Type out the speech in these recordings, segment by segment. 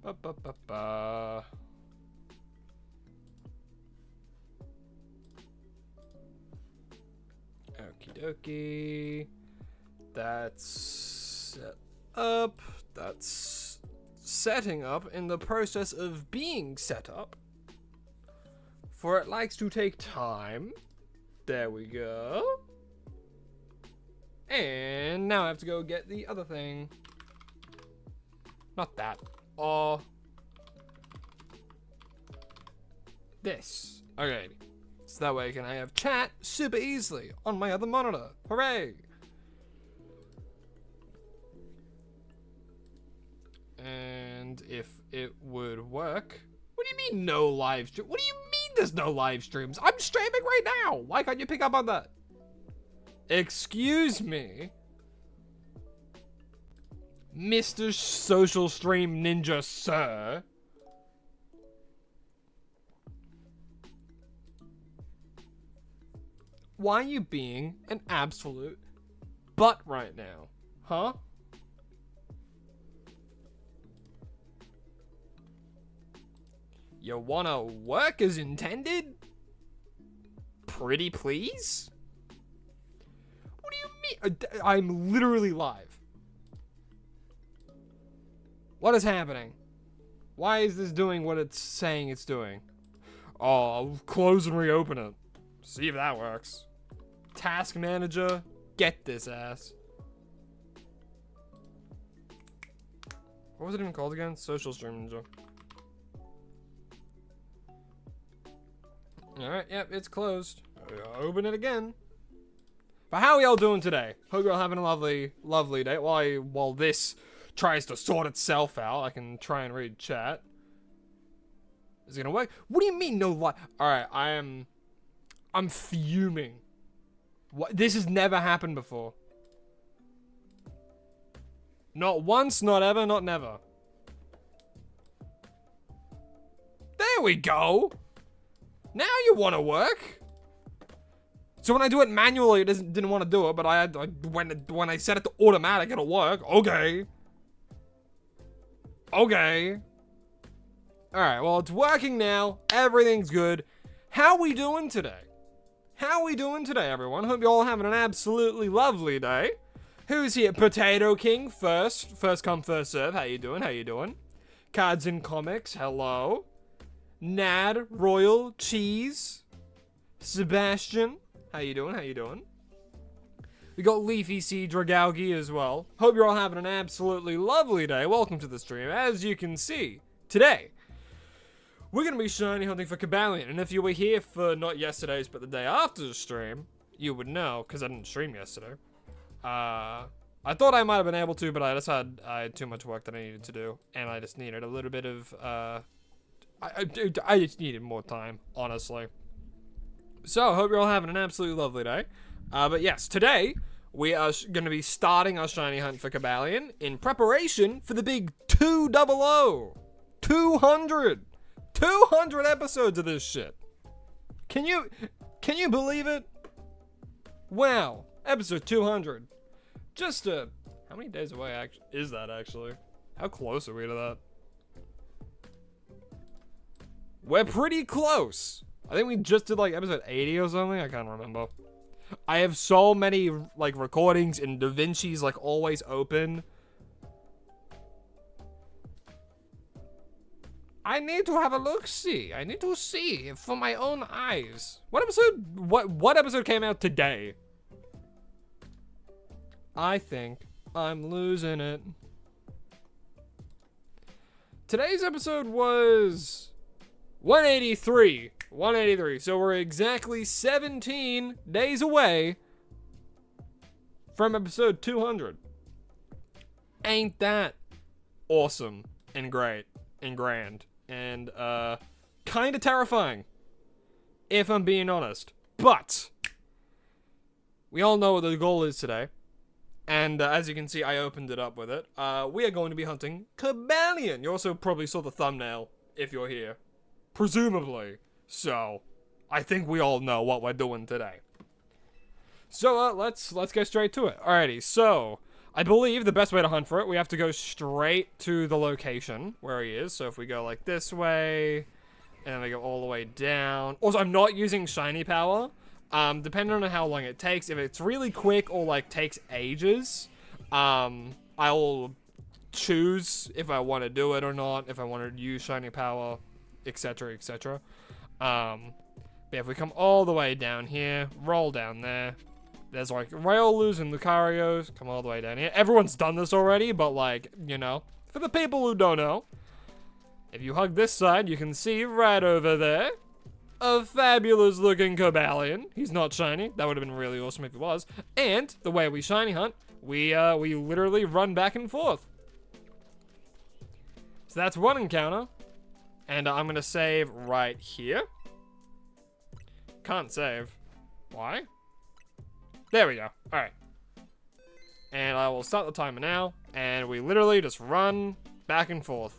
Ba-ba-ba-ba. Okie dokie. That's set up. That's setting up in the process of being set up. For it likes to take time. There we go. And now I have to go get the other thing. Not that. Oh. This. Okay. So that way I have chat super easily on my other monitor. Hooray! And if it would work. What do you mean no live stream? What do you mean there's no live streams? I'm streaming right now. Why can't you pick up on that? Excuse me, Mr. Social Stream Ninja, sir. Why are you being an absolute butt right now? Huh? You wanna work as intended? Pretty please? What do you mean? I'm literally live. What is happening? Why is this doing what it's saying it's doing? Oh, I'll close and reopen it. See if that works. Task manager, get this ass. What was it even called again? Social Stream Ninja. Alright, yep, it's closed. Open it again. But how are y'all doing today? Hope you're all having a lovely, lovely day. While this tries to sort itself out, I can try and read chat. Is it gonna work? What do you mean no light? Alright, I'm fuming. What? This has never happened before. Not once, not ever, not never. There we go. Now you want to work. So when I do it manually, it didn't want to do it, but when I set it to automatic, it'll work. Okay. Okay. All right. Well, it's working now. Everything's good. How we doing today? How we doing today, everyone? Hope you're all having an absolutely lovely day. Who's here? Potato King first. First come, first serve. How you doing? How you doing? Cards and Comics. Hello. Nad, Royal, Cheese, Sebastian, how you doing, how you doing? We got Leafy Sea Dragalgi as well. Hope you're all having an absolutely lovely day. Welcome to the stream. As you can see, today, we're going to be shiny hunting for Cobalion. And if you were here for not yesterday's, but the day after the stream, you would know, because I didn't stream yesterday. I thought I might have been able to, but I had too much work that I needed to do. And I just needed a little bit of, I just needed more time, honestly. So, I hope you're all having an absolutely lovely day. But yes, today, we are going to be starting our shiny hunt for Cobalion in preparation for the big 200. 200 episodes of this shit. Can you believe it? Wow, episode 200. Just how many days away is that actually? How close are we to that? We're pretty close. I think we just did like episode 80 or something. I can't remember. I have so many like recordings and DaVinci's like always open. I need to have a look-see. I need to see for my own eyes. What episode came out today? I think I'm losing it. Today's episode was 183. 183. So we're exactly 17 days away from episode 200. Ain't that awesome and great and grand and kind of terrifying, if I'm being honest. But we all know what the goal is today. And as you can see, I opened it up with it. We are going to be hunting Cobalion. You also probably saw the thumbnail if you're here. Presumably. So, I think we all know what we're doing today. So let's get straight to it. Alrighty, so I believe the best way to hunt for it, we have to go straight to the location where he is. So if we go like this way, and then we go all the way down. Also, I'm not using shiny power. Depending on how long it takes, if it's really quick or like takes ages, I'll choose if I want to do it or not, if I want to use shiny power, etc, etc. But if we come all the way down here, roll down there, there's like Railus and Lucarios, come all the way down here. Everyone's done this already, but like, you know, for the people who don't know, if you hug this side, you can see right over there a fabulous looking Cobalion. He's not shiny. That would have been really awesome if he was. And the way we shiny hunt, we literally run back and forth. So that's one encounter. And I'm going to save right here. Can't save. Why? There we go. Alright. And I will start the timer now. And we literally just run back and forth.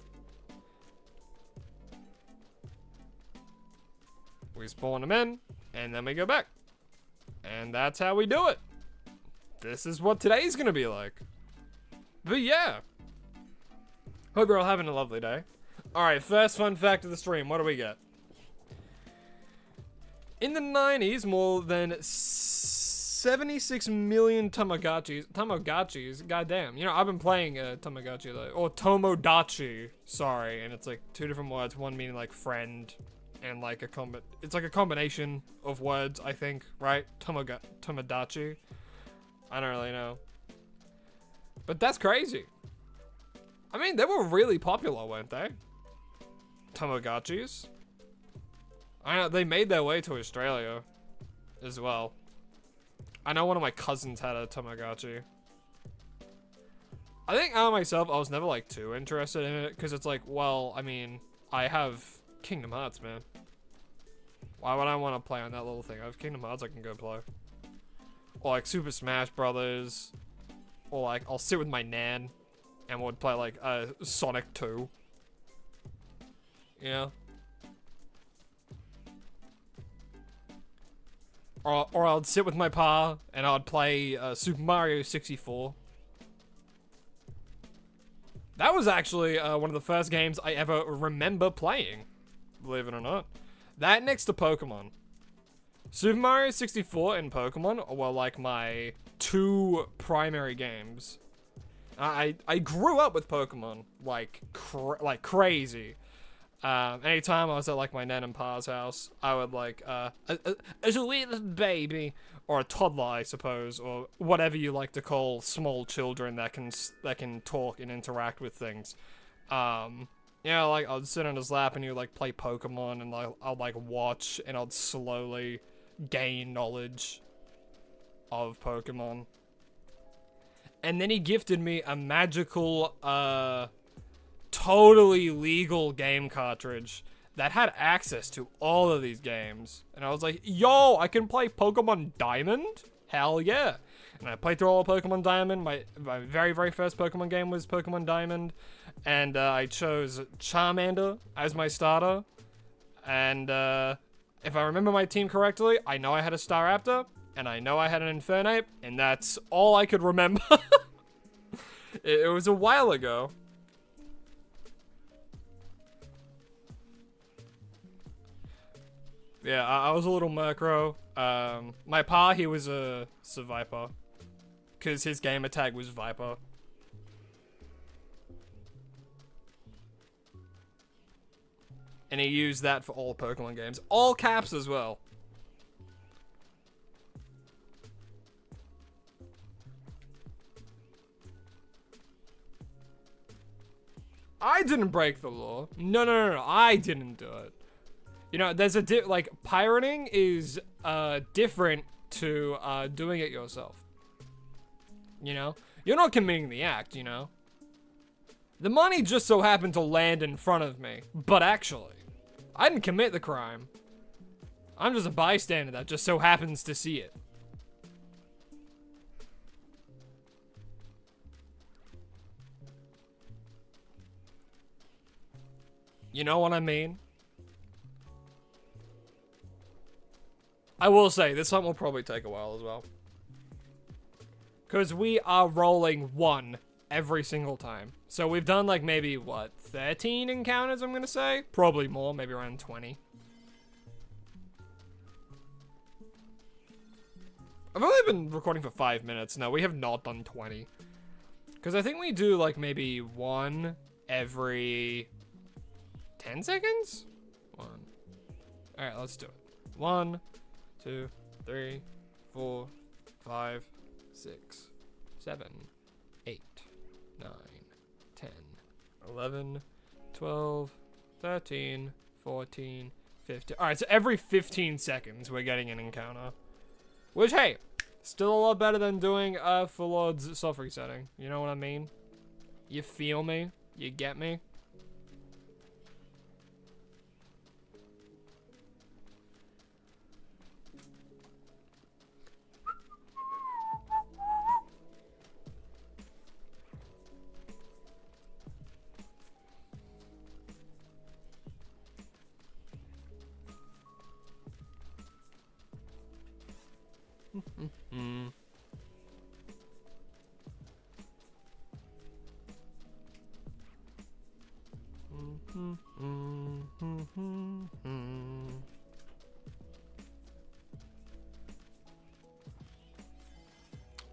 We spawn them in, and then we go back. And that's how we do it. This is what today's gonna be like. But yeah. Hope you're all having a lovely day. Alright, first fun fact of the stream. What do we get? In the 90s, more than 76 million Tamagotchis. Goddamn. You know, I've been playing Tamagotchi, though. Or Tomodachi. Sorry. And it's like two different words. One meaning like friend. And like it's like a combination of words, I think, right? Tomodachi. I don't really know. But that's crazy. I mean, they were really popular, weren't they? Tamagotchis. I know, they made their way to Australia as well. I know one of my cousins had a Tamagotchi. I think myself, I was never like too interested in it, because it's like, well, I mean, I have Kingdom Hearts, man. Why would I want to play on that little thing? I have Kingdom Hearts I can go play. Or like Super Smash Brothers. Or like, I'll sit with my nan and we'll play like Sonic 2. You know? Or I'd sit with my pa and I'd play Super Mario 64. That was actually one of the first games I ever remember playing. Believe it or not. That next to Pokemon. Super Mario 64 and Pokemon were like my two primary games. I grew up with Pokemon like crazy. Anytime I was at like my nan and pa's house, I would like as a little baby or a toddler, I suppose, or whatever you like to call small children that can talk and interact with things. You know, like, I'd sit on his lap and he'd, like, play Pokemon, and I'd like, watch, and I'd slowly gain knowledge of Pokemon. And then he gifted me a magical, totally legal game cartridge that had access to all of these games. And I was like, yo, I can play Pokemon Diamond? Hell yeah. And I played through all of Pokemon Diamond. My very, very first Pokemon game was Pokemon Diamond. And I chose Charmander as my starter. And if I remember my team correctly, I know I had a Staraptor. And I know I had an Infernape. And that's all I could remember. It was a while ago. Yeah, I was a little Murkrow. My pa, he was a Viper. Because his gamer tag was Viper. And he used that for all Pokemon games. All caps as well. I didn't break the law. No. I didn't do it. You know, there's like, pirating is different to doing it yourself. You know? You're not committing the act, you know? The money just so happened to land in front of me. But actually, I didn't commit the crime. I'm just a bystander that just so happens to see it. You know what I mean? I will say, this one will probably take a while as well. Because we are rolling 1 every single time. So we've done like maybe, what, 13 encounters, I'm going to say? Probably more, maybe around 20. I've only been recording for 5 minutes. No, we have not done 20. Because I think we do like maybe 1 every 10 seconds? 1. Alright, let's do it. 1, 2, 3, 4, 5, 6, 7, 8, 9, 10, 11, 12, 13, 14, 15. Alright, so every 15 seconds we're getting an encounter. Which, hey, still a lot better than doing a full odds soft resetting. You know what I mean? You feel me? You get me?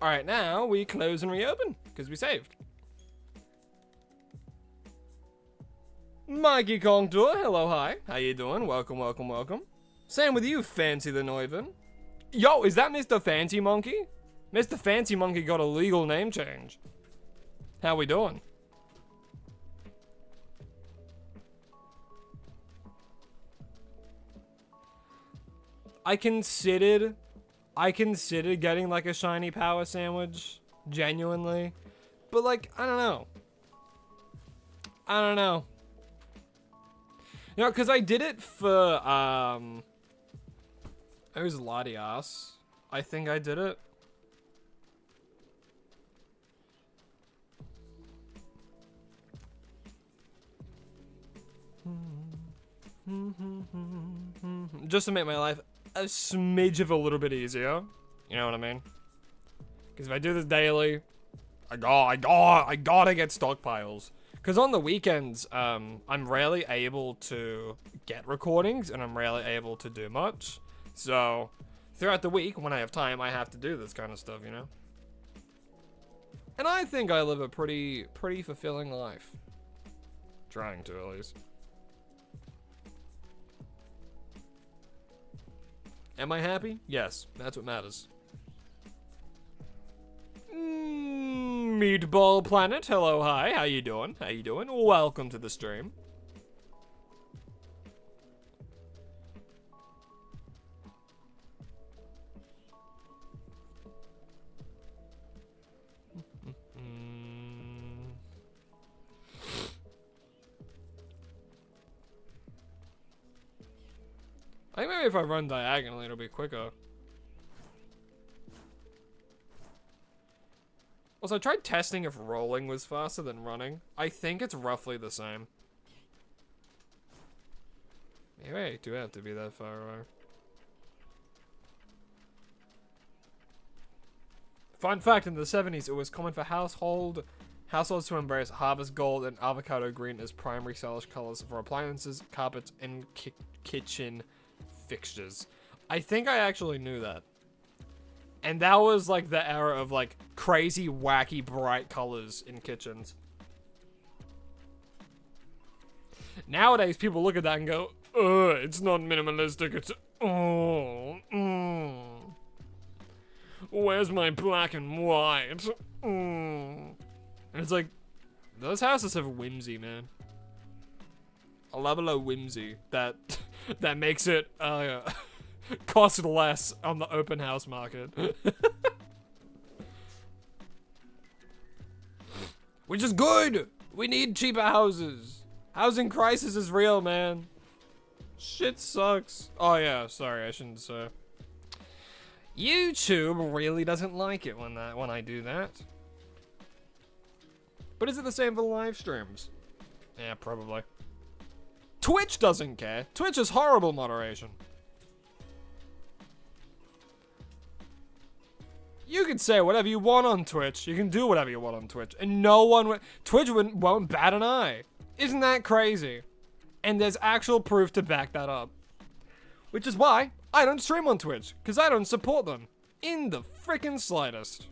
Alright, now we close and reopen, because we saved. Mikey Contour, hello, hi. How you doing? Welcome, welcome, welcome. Same with you, Fancy the Neuven. Yo, is that Mr. Fancy Monkey? Mr. Fancy Monkey got a legal name change. How we doing? I considered getting like a shiny power sandwich, genuinely. But like, I don't know. You know, because I did it for, it was Latias. I think I did it. Just to make my life a smidge of a little bit easier. You know what I mean? Because if I do this daily, I gotta get stockpiles. Because on the weekends, I'm rarely able to get recordings, and I'm rarely able to do much. So, throughout the week, when I have time, I have to do this kind of stuff, you know? And I think I live a pretty fulfilling life. Trying to, at least. Am I happy? Yes, that's what matters. Meatball Planet, hello, hi, how you doing? How you doing? Welcome to the stream. I think maybe if I run diagonally, it'll be quicker. Also, I tried testing if rolling was faster than running. I think it's roughly the same. Maybe I do have to be that far away. Fun fact, in the 70s, it was common for households to embrace harvest gold and avocado green as primary stylish colors for appliances, carpets, and kitchen fixtures. I think I actually knew that. And that was like the era of like crazy, wacky, bright colors in kitchens. Nowadays, people look at that and go, ugh, it's not minimalistic, it's, where's my black and white? And it's like, those houses have whimsy, man. A level of whimsy that makes it cost less on the open house market. Which is good. We need cheaper houses. Housing crisis is real, man. Shit sucks. Oh yeah, sorry, I shouldn't say. YouTube really doesn't like it when I do that. But is it the same for live streams? Yeah, probably. Twitch doesn't care. Twitch is horrible moderation. You can say whatever you want on Twitch. You can do whatever you want on Twitch. And Twitch won't bat an eye. Isn't that crazy? And there's actual proof to back that up. Which is why I don't stream on Twitch. Because I don't support them. In the freaking slightest.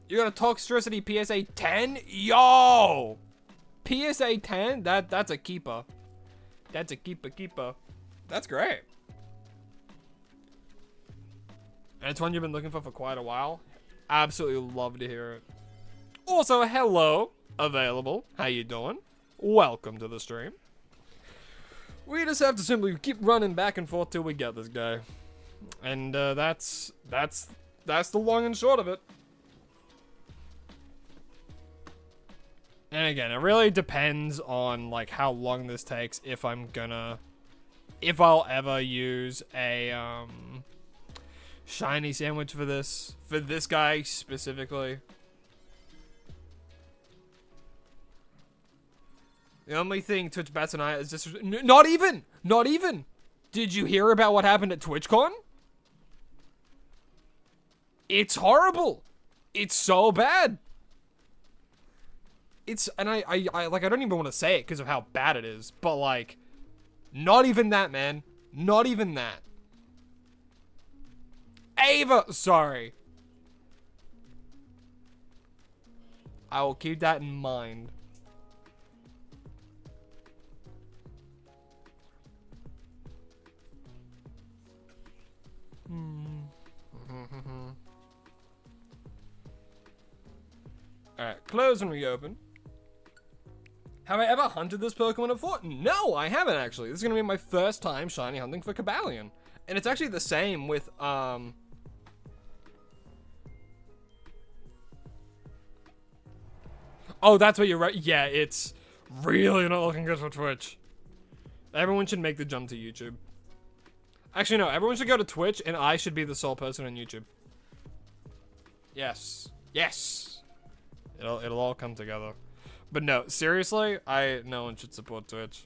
You got a Toxicity PSA 10? Yo! PSA 10? That's a keeper. That's a keeper. That's great. And it's one you've been looking for quite a while. Absolutely love to hear it. Also, hello, available. How you doing? Welcome to the stream. We just have to simply keep running back and forth till we get this guy. And that's the long and short of it. And again, it really depends on like how long this takes, if I'll ever use a shiny sandwich for this guy specifically. The only thing Twitch bats an eye is just not even. Did you hear about what happened at TwitchCon? It's horrible. It's so bad. I don't even want to say it because of how bad it is, but like, not even that, man. Not even that. Ava, sorry. I will keep that in mind. Alright, close and reopen. Have I ever hunted this Pokemon before? No, I haven't actually. This is gonna be my first time shiny hunting for Cobalion. And it's actually the same with, oh, that's what you're right. Yeah, it's really not looking good for Twitch. Everyone should make the jump to YouTube. Actually, no, everyone should go to Twitch, and I should be the sole person on YouTube. Yes. Yes. It'll all come together. But no, seriously, no one should support Twitch.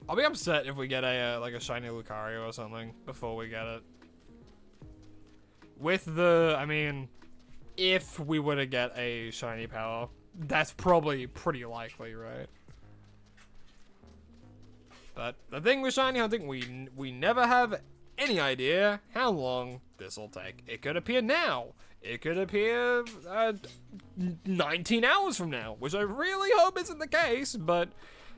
I'll be upset if we get a like a shiny Lucario or something before we get it. With I mean, if we were to get a shiny power, that's probably pretty likely, right? But the thing with shiny hunting, we never have any idea how long this will take. It could appear now. It could appear 19 hours from now, which I really hope isn't the case, but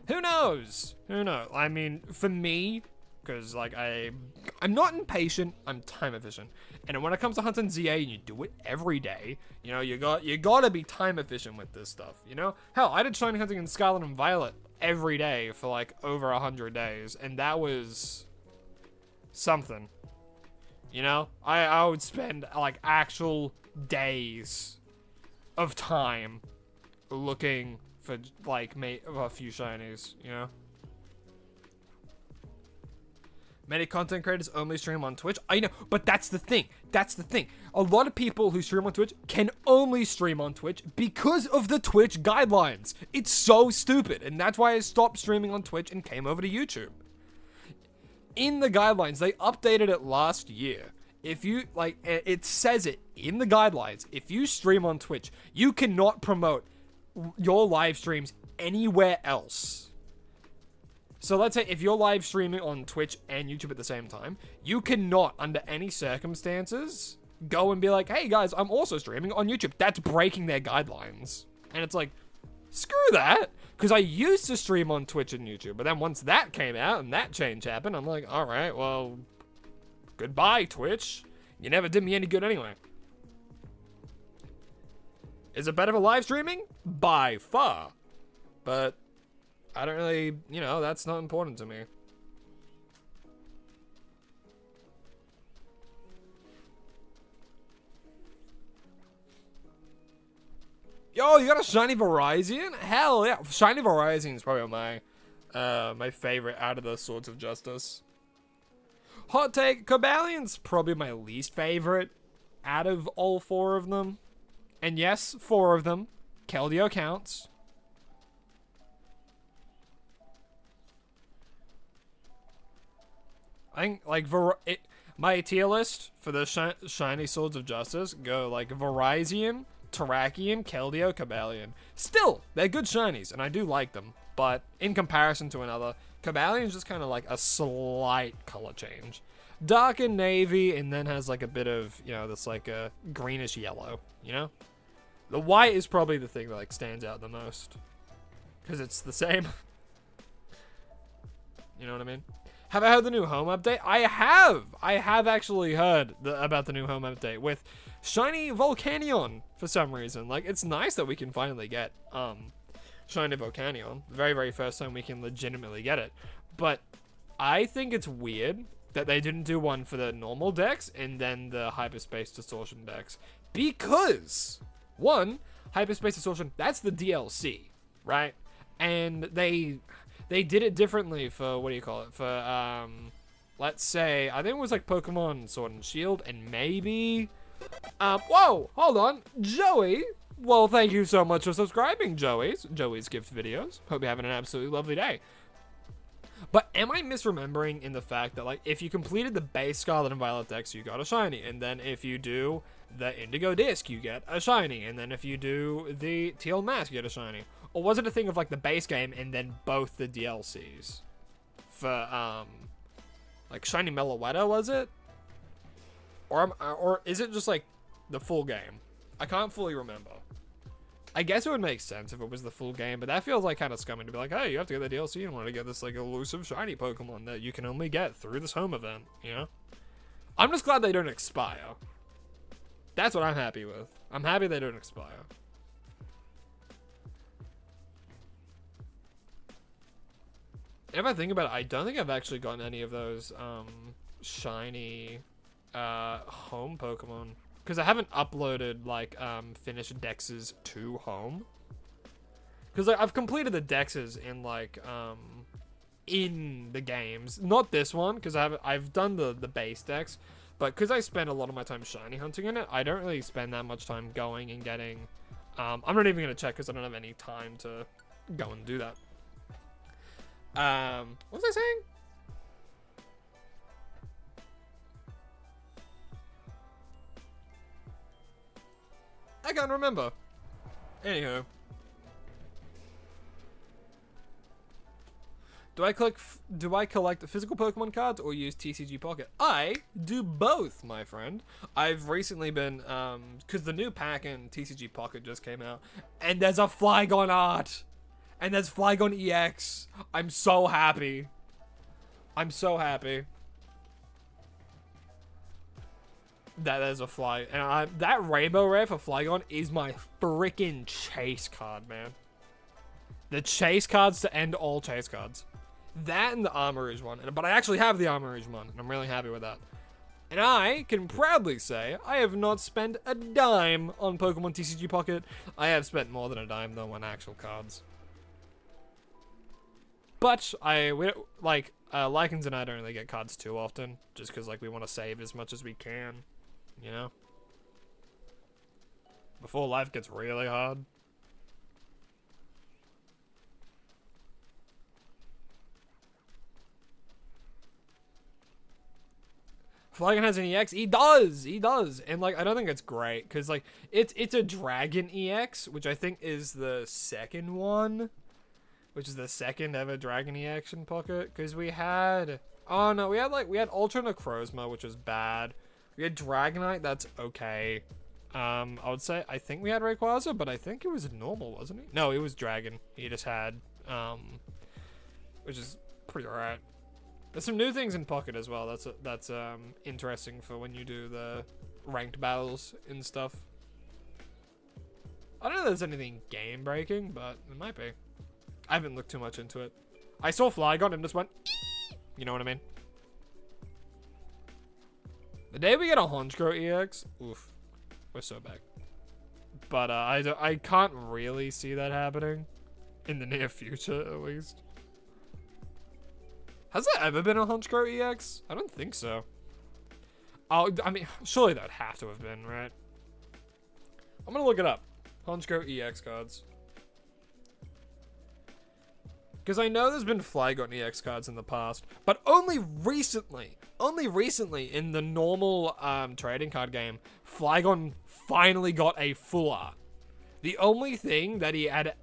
who knows? Who knows? I mean, for me, because like I'm not impatient, I'm time efficient. And when it comes to hunting ZA and you do it every day, you know, you gotta be time efficient with this stuff, you know? Hell, I did shiny hunting in Scarlet and Violet every day for like over 100 days, and that was something. You know? I would spend like actual days of time looking for like a few shinies, you know? Many content creators only stream on Twitch. I know, but that's the thing. That's the thing. A lot of people who stream on Twitch can only stream on Twitch because of the Twitch guidelines. It's so stupid, and that's why I stopped streaming on Twitch and came over to YouTube. In the guidelines, they updated it last year. If you, like, it says it in the guidelines. If you stream on Twitch, you cannot promote your live streams anywhere else. So let's say if you're live streaming on Twitch and YouTube at the same time, you cannot, under any circumstances, go and be like, hey guys, I'm also streaming on YouTube. That's breaking their guidelines. And it's like, screw that. Because I used to stream on Twitch and YouTube, but then once that came out and that change happened, I'm like, all right, well, goodbye, Twitch. You never did me any good anyway. Is it better for live streaming? By far. But I don't really, you know, that's not important to me. Yo, you got a shiny Verizon? Hell yeah. Shiny Verizon is probably my favorite out of the Swords of Justice. Hot take, Cobalion's probably my least favorite out of all 4 of them. And yes, 4 of them. Keldeo counts. I think, like, my tier list for the shiny Swords of Justice go, like, Verizon, Terrakion, Keldeo, Cobalion. Still, they're good shinies, and I do like them. But in comparison to another, Cobalion's just kind of like a slight color change. Dark and navy, and then has like a bit of, you know, that's like a greenish yellow, you know? The white is probably the thing that like stands out the most. Because it's the same. You know what I mean? Have I heard the new home update? I have! I have actually heard about the new home update with shiny Volcanion for some reason. Like, it's nice that we can finally get shiny Volcanion. The very, very first time we can legitimately get it. But I think it's weird that they didn't do one for the normal decks and then the Hyperspace Distortion decks. Because, one, Hyperspace Distortion, that's the DLC, right? And they did it differently for, what do you call it? For, let's say, I think it was like Pokemon Sword and Shield, and maybe, whoa, hold on, Joey. Well, thank you so much for subscribing, Joey's gift videos. Hope you're having an absolutely lovely day. But am I misremembering in the fact that, like, if you completed the base Scarlet and Violet decks, you got a shiny, and then if you do the Indigo Disc, you get a shiny, and then if you do the Teal Mask, you get a shiny? Or was it a thing of, like, the base game and then both the DLCs? For, like, Shiny Meloetta, was it? Or is it just, like, the full game? I can't fully remember. I guess it would make sense if it was the full game, but that feels like kind of scummy to be like, hey, you have to get the DLC and want to get this, like, elusive shiny Pokemon that you can only get through this home event, you know? I'm just glad they don't expire. That's what I'm happy with. I'm happy they don't expire. If I think about it, I don't think I've actually gotten any of those shiny home Pokemon. Because I haven't uploaded, like, finished dexes to home. Because, like, I've completed the dexes in, like, in the games. Not this one, because I've done the base dex. But because I spend a lot of my time shiny hunting in it, I don't really spend that much time going and getting... I'm not even going to check because I don't have any time to go and do that. What was I saying? I can't remember. Anywho. Do I collect physical Pokemon cards or use TCG Pocket? I do both, my friend. I've recently been, because the new pack in TCG Pocket just came out, and there's a Flygon art, and there's Flygon EX. I'm so happy. I'm so happy that there's a fly, and that Rainbow Rare for Flygon is my freaking chase card, man. The chase cards to end all chase cards. That and the Armorage one, but I actually have the Armorage one, and I'm really happy with that. And I can proudly say I have not spent a dime on Pokemon TCG Pocket. I have spent more than a dime though on actual cards. But Lycans and I don't really get cards too often, just because like we want to save as much as we can, you know. Before life gets really hard. Flygon has an EX? He does! And, like, I don't think it's great, because, like, it's a Dragon EX, which I think is the second one, which is the second ever Dragon EX in Pocket, because we had, oh no, we had Ultra Necrozma, which was bad. We had Dragonite, that's okay. I would say, I think we had Rayquaza, but I think it was normal, wasn't he? No, it was Dragon. He just had, which is pretty alright. There's some new things in Pocket as well. That's interesting for when you do the ranked battles and stuff. I don't know if there's anything game breaking, but it might be. I haven't looked too much into it. I saw Flygon and just went, you know what I mean? The day we get a Honchkrow EX, oof, we're so back. But I can't really see that happening in the near future, at least. Has there ever been a Honchkrow EX? I don't think so. Oh, I mean, surely that would have to have been, right? I'm gonna look it up. Honchkrow EX cards. Because I know there's been Flygon EX cards in the past, but only recently in the normal trading card game, Flygon finally got a full art. The only thing that he had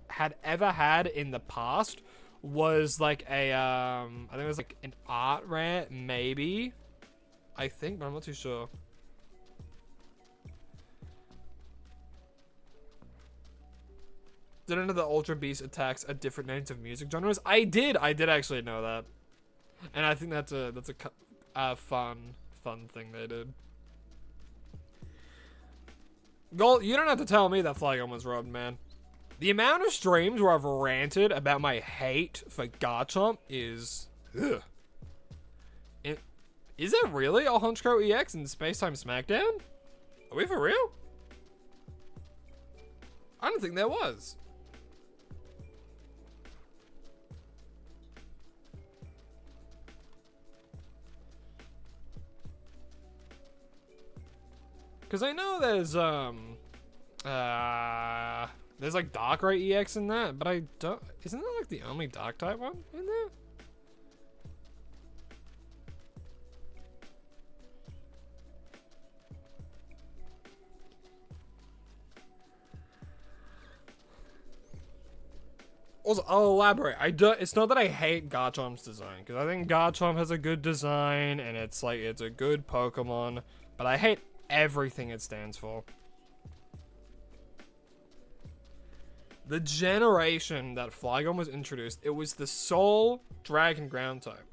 ever had in the past was like a, I think it was like an art rare, maybe. I think, but I'm not too sure. Did I know that Ultra Beast attacks at different names of music genres? I did actually know that. And I think that's a fun thing they did. Gold, you don't have to tell me that Flygon was robbed, man. The amount of streams where I've ranted about my hate for Garchomp is... Ugh. Is there really a Honchkrow EX in Spacetime Smackdown? Are we for real? I don't think there was. Because I know there's like Darkrai EX in that, but I don't, isn't that like the only Dark type one in there? Also, I'll elaborate. It's not that I hate Garchomp's design, because I think Garchomp has a good design, and it's like, it's a good Pokemon, but I hate everything it stands for. The generation that Flygon was introduced, it was the sole Dragon Ground type.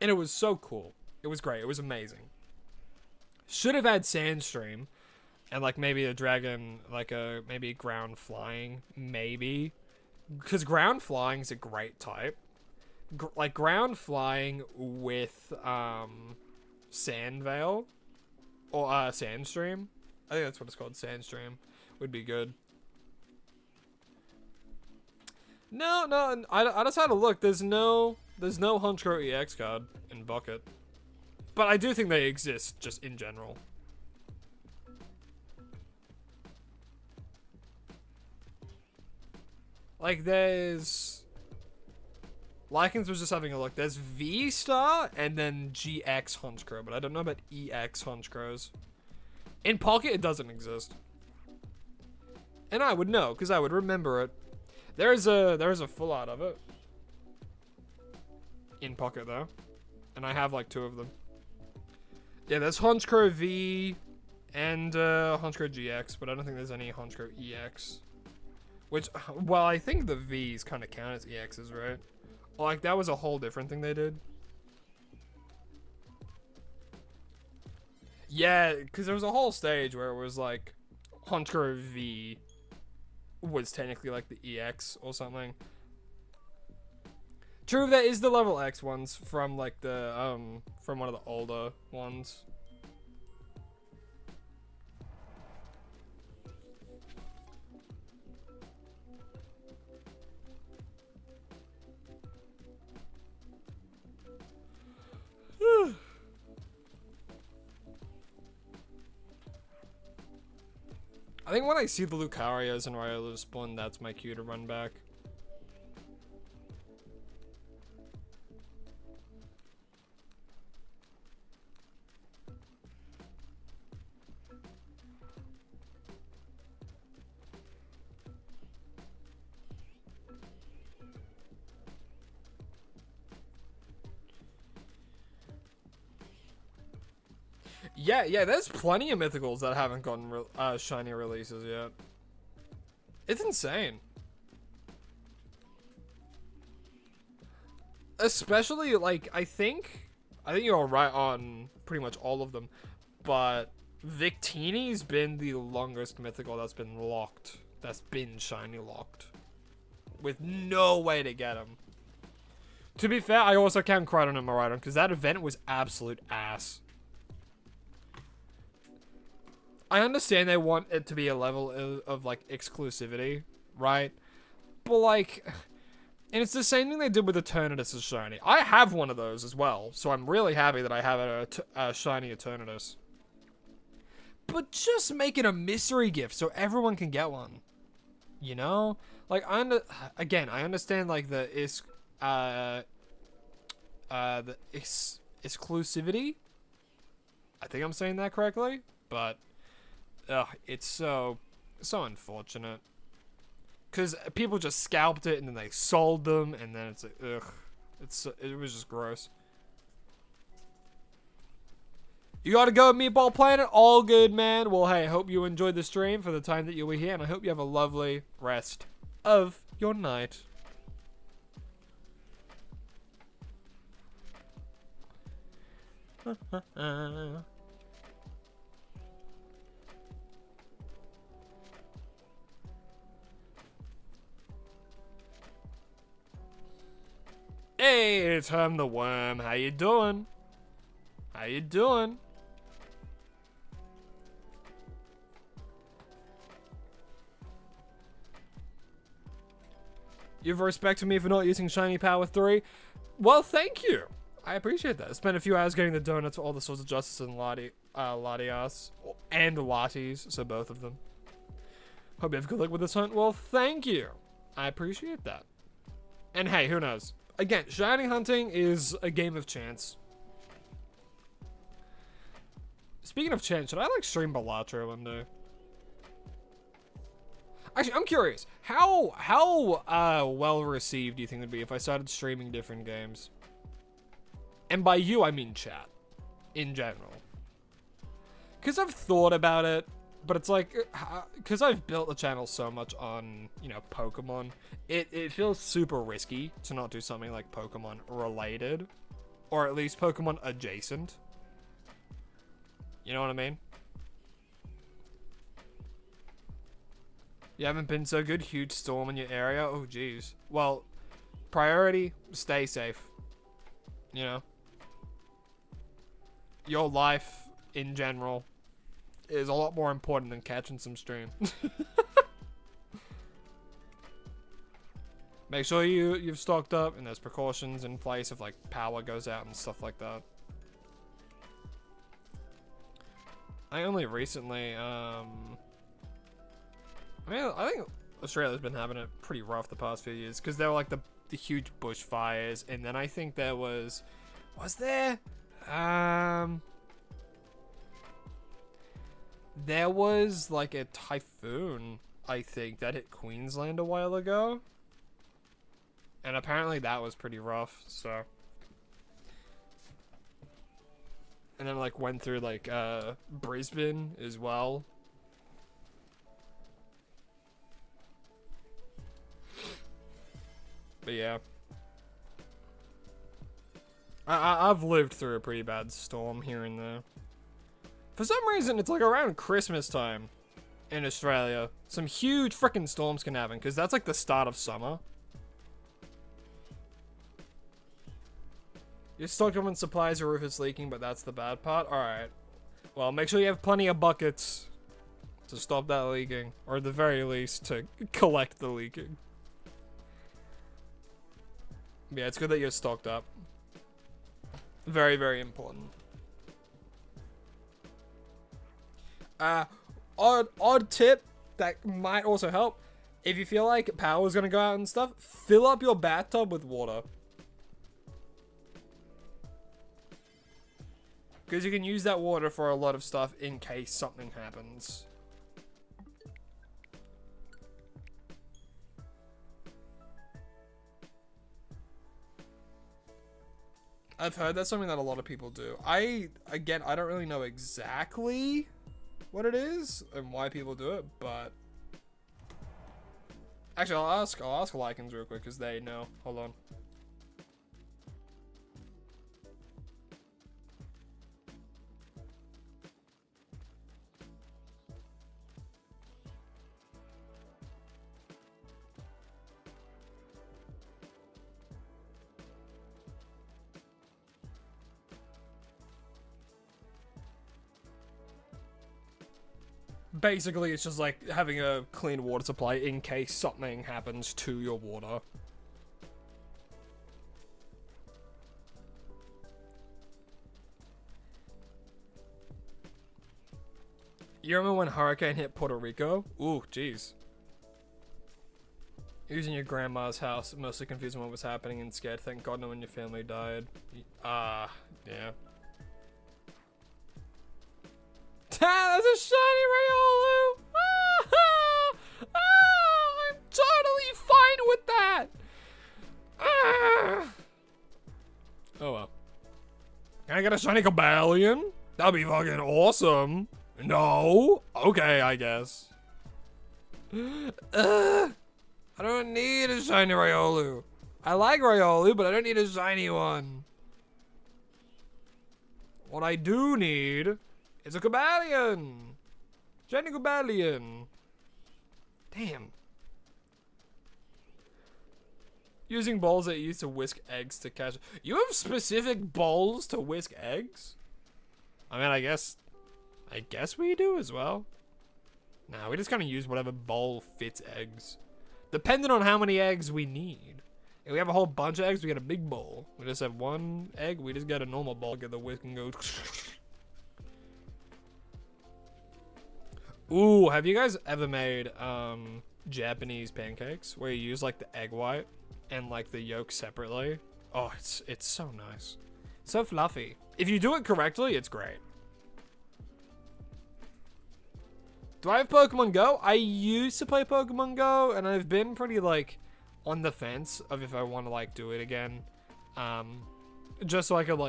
And it was so cool. It was great. It was amazing. Should have had Sandstream, and like maybe a Dragon, like maybe Ground Flying, maybe. Because Ground Flying is a great type. Like Ground Flying with Sandveil. Or Sandstream. I think that's what it's called. Sandstream would be good. No, I just had a look. There's no Honchkrow EX card in Bucket. But I do think they exist, just in general. Like, there's... Lycans was just having a look. There's V-Star and then GX Honchkrow, but I don't know about EX Honchkrows. In Pocket, it doesn't exist. And I would know, because I would remember it. There's a full art of it. In Pocket, though. And I have, like, 2 of them. Yeah, there's Honchkrow V and Honchkrow GX, but I don't think there's any Honchkrow EX. Which, well, I think the V's kind of count as EXs, right? Like, that was a whole different thing they did. Yeah, because there was a whole stage where it was like Honchkrow V was technically like the EX or something. True, that is the level X ones from like the from one of the older ones. I think when I see the Lucarios and Rhyhorn spawn, that's my cue to run back. Yeah, there's plenty of mythicals that haven't gotten shiny releases yet. It's insane. Especially, like, I think you're right on pretty much all of them, but Victini's been the longest mythical that's been locked, that's been shiny locked, with no way to get him. To be fair, I also count Crydon and Miraidon, because that event was absolute ass. I understand they want it to be a level of like exclusivity, right? But like, and it's the same thing they did with Eternatus as shiny. I have one of those as well, so I'm really happy that I have a shiny Eternatus. But just make it a mystery gift so everyone can get one. You know, like I understand like the exclusivity. I think I'm saying that correctly, but it's so unfortunate. Because people just scalped it and then they sold them, and then it's like, ugh. It was just gross. You gotta go, Meatball Planet? All good, man. Well, hey, hope you enjoyed the stream for the time that you were here, and I hope you have a lovely rest of your night. Hey, it's the Worm. How you doing? How you doing? You've respected me for not using Shiny Power 3? Well, thank you. I appreciate that. I spent a few hours getting the donuts for all the sorts of justice and Latias. And Latis, so both of them. Hope you have good luck with this hunt. Well, thank you. I appreciate that. And hey, who knows? Again, shiny hunting is a game of chance. Speaking of chance, should I like stream Balatro one day? Actually, I'm curious. How well received do you think it would be if I started streaming different games? And by you, I mean chat. In general. Because I've thought about it, but it's like, because I've built the channel so much on, you know, Pokemon, it feels super risky to not do something like Pokemon related. Or at least Pokemon adjacent. You know what I mean? You haven't been so good? Huge storm in your area? Oh, jeez. Well, priority, stay safe. You know? Your life, in general, is a lot more important than catching some stream. Make sure you've stocked up and there's precautions in place if, like, power goes out and stuff like that. I only recently, I think Australia's been having it pretty rough the past few years because there were like the huge bushfires, and then I think there was there was like a typhoon, I think, that hit Queensland a while ago, and apparently that was pretty rough. So, and then like went through like Brisbane as well. But yeah, I've lived through a pretty bad storm here and there. For some reason, it's like around Christmas time in Australia, some huge freaking storms can happen because that's like the start of summer. You're stocked up on supplies, your roof is leaking, but that's the bad part. Alright. Well, make sure you have plenty of buckets to stop that leaking, or at the very least, to collect the leaking. Yeah, it's good that you're stocked up. Very, very important. Odd tip that might also help. If you feel like power's gonna go out and stuff, fill up your bathtub with water. Because you can use that water for a lot of stuff in case something happens. I've heard that's something that a lot of people do. Again, I don't really know exactly what it is and why people do it, but actually I'll ask Lycans real quick because they know. Hold on. Basically, it's just like having a clean water supply in case something happens to your water. You remember when hurricane hit Puerto Rico? Ooh, jeez. Using your grandma's house, mostly confused on what was happening and scared. Thank God no one in your family died. Yeah. That's a shiny Riolu! I'm totally fine with that! Oh well. Can I get a shiny Cobalion? That'd be fucking awesome. No? Okay, I guess. I don't need a shiny Riolu. I like Riolu, but I don't need a shiny one. What I do need is a Cobalion. Shiny Cobalion. Damn. Using bowls that you use to whisk eggs to catch. You have specific bowls to whisk eggs? I mean, I guess we do as well. Nah, we just kind of use whatever bowl fits eggs. Depending on how many eggs we need. If we have a whole bunch of eggs, we get a big bowl. We just have one egg, we just get a normal bowl. Get the whisk and go. Ooh, have you guys ever made Japanese pancakes where you use like the egg white and like the yolk separately? Oh, it's so nice. So fluffy. If you do it correctly, it's great. Do I have Pokemon Go? I used to play Pokemon Go, and I've been pretty, like, on the fence of if I want to, like, do it again. Just so I could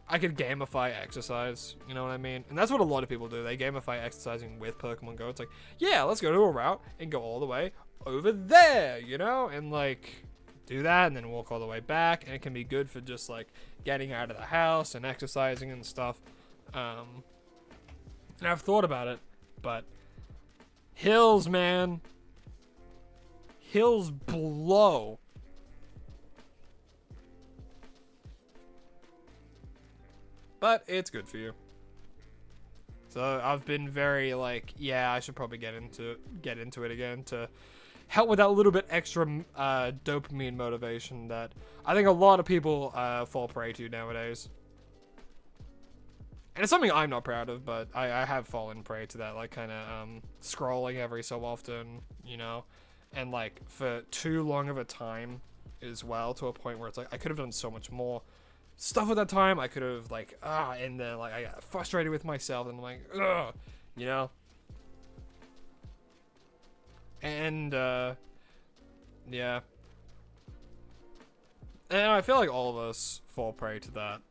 gamify exercise, you know what I mean? And that's what a lot of people do. They gamify exercising with Pokemon Go. It's like, yeah, let's go to a route and go all the way over there, you know? And, like, do that and then walk all the way back. And it can be good for just, like, getting out of the house and exercising and stuff. And I've thought about it, but... hills, man. Hills blow. But it's good for you. So I've been very like, yeah, I should probably get into it again to help with that little bit extra dopamine motivation that I think a lot of people fall prey to nowadays. And it's something I'm not proud of, but I have fallen prey to that, like, kind of scrolling every so often, you know? And, like, for too long of a time as well, to a point where it's like, I could have done so much more stuff at that time. I could have, like, and then, like, I got frustrated with myself, and I'm like, ugh, you know? And, yeah. And I feel like all of us fall prey to that,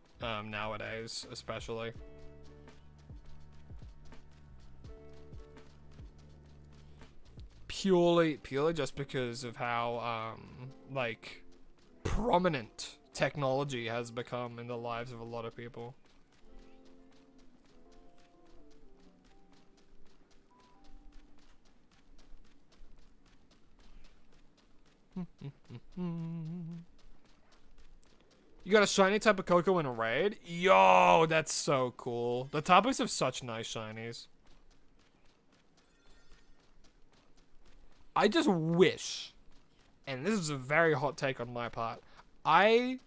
nowadays, especially. Purely just because of how, like, prominent technology has become in the lives of a lot of people. You got a shiny type of Coco in a raid? Yo, that's so cool. The topics have such nice shinies. I just wish, and this is a very hot take on my part, I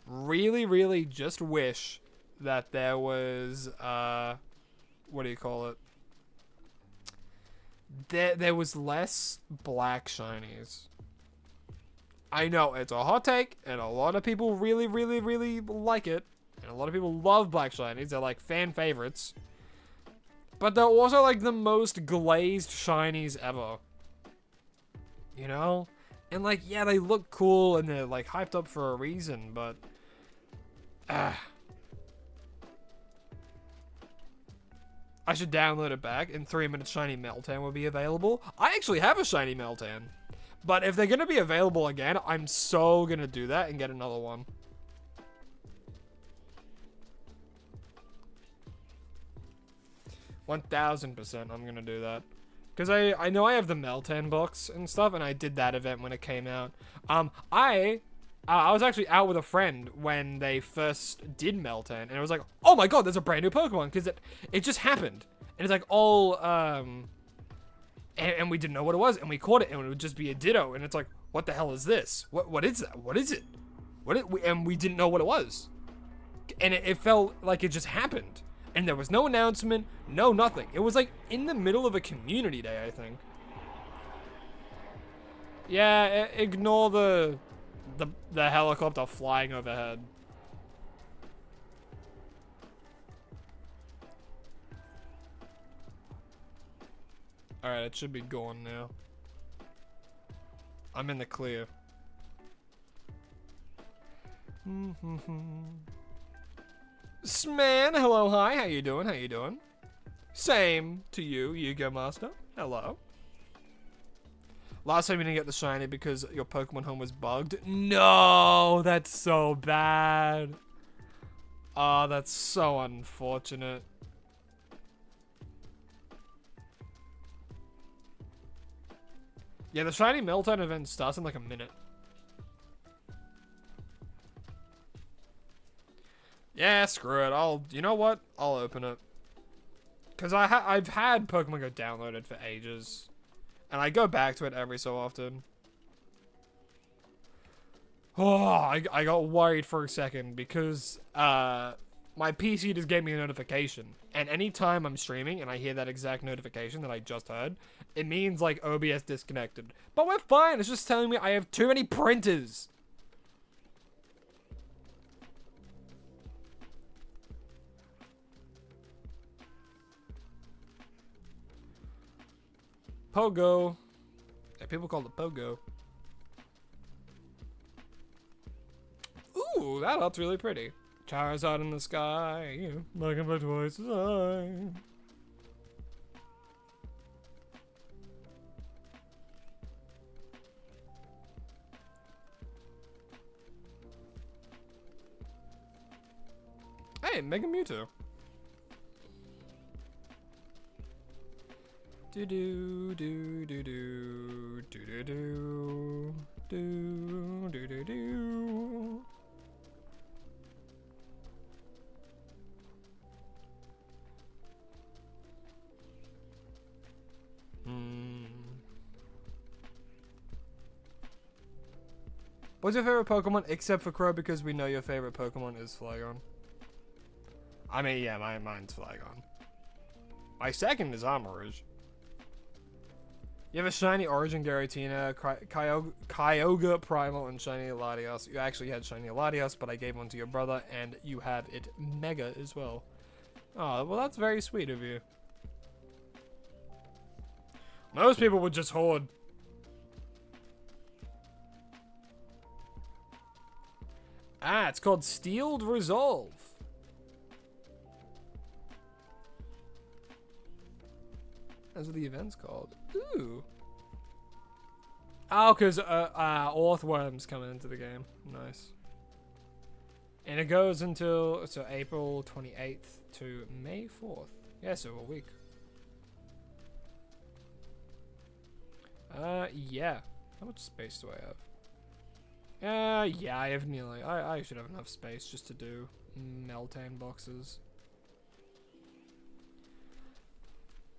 really just wish that there was, what do you call it? There was less black shinies. I know it's a hot take, and a lot of people really like it, and a lot of people love black shinies. They're like fan favorites, but they're also like the most glazed shinies ever. You know? And like, yeah, they look cool and they're like hyped up for a reason, but I should download it back. In 3 minutes, shiny Meltan will be available. I actually have a shiny Meltan, but if they're gonna be available again, I'm so gonna do that and get another one. $1,000% I'm gonna do that. Because I know I have the Meltan books and stuff, and I did that event when it came out. I was actually out with a friend when they first did Meltan, and it was like, oh my god, there's a brand new Pokemon, because it just happened. And it's like all And we didn't know what it was, and we caught it, and it would just be a Ditto, and it's like, what the hell is this? What is that? What is it? And we didn't know what it was. And it felt like it just happened. And there was no announcement, no nothing. It was like in the middle of a community day, I think. Yeah, ignore the helicopter flying overhead. Alright, it should be gone now. I'm in the clear. Sman, hello, hi, how you doing? How you doing? Same to you, Yu-Gi-Oh Master. Hello. Last time you didn't get the shiny because your Pokemon home was bugged. No, that's so bad. Oh, that's so unfortunate. Yeah, the shiny Meltdown event starts in like a minute. Yeah, screw it. You know what? I'll open it. Because I've had Pokemon Go downloaded for ages. And I go back to it every so often. Oh, I got worried for a second because my PC just gave me a notification. And anytime I'm streaming and I hear that exact notification that I just heard, it means like OBS disconnected. But we're fine. It's just telling me I have too many printers. Pogo. Yeah, people call it Pogo. Ooh, that art's really pretty. Charizard in the sky, looking for twice as high. Hey, Mega Mewtwo. Do do do do do do do do do do do do. What's your favorite Pokemon except for Crow because we know your favorite Pokemon is Flygon? I mean, yeah, mine's Flygon. My second is Armorage. You have a shiny Origin Giratina, Kyogre Primal, and shiny Latios. You actually had shiny Latios, but I gave one to your brother, and you have it Mega as well. Oh, well, that's very sweet of you. Most people would just hoard. Ah, it's called Steeled Resolve. That's what the event's called. Ooh. Oh, because Orthworm's coming into the game. Nice. And it goes until April 28th to May 4th. Yeah, so a week. Yeah. How much space do I have? Yeah, I have nearly. I should have enough space just to do Meltane boxes.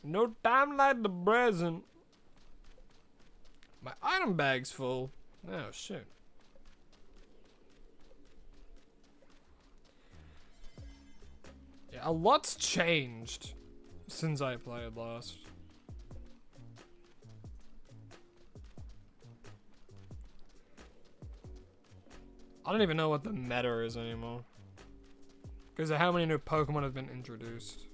No time like the present. My item bag's full. Oh, shit. Yeah, a lot's changed since I played last. I don't even know what the meta is anymore. Because of how many new Pokemon have been introduced.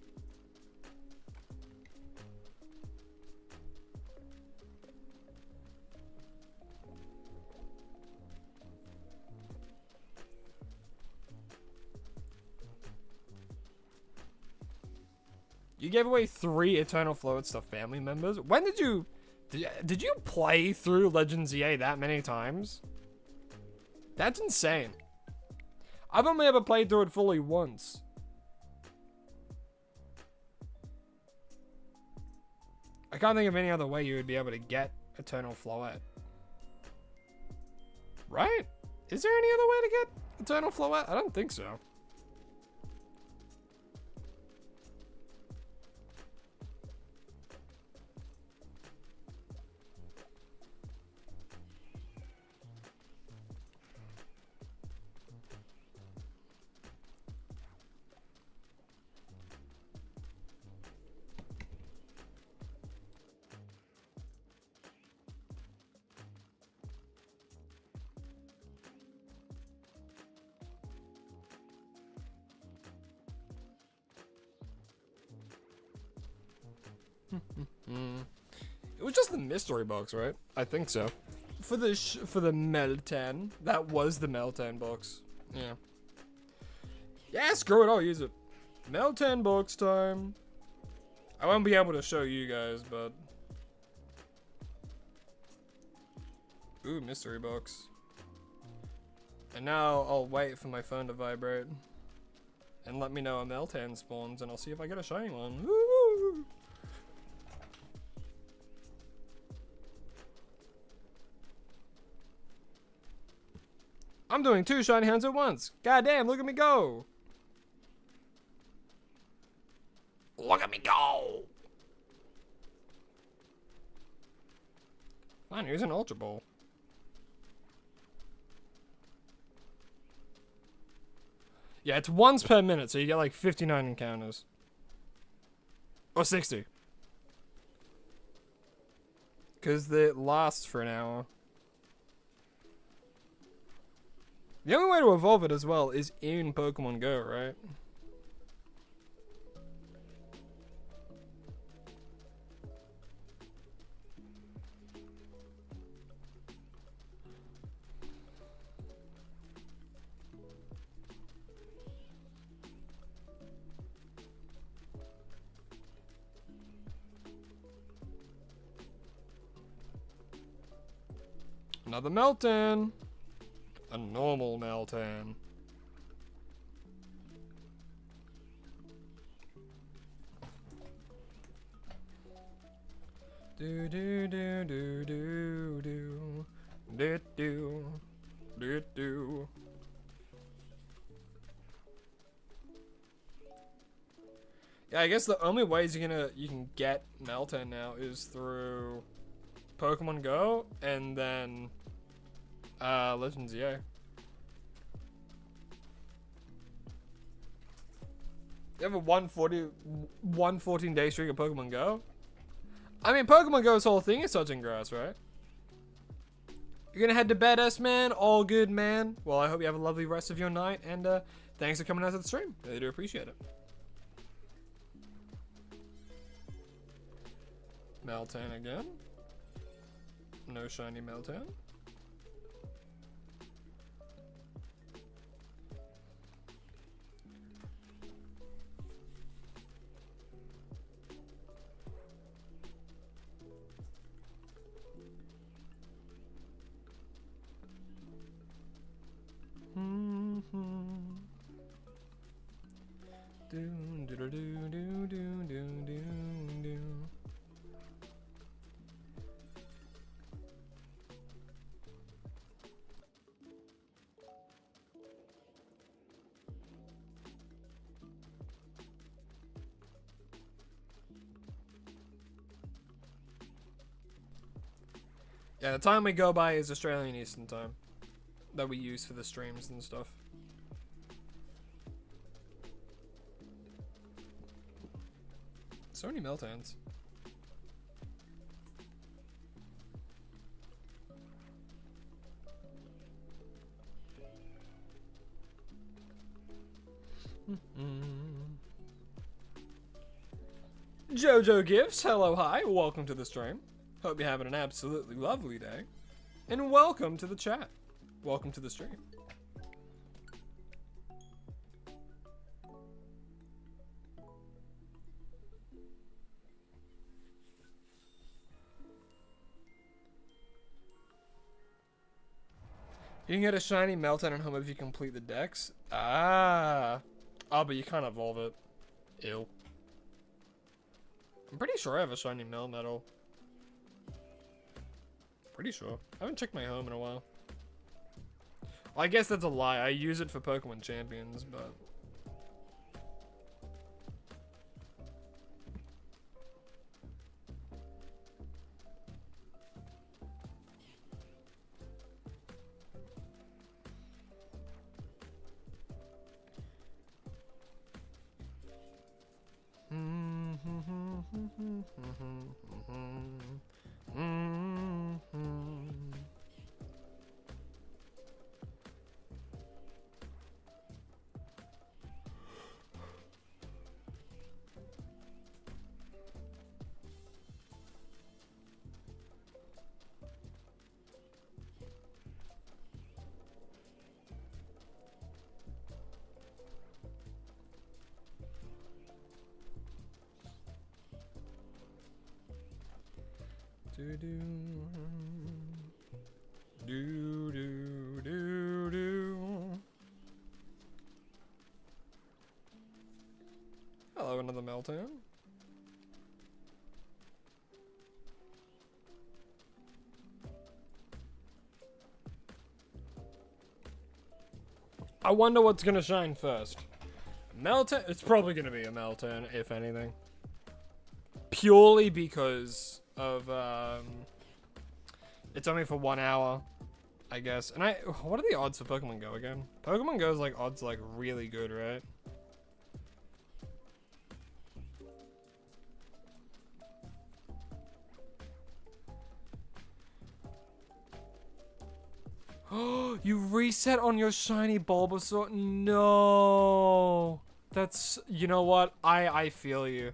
You gave away 3 Eternal Fluid Stuff family members? When did you play through Legends EA that many times? That's insane. I've only ever played through it fully once. I can't think of any other way you would be able to get Eternal Floette. Right? Is there any other way to get Eternal Floette? I don't think so. It was just the mystery box, right? I think so. For the Meltan, that was the Meltan box. Yeah. Yeah, screw it, I'll use it. Meltan box time. I won't be able to show you guys, but... Ooh, mystery box. And now I'll wait for my phone to vibrate. And let me know a Meltan spawns, and I'll see if I get a shiny one. Woo! I'm doing 2 shiny hands at once. God damn, look at me go. Look at me go. Fine, here's an Ultra Ball. Yeah, it's once per minute, so you get like 59 encounters. Or 60. Because it lasts for an hour. The only way to evolve it as well is in Pokemon Go, right? Another Meltan. A normal Meltan. Do do do do do do do do do do. Yeah, I guess the only ways you can get Meltan now is through Pokemon Go and then Legends EA. You have a 114 day streak of Pokemon Go? I mean, Pokemon Go's whole thing is touching grass, right? You're gonna head to bed, S-Man? All good, man. Well, I hope you have a lovely rest of your night, and thanks for coming out to the stream. Really do appreciate it. Meltan again. No shiny Meltan. Yeah, the time we go by is Australian Eastern Time that we use for the streams and stuff. So many Meltans. Jojo Gifts, hello, hi, welcome to the stream. Hope you're having an absolutely lovely day. And welcome to the chat. Welcome to the stream. You can get a shiny Meltan at home if you complete the dex. Ah. Oh, but you can't evolve it. Ew. I'm pretty sure I have a shiny Melmetal. Pretty sure. I haven't checked my home in a while. Well, I guess that's a lie. I use it for Pokemon Champions, but... Do do do do do do. Hello, another Meltdown. I wonder what's gonna shine first. Meltdown? It's probably gonna be a Meltdown, if anything. Purely because of, it's only for 1 hour, I guess. And what are the odds for Pokemon Go again? Pokemon Go's like odds like really good, right? Oh, you reset on your shiny Bulbasaur? No. That's, you know what? I feel you.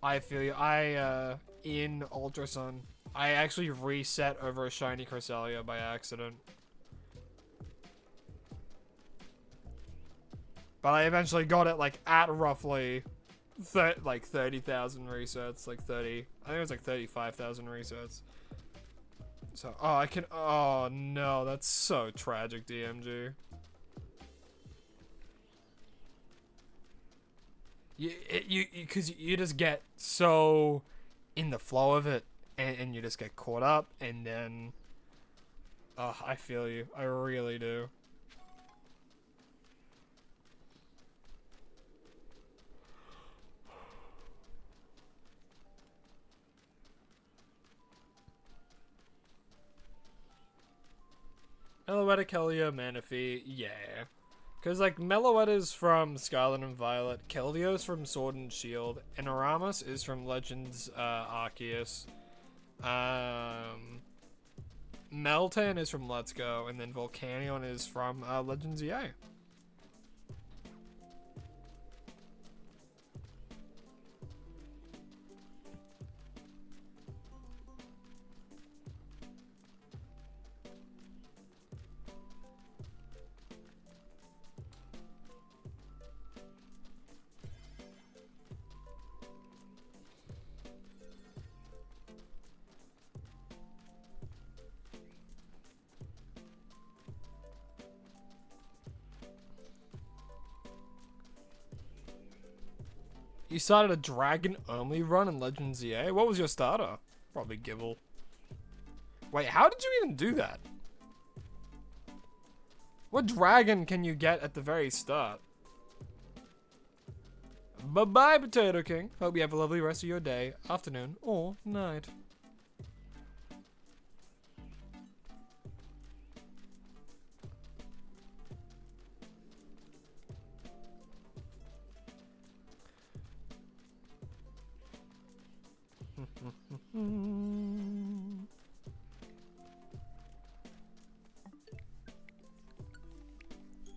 I feel you. In Ultra Sun, I actually reset over a shiny Cresselia by accident. But I eventually got it like at roughly 30,000 resets, like 30. I think it was like 35,000 resets. So, oh no, that's so tragic, DMG. Because you just get so in the flow of it, and you just get caught up, and then, I feel you. I really do. Meloetta, Keldeo, Manaphy, yeah. Because, like, Meloetta's from Scarlet and Violet, Keldeo's from Sword and Shield, and Aramis is from Legends Arceus. Meltan is from Let's Go, and then Volcanion is from Legends EA. You started a dragon-only run in Legends EA? What was your starter? Probably Gible. Wait, how did you even do that? What dragon can you get at the very start? Bye-bye, Potato King. Hope you have a lovely rest of your day, afternoon, or night.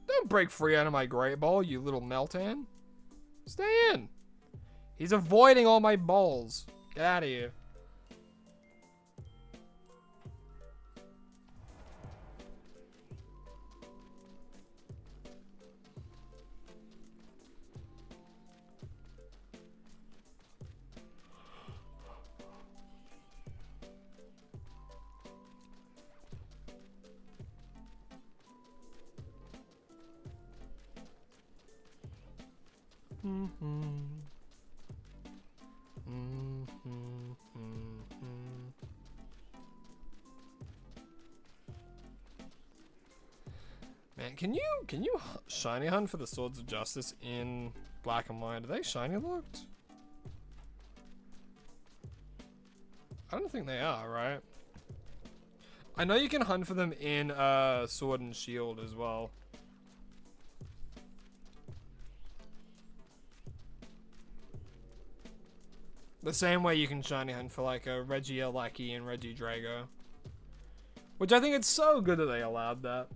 Don't break free out of my Great Ball, you little Meltan. Stay in. He's avoiding all my balls. Get out of here. Man, can you shiny hunt for the Swords of Justice in Black and White? Are they shiny looked? I don't think they are, right? I know you can hunt for them in Sword and Shield as well. The same way you can shiny hunt for like a Regieleki and Regidrago. Which I think it's so good that they allowed that.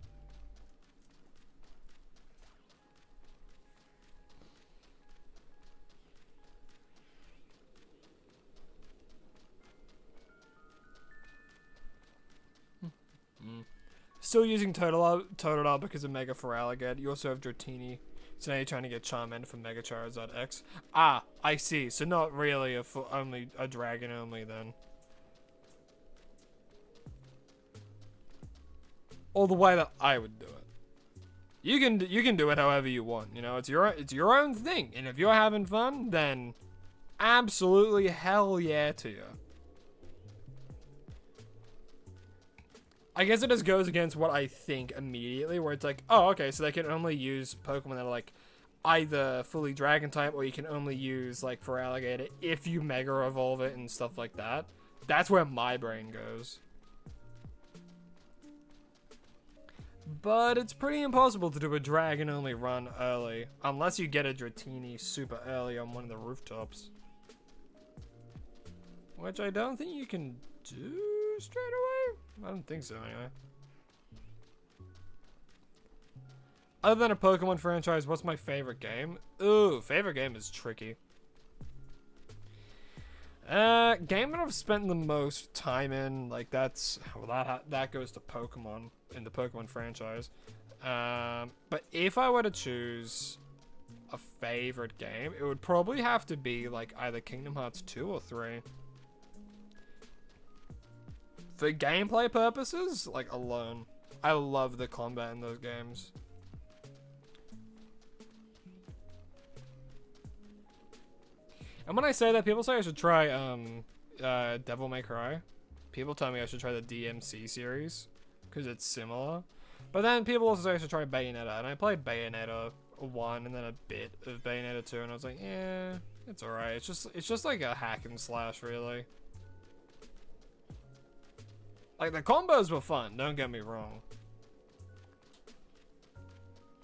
Still using Totodile because of Mega Feraligatr. You also have Dratini. So now you're trying to get Charmander from Mega Charizard X. Ah, I see. So not really only a dragon only then. or the way that I would do it. You can do it however you want. You know, it's your own thing. And if you're having fun, then absolutely hell yeah to you. I guess it just goes against what I think immediately, where it's like, oh, okay, so they can only use Pokemon that are like either fully Dragon type, or you can only use like for Alligator if you Mega Evolve it and stuff like that. That's where my brain goes. But it's pretty impossible to do a Dragon only run early, unless you get a Dratini super early on one of the rooftops. Which I don't think you can do straight away. I don't think so, anyway. Other than a Pokemon franchise, what's my favorite game? Ooh, favorite game is tricky. Game that I've spent the most time in, like that's, well, that goes to Pokemon in the Pokemon franchise. But if I were to choose a favorite game, it would probably have to be like either Kingdom Hearts 2 or 3. For gameplay purposes, like alone, I love the combat in those games. And when I say that, people say I should try Devil May Cry. People tell me I should try the DMC series because it's similar. But then people also say I should try Bayonetta, and I played Bayonetta 1 and then a bit of Bayonetta 2, and I was like, yeah, it's alright. It's just like a hack and slash, really. Like, the combos were fun, don't get me wrong.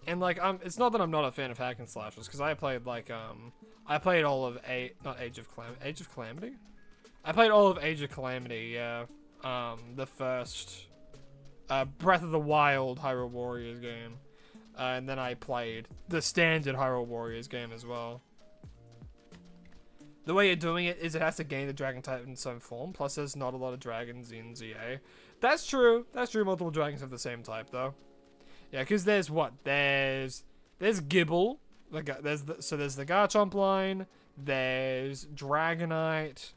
And like, it's not that I'm not a fan of hack and slashes, because I played like I played all of Age of Calamity. I played all of Age of Calamity, yeah. The first Breath of the Wild Hyrule Warriors game, and then I played the standard Hyrule Warriors game as well. The way you're doing it is it has to gain the dragon type in some form. Plus, there's not a lot of dragons in ZA. That's true. That's true. Multiple dragons have the same type, though. Yeah, because there's what? There's Gible. There's the Garchomp line. There's Dragonite.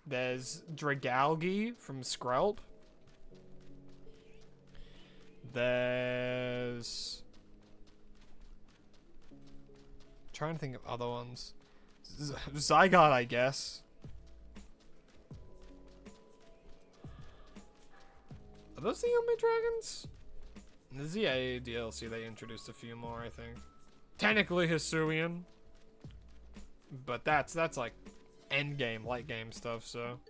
There's Dragalge from Skrelp. There's... trying to think of other ones. Zygarde, I guess. Are those the only dragons? In the ZA DLC, they introduced a few more, I think. Technically Hisuian. But that's like end game, late game stuff, so.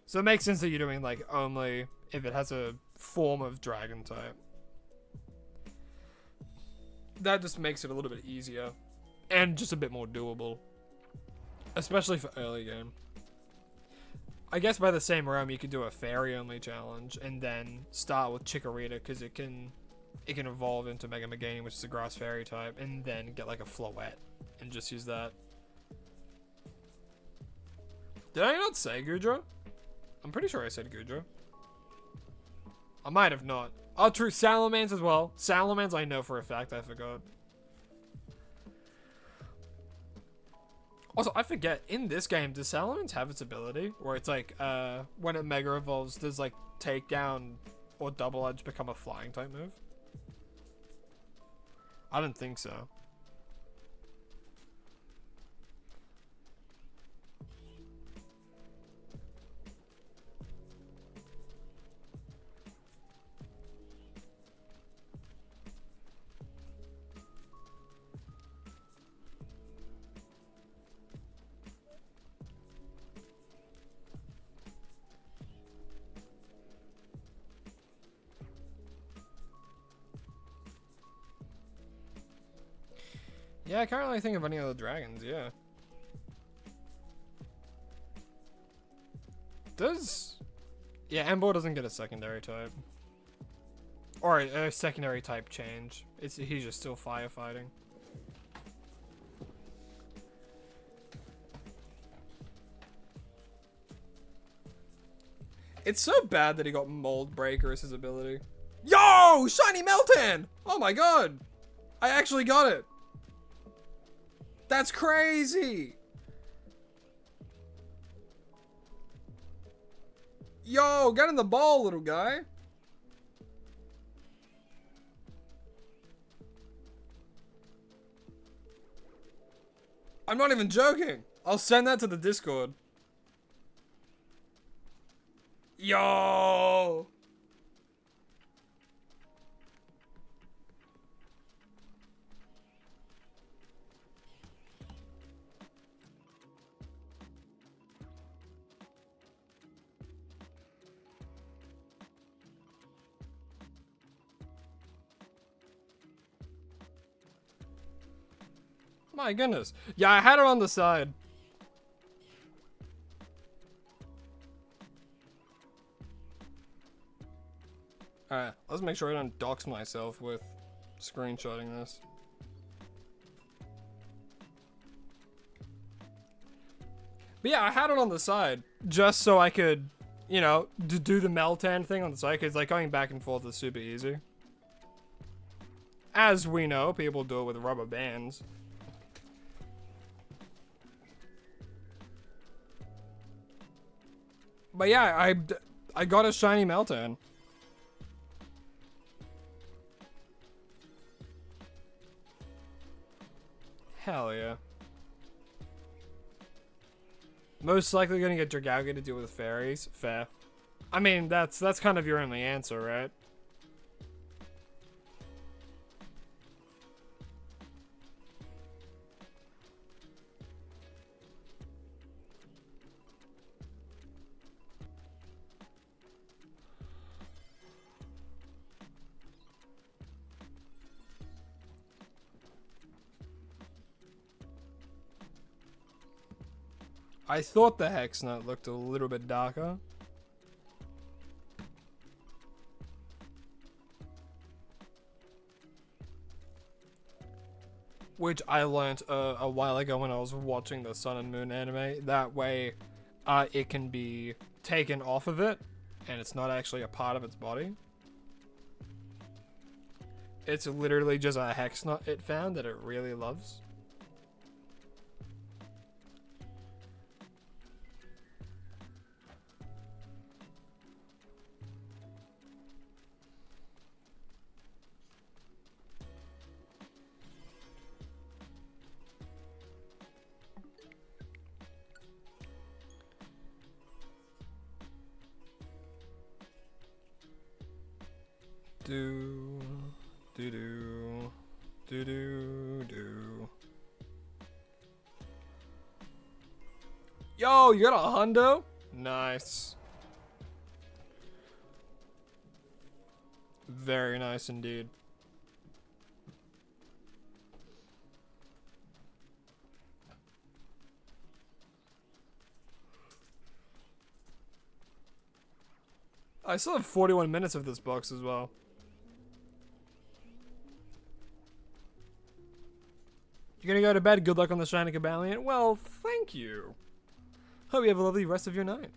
So it makes sense that you're doing like only if it has a form of dragon type. That just makes it a little bit easier and just a bit more doable, especially for early game. I guess by the same realm you could do a fairy only challenge and then start with Chikorita, because it can evolve into Mega Meganium, which is a grass fairy type, and then get like a Floette and just use that. Did I not say Goodra? I'm pretty sure I said Goodra. I might have not. Oh, true. Salamence as well. Salamence, I know for a fact. I forgot. Also, I forget. In this game, does Salamence have its ability? Where it's like, when it Mega Evolves, does like Takedown or Double Edge become a flying type move? I don't think so. Yeah, I can't really think of any other dragons, yeah. Yeah, Emboar doesn't get a secondary type. Or a secondary type change. He's just still firefighting. It's so bad that he got Mold Breaker as his ability. Yo! Shiny Meltan! Oh my god! I actually got it! That's crazy! Yo, get in the ball, little guy. I'm not even joking. I'll send that to the Discord. Yo. My goodness. Yeah, I had it on the side. Alright, let's make sure I don't dox myself with screenshotting this. But yeah, I had it on the side just so I could, you know, do the Meltan thing on the side, because like going back and forth is super easy. As we know, people do it with rubber bands. But yeah, I got a shiny Meltan. Hell yeah. Most likely gonna get Dragauga to deal with fairies. Fair. I mean, that's kind of your only answer, right? I thought the Hex Nut looked a little bit darker. Which I learnt a while ago when I was watching the Sun and Moon anime. That way, it can be taken off of it, and it's not actually a part of its body. It's literally just a Hex Nut it found that it really loves. Yo, you got a hundo? Nice. Very nice indeed. I still have 41 minutes of this box as well. You're gonna go to bed. Good luck on the shiny Cobalion. Well, thank you. Hope you have a lovely rest of your night.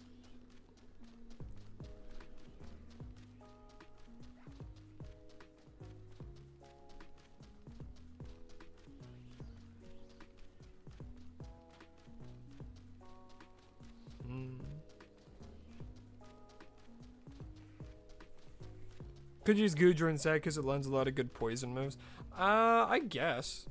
Could use Goodra instead because it lends a lot of good poison moves. I guess.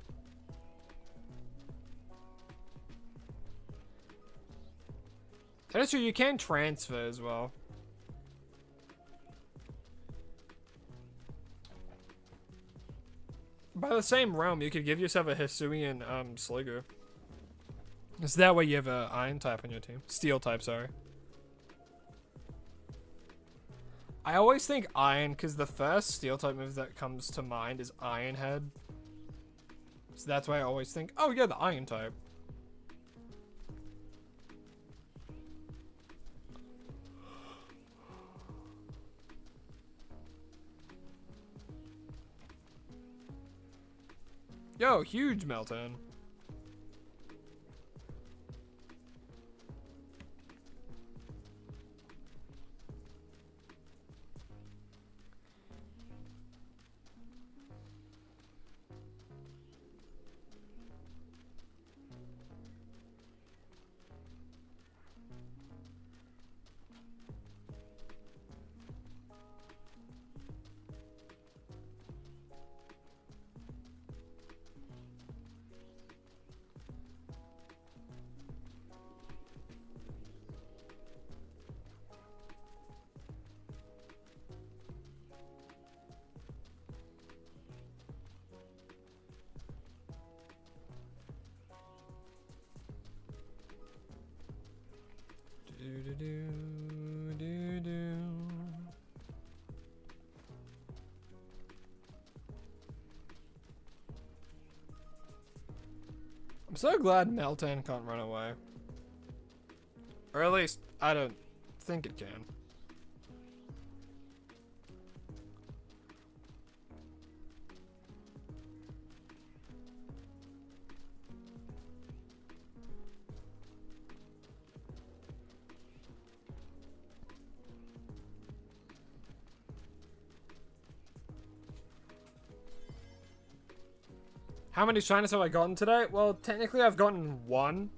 That's true, you can transfer as well. By the same realm, you could give yourself a Hisuian Sliggoo. So that way you have a Iron type on your team. Steel type, sorry. I always think Iron, because the first Steel type move that comes to mind is Iron Head. So that's why I always think, oh yeah, the Iron type. Yo, huge Meltan. I'm so glad Meltan can't run away. Or at least, I don't think it can. How many shinies have I gotten today? Well, technically I've gotten one.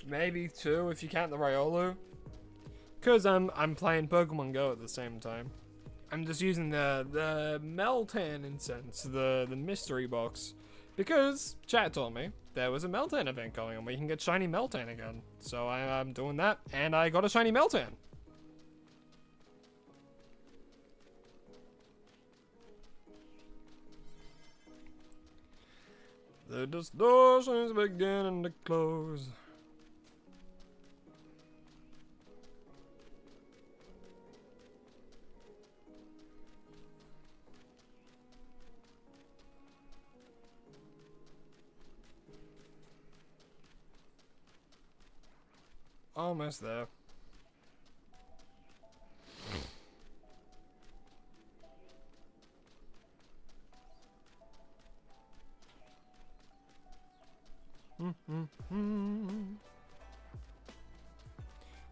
Maybe two if you count the Riolu. Because I'm playing Pokemon Go at the same time. I'm just using the Meltan incense, the mystery box. Because chat told me there was a Meltan event going on where you can get shiny Meltan again. So I'm doing that, and I got a shiny Meltan. The distortion's beginning to close. Almost there.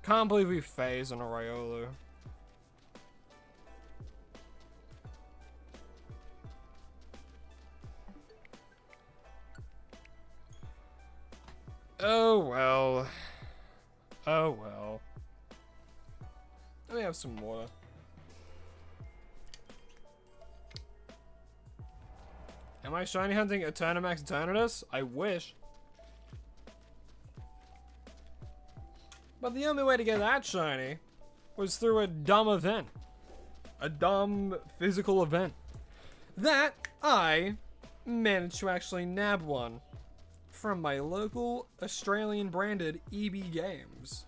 Can't believe we phased on a Riolu. Oh well. Oh well. Let me have some water. Am I shiny hunting Eternamax Eternatus? I wish. But the only way to get that shiny was through a dumb event. A dumb physical event. That I managed to actually nab one from my local Australian branded EB Games.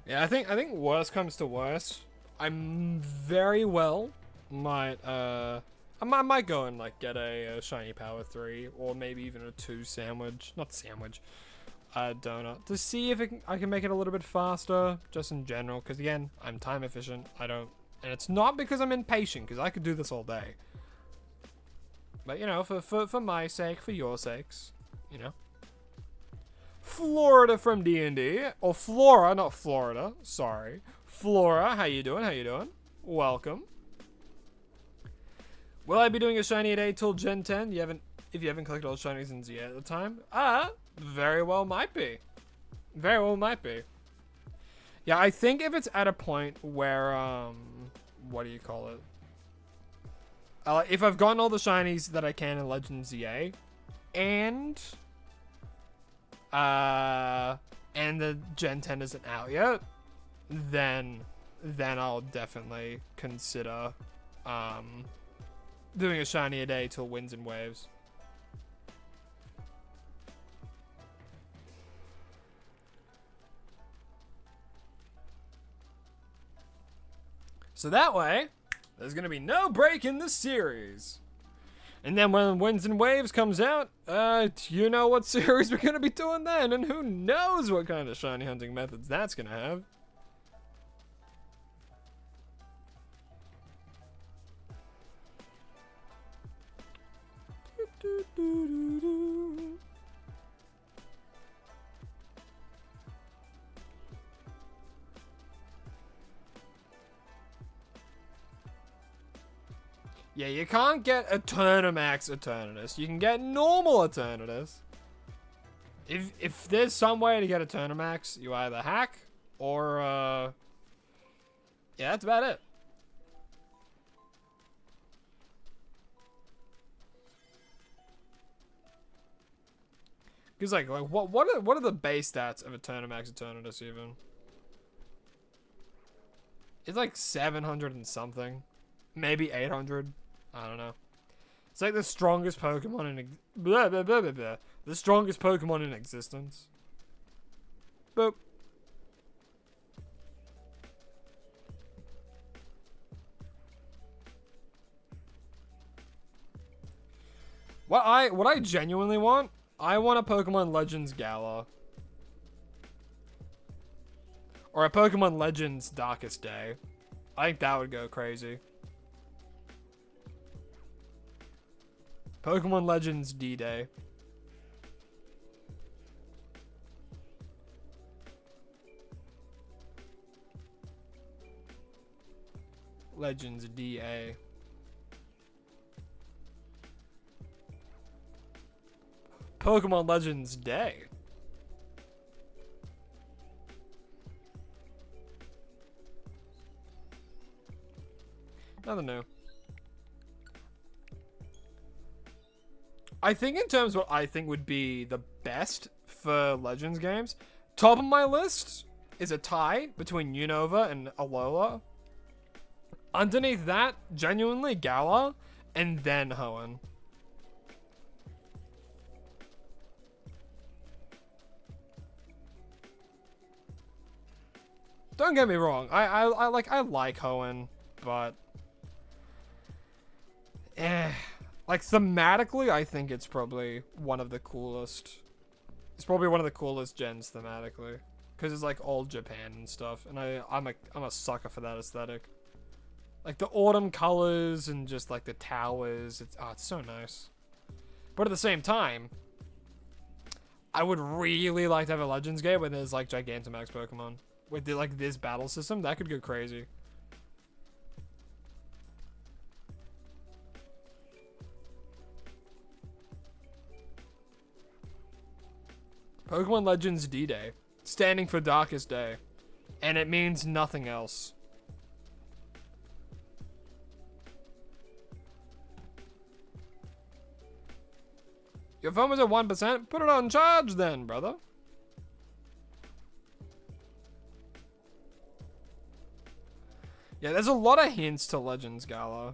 Yeah, I think worst comes to worst, I'm very well might I might go and like get a shiny power 3 or maybe even a 2 sandwich, not sandwich, donut to see if I can make it a little bit faster just in general, because again, I'm time efficient. And it's not because I'm impatient, because I could do this all day. But you know, for my sake, for your sakes, you know. Florida from D&D, or Flora, not Florida, sorry. Flora, how you doing, how you doing? Welcome. Will I be doing a shiny a day till Gen 10? If you haven't collected all the shinies in ZA at the time? Very well might be. Very well might be. Yeah, I think if it's at a point where, what do you call it? If I've gotten all the shinies that I can in Legend ZA, and the Gen 10 isn't out yet, then I'll definitely consider doing a shiny a day till Winds and Waves. So that way, there's gonna be no break in the series. And then when Winds and Waves comes out, you know what series we're gonna be doing then, and who knows what kind of shiny hunting methods that's gonna have. Yeah, you can't get Eternamax Eternatus. You can get normal Eternatus. If there's some way to get a Turnamax, you either hack or yeah, that's about it. Because like what are the base stats of a Turnamax Eternatus even? It's like 700 and something, maybe 800. I don't know. It's like the strongest Pokemon in blah, blah, blah, blah, blah. The strongest Pokemon in existence. Boop. What I genuinely want, I want a Pokemon Legends Gala. Or a Pokemon Legends Darkest Day. I think that would go crazy. Pokemon Legends D-Day. Legends DA. Pokemon Legends Day. Nothing new. I think in terms of what I think would be the best for Legends games, top of my list is a tie between Unova and Alola. Underneath that, genuinely Gala, and then Hoenn. Don't get me wrong, I like Hoenn, but like thematically, I think it's probably one of the coolest. It's probably one of the coolest gens thematically, because it's like old Japan and stuff, and I'm a sucker for that aesthetic. Like the autumn colors and just like the towers, it's so nice. But at the same time, I would really like to have a Legends game where there's like Gigantamax Pokemon with like this battle system. That could go crazy. Pokemon Legends D-Day, standing for Darkest Day, and it means nothing else. Your phone was at 1%? Put it on charge then, brother. Yeah, there's a lot of hints to Legends Gala.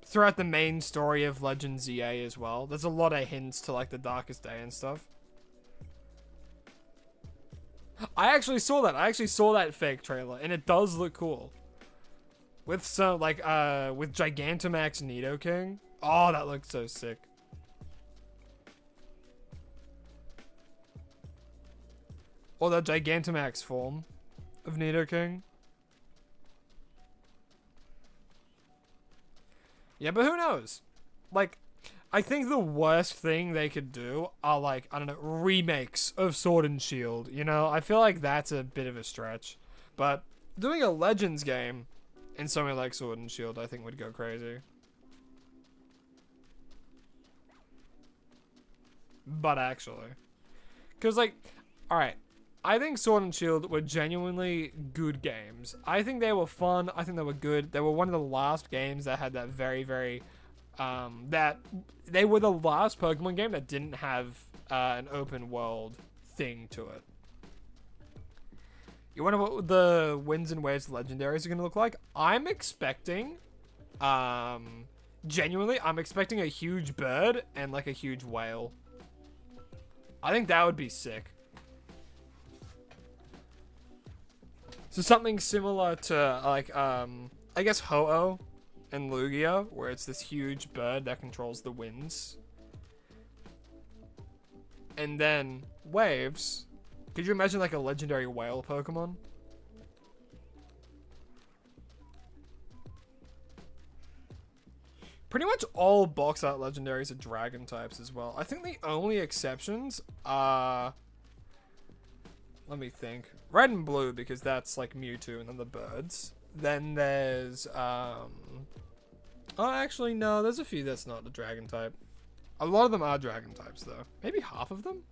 Throughout the main story of Legends EA as well. There's a lot of hints to like the Darkest Day and stuff. I actually saw that. I actually saw that fake trailer, and it does look cool. With some, like, with Gigantamax Nidoking. Oh, that looks so sick. Or the Gigantamax form of Nidoking. Yeah, but who knows? Like, I think the worst thing they could do are, like, I don't know, remakes of Sword and Shield, you know? I feel like that's a bit of a stretch. But doing a Legends game in something like Sword and Shield, I think would go crazy. But actually. Because, like, alright. I think Sword and Shield were genuinely good games. I think they were fun. I think they were good. They were one of the last games that had that very, very... that they were the last Pokemon game that didn't have an open world thing to it. You wonder what the Winds and Waves legendaries are going to look like? I'm expecting... genuinely, I'm expecting a huge bird and like a huge whale. I think that would be sick. So something similar to, like, I guess Ho-Oh and Lugia, where it's this huge bird that controls the winds. And then Waves. Could you imagine, like, a legendary whale Pokemon? Pretty much all box art legendaries are dragon types as well. I think the only exceptions are... Let me think. Red and blue, because that's like Mewtwo and then the birds. Then there's, oh, actually, no. There's a few that's not the dragon type. A lot of them are dragon types, though. Maybe half of them?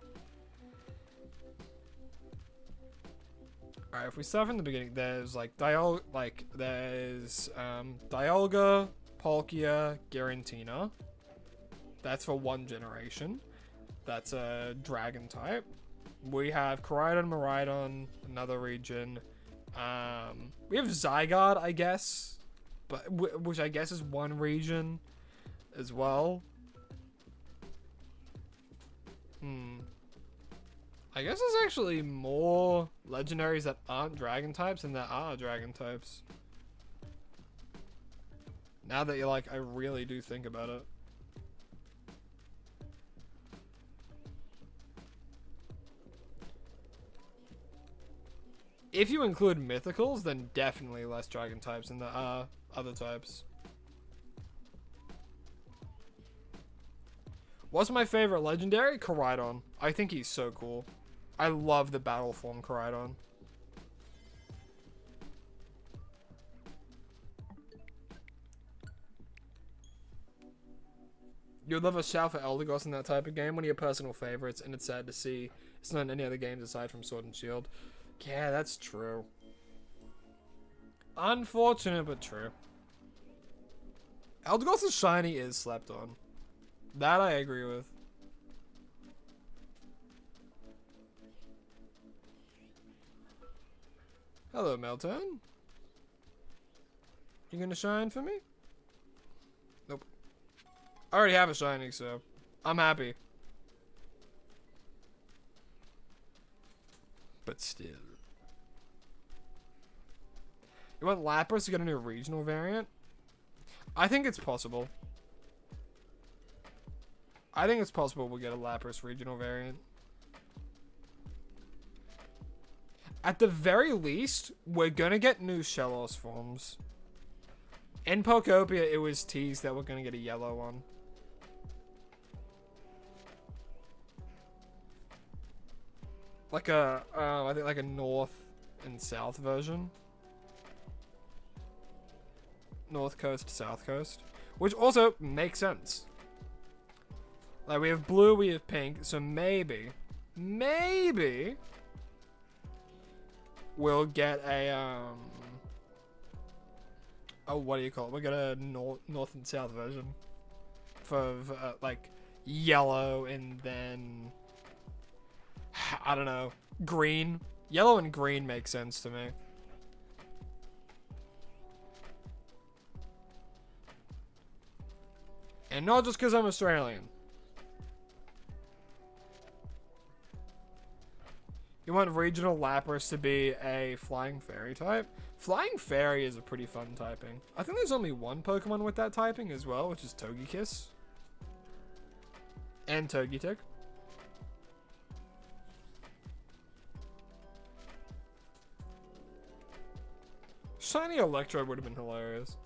Alright, if we start from the beginning, there's Dialga, Palkia, Garantina. That's for one generation. That's a dragon type. We have Koraidon, Miraidon, another region. We have Zygarde, I guess, but which I guess is one region as well. I guess there's actually more legendaries that aren't dragon types than that are dragon types. Now that you're like, I really do think about it. If you include mythicals, then definitely less dragon types than there are other types. What's my favorite legendary? Koraidon. I think he's so cool. I love the battle form Koraidon. You'd love a shout for Eldegoss in that type of game, one of your personal favorites, and it's sad to see it's not in any other games aside from Sword and Shield. Yeah, that's true. Unfortunate, but true. Eldegoss' shiny is slept on. That I agree with. Hello, Melton. You gonna shine for me? Nope. I already have a shiny, so I'm happy. But still. You want Lapras to get a new regional variant? I think it's possible. I think it's possible we'll get a Lapras regional variant. At the very least, we're gonna get new Shellos forms. In Pokopia, it was teased that we're gonna get a yellow one. Like a, I think like a north and south version. North coast, south coast. Which also makes sense. Like we have blue, we have pink, so maybe we'll get a, oh, what do you call it? We'll get a north and south version for like yellow and then, I don't know, green. Yellow and green makes sense to me. And not just because I'm Australian. You want regional Lapras to be a Flying Fairy type? Flying Fairy is a pretty fun typing. I think there's only one Pokemon with that typing as well, which is Togekiss. And Togetic. Shiny Electrode would have been hilarious.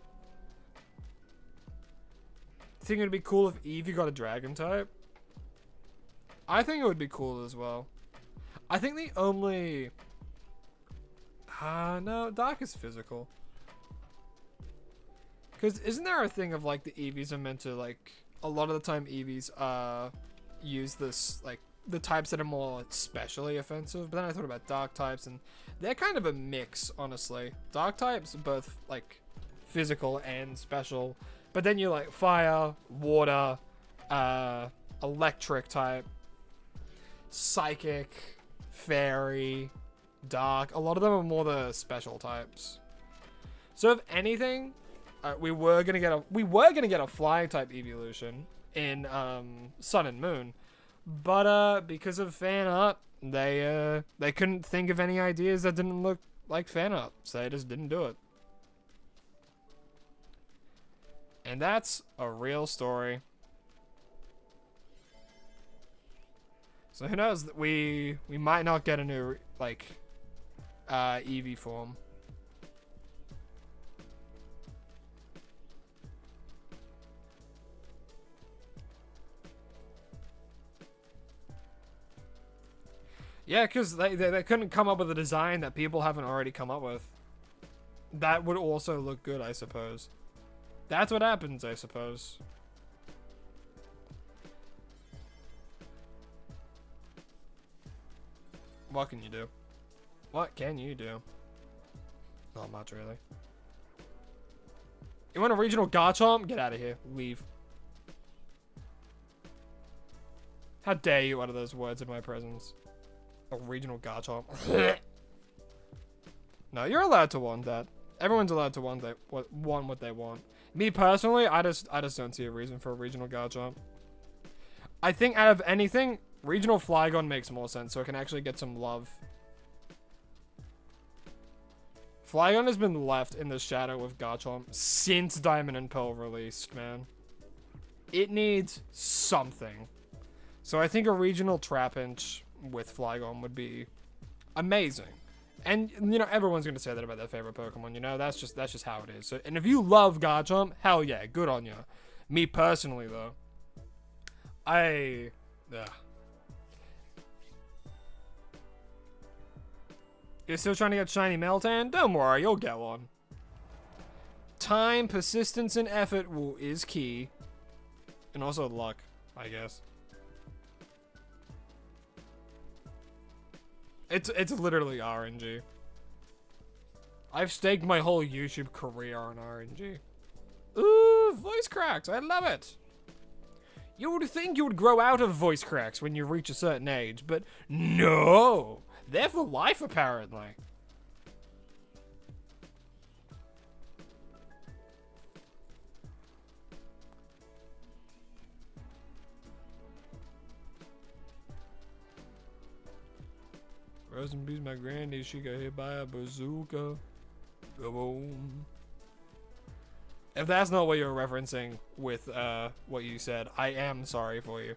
Think it'd be cool if Eevee got a Dragon type? I think it would be cool as well. I think the only... no, Dark is physical. Because isn't there a thing of, like, the Eevees are meant to, like... A lot of the time Eevees, use this, like, the types that are more specially offensive. But then I thought about Dark types, and they're kind of a mix, honestly. Dark types, both, like, physical and special. But then you're, like, fire, water, electric type, psychic... Fairy, Dark. A lot of them are more the special types. So if anything, we were gonna get a Flying type evolution in Sun and Moon, but because of fan art, they couldn't think of any ideas that didn't look like fan art, so they just didn't do it. And that's a real story. So who knows, that we might not get a new, like, Eevee form. Yeah, because they couldn't come up with a design that people haven't already come up with. That would also look good, I suppose. That's what happens, I suppose. What can you do? What can you do? Not much, really. You want a regional Garchomp? Get out of here. Leave. How dare you utter those words in my presence? A regional Garchomp. No, you're allowed to want that. Everyone's allowed to want what they want. Me personally, I just don't see a reason for a regional Garchomp. I think out of anything, regional Flygon makes more sense, so it can actually get some love. Flygon has been left in the shadow of Garchomp since Diamond and Pearl released, man. It needs something. So I think a regional Trapinch with Flygon would be amazing. And, you know, everyone's going to say that about their favorite Pokemon, you know? That's just how it is. So, and if you love Garchomp, hell yeah, good on you. Me personally, though, You're still trying to get shiny Meltan? Don't worry, you'll get one. Time, persistence, and effort is key. And also luck, I guess. It's literally RNG. I've staked my whole YouTube career on RNG. Ooh, voice cracks. I love it. You would think you would grow out of voice cracks when you reach a certain age, but no. They're for life, apparently. Rest in peace, my granny. She got hit by a bazooka. Boom. If that's not what you're referencing with what you said, I am sorry for you.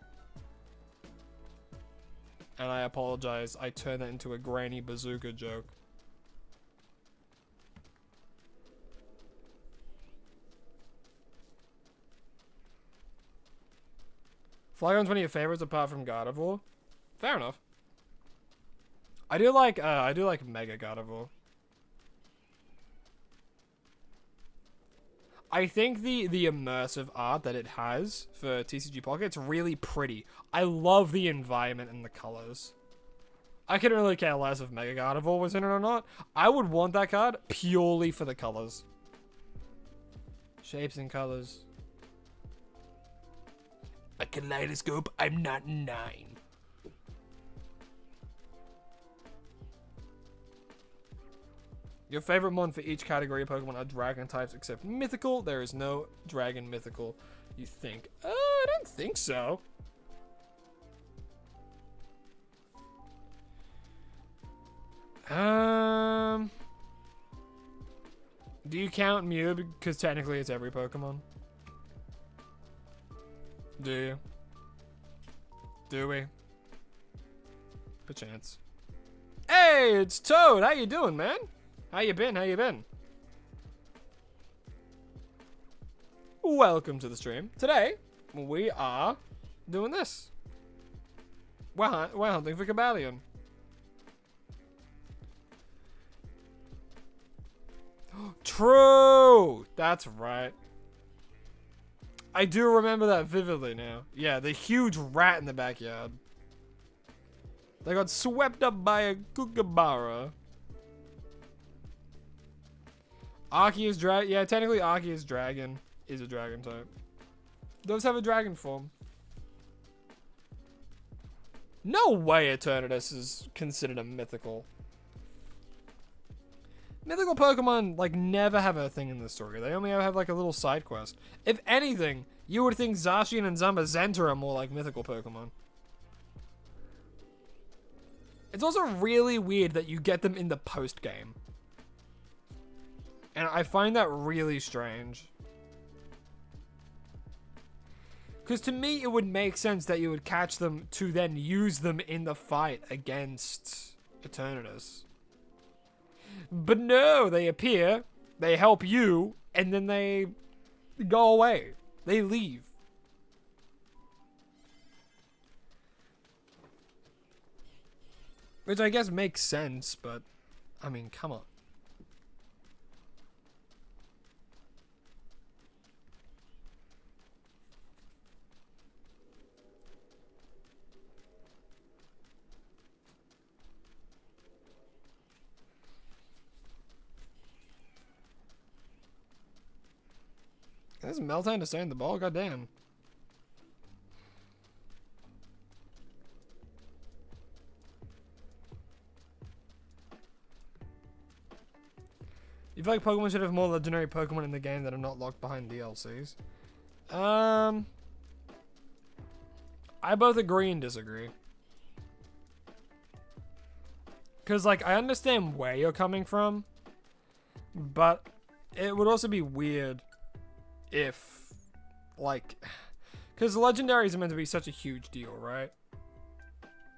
And I apologize. I turned that into a granny bazooka joke. Flygon's one of your favorites apart from Gardevoir? Fair enough. I do like Mega Gardevoir. I think the immersive art that it has for TCG Pocket, it's really pretty. I love the environment and the colors. I couldn't really care less if Mega Gardevoir was in it or not. I would want that card purely for the colors. Shapes and colors. A kaleidoscope, I'm not 9. Your favorite mon for each category of Pokemon are dragon types except mythical. There is no dragon mythical. You think? I don't think so. Do you count Mew? Because technically it's every Pokemon. Do you? Do we? Perchance. Hey, it's Toad. How you doing, man? How you been? How you been? Welcome to the stream. Today, we are doing this. We're hunting for Cobalion. True! That's right. I do remember that vividly now. Yeah, the huge rat in the backyard. They got swept up by a kookaburra. Arceus dragon. Yeah, technically Arceus dragon is a dragon type. Does have a dragon form. No way Eternatus is considered a mythical. Mythical Pokemon, like, never have a thing in the story. They only have, like, a little side quest. If anything, you would think Zacian and Zamazenta are more like mythical Pokemon. It's also really weird that you get them in the post-game. And I find that really strange. Because to me, it would make sense that you would catch them to then use them in the fight against Eternatus. But no, they appear, they help you, and then they go away. They leave. Which I guess makes sense, but, I mean, come on. There's Meltan to stay in the ball, goddamn. You feel like Pokemon should have more legendary Pokemon in the game that are not locked behind DLCs? I both agree and disagree. Because, like, I understand where you're coming from, but it would also be weird if, like, because legendaries are meant to be such a huge deal, right?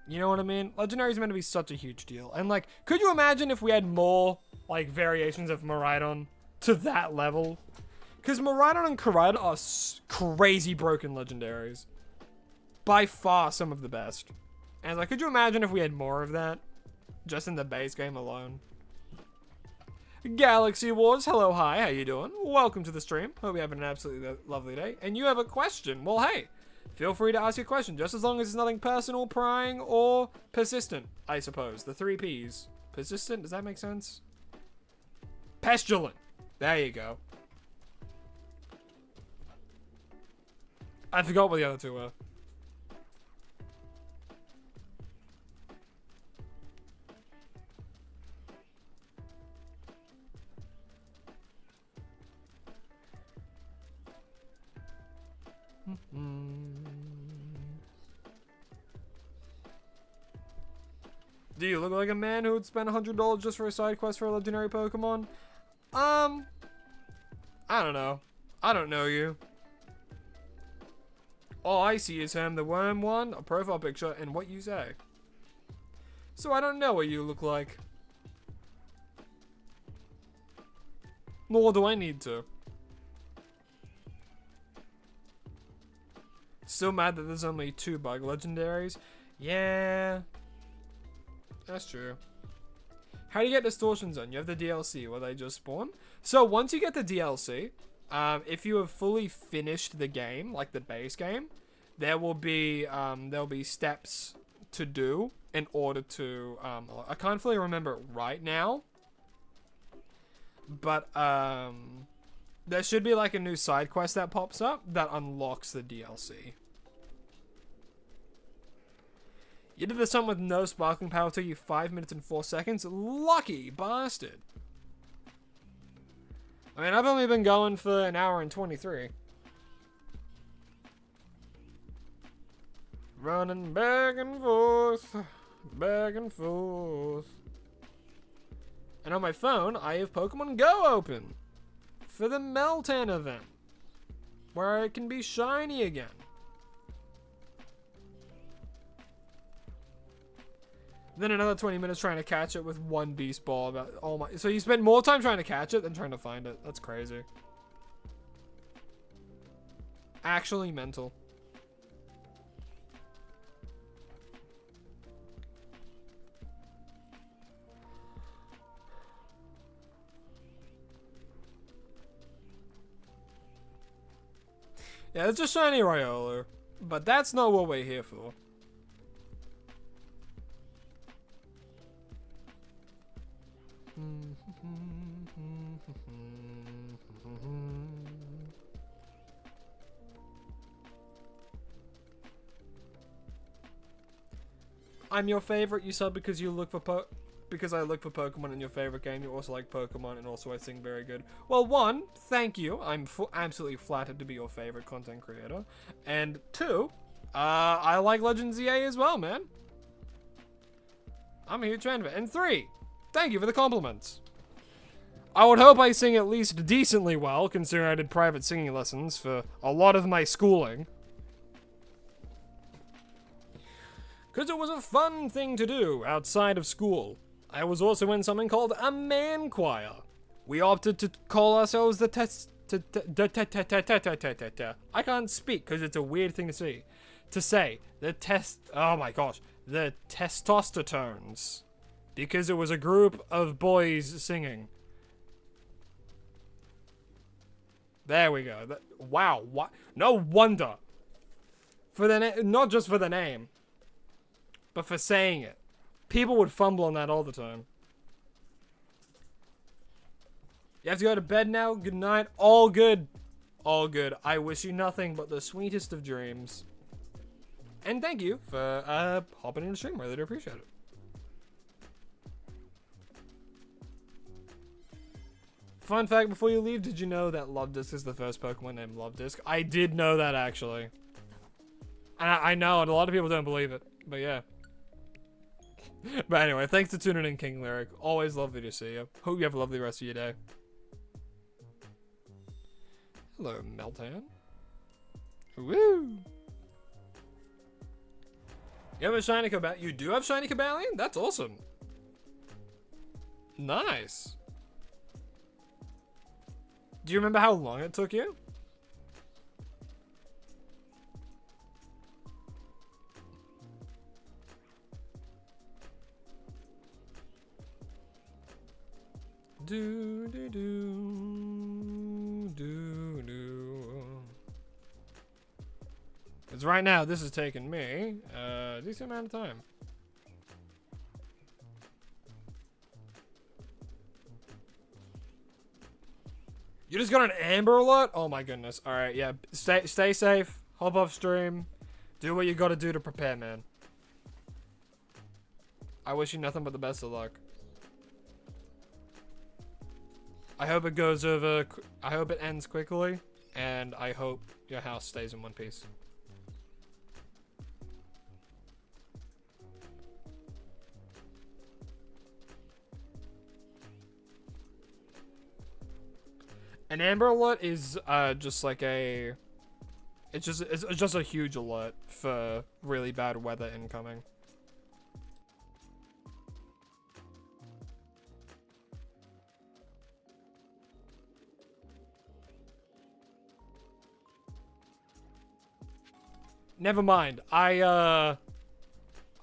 You know what I mean? Legendaries are meant to be such a huge deal. And, like, could you imagine if we had more, like, variations of Miraidon to that level? Because Miraidon and Koraidon are crazy broken legendaries. By far some of the best. And, like, could you imagine if we had more of that? Just in the base game alone. Galaxy Wars, hello, hi, how you doing? Welcome to the stream. Hope you're having an absolutely lovely day. And you have a question. Well, hey, feel free to ask your question, just as long as it's nothing personal, prying, or persistent, I suppose. The 3 Ps. Persistent, does that make sense? Pestilent. There you go. I forgot what the other 2 were. Do you look like a man who would spend $100 just for a side quest for a legendary Pokemon? I don't know. I don't know you. All I see is him, the worm one, a profile picture, and what you say. So I don't know what you look like. Nor do I need to. Still mad that there's only 2 bug legendaries? Yeah. That's true. How do you get Distortion Zone? You have the DLC where they just spawn. So once you get the DLC, if you have fully finished the game, like the base game, there will be steps to do in order to I can't fully remember it right now, but there should be like a new side quest that pops up that unlocks the DLC. You did the sum with no sparkling power till you 5 minutes and 4 seconds. Lucky bastard. I mean, I've only been going for an hour and 23. Running back and forth. Back and forth. And on my phone, I have Pokemon Go open. For the Meltan event. Where it can be shiny again. Then another 20 minutes trying to catch it with 1 beast ball. Oh my! So you spend more time trying to catch it than trying to find it. That's crazy. Actually mental. Yeah, it's a shiny Riolu, but that's not what we're here for. I'm your favorite. You sub because you look for because I look for Pokemon in your favorite game. You also like Pokemon, and also I sing very good. Well, 1, thank you. I'm absolutely flattered to be your favorite content creator, and 2, I like Legends EA as well, man. I'm a huge fan of it. And 3, thank you for the compliments. I would hope I sing at least decently well, considering I did private singing lessons for a lot of my schooling. Because it was a fun thing to do outside of school. I was also in something called a man choir. We opted to call ourselves the I can't speak because it's a weird thing to say. Oh my gosh. The Testosterons. Because it was a group of boys singing. There we go. Wow. What? No wonder. For the not just for the name, but for saying it. People would fumble on that all the time. You have to go to bed now. Good night. All good. All good. I wish you nothing but the sweetest of dreams. And thank you for hopping in the stream. Really do appreciate it. Fun fact before you leave, did you know that Luvdisc is the first Pokemon named Luvdisc? I did know that, actually. And I know, and a lot of people don't believe it. But yeah. But anyway, thanks for tuning in, King Lyric. Always lovely to see you. Hope you have a lovely rest of your day. Hello, Meltan. Woo! You have a shiny Cobalion? You do have shiny Cobalion? That's awesome. Nice. Do you remember how long it took you? Do do do do do. Because right now this is taking me a decent amount of time. You just got an Amber Alert? Oh my goodness. Alright, yeah. Stay safe. Hop off stream. Do what you gotta do to prepare, man. I wish you nothing but the best of luck. I hope it goes over. I hope it ends quickly. And I hope your house stays in one piece. An Amber Alert is just like a... it's just a huge alert for really bad weather incoming. Never mind. I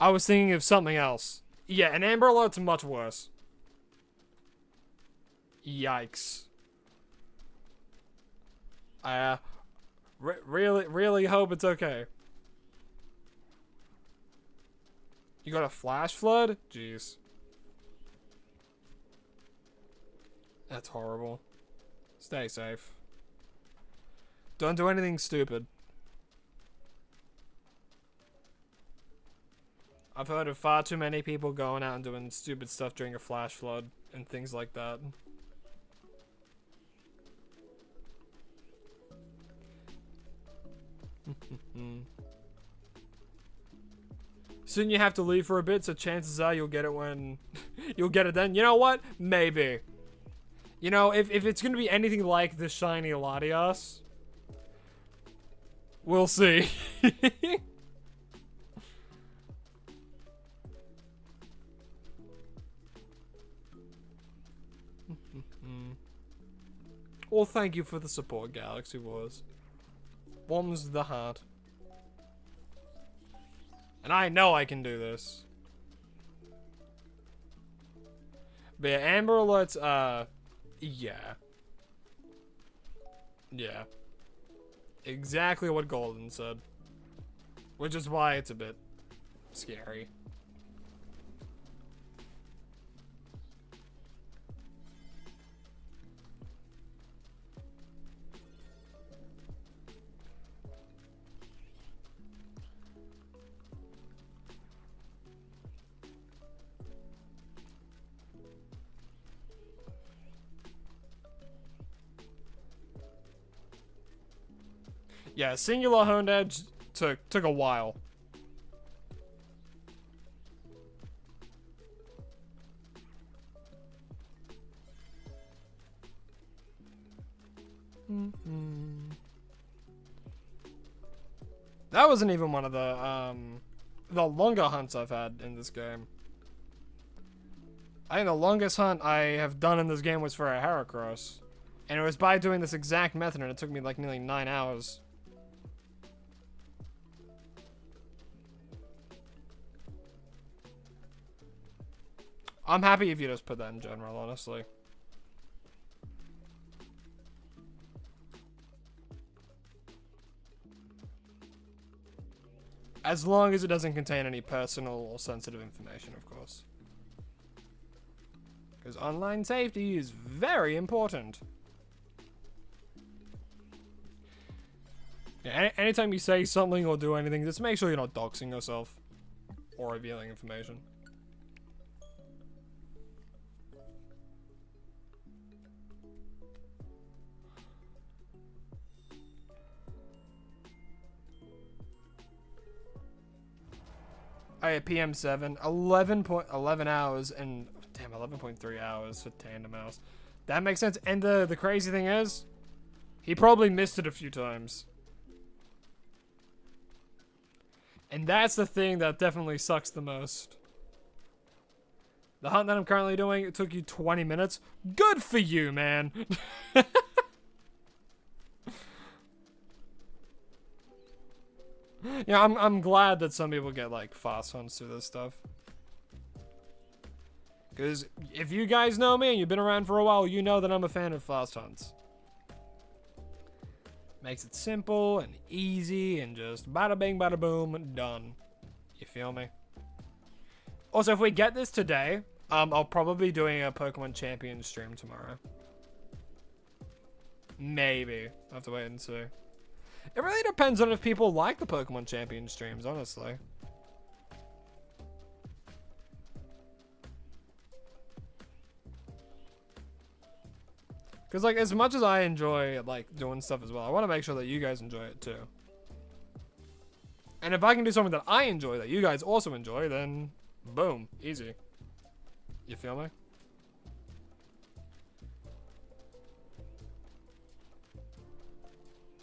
was thinking of something else. Yeah, an Amber Alert's much worse. Yikes. I really hope it's okay. You got a flash flood? Jeez. That's horrible. Stay safe. Don't do anything stupid. I've heard of far too many people going out and doing stupid stuff during a flash flood and things like that. Soon you have to leave for a bit, so chances are you'll get it when... you'll get it then. You know what? Maybe. You know, if it's gonna be anything like the shiny Latias, we'll see. Well, thank you for the support, Galaxy Wars. Warms the heart. And I know I can do this. But yeah, Amber Alerts, yeah. Yeah. Exactly what Golden said. Which is why it's a bit scary. Yeah, Singular Honed Edge took a while. That wasn't even one of the longer hunts I've had in this game. I think the longest hunt I have done in this game was for a Heracross. And it was by doing this exact method, and it took me like nearly 9 hours. I'm happy if you just put that in general, honestly. As long as it doesn't contain any personal or sensitive information, of course. Because online safety is very important. Yeah, anytime you say something or do anything, just make sure you're not doxing yourself or revealing information. Oh yeah, PM7, 11 hours and damn 11.3 hours for Tandem Mouse. That makes sense. And the crazy thing is, he probably missed it a few times. And that's the thing that definitely sucks the most. The hunt that I'm currently doing, it took you 20 minutes. Good for you, man. Yeah, I'm glad that some people get like fast hunts through this stuff. Because if you guys know me and you've been around for a while, you know that I'm a fan of fast hunts. Makes it simple and easy and just bada bing, bada boom, done. You feel me? Also, if we get this today, I'll probably be doing a Pokemon Champion stream tomorrow. Maybe. I'll have to wait and see. It really depends on if people like the Pokemon Champion streams, honestly. Because, like, as much as I enjoy, like, doing stuff as well, I want to make sure that you guys enjoy it, too. And if I can do something that I enjoy that you guys also enjoy, then, boom, easy. You feel me?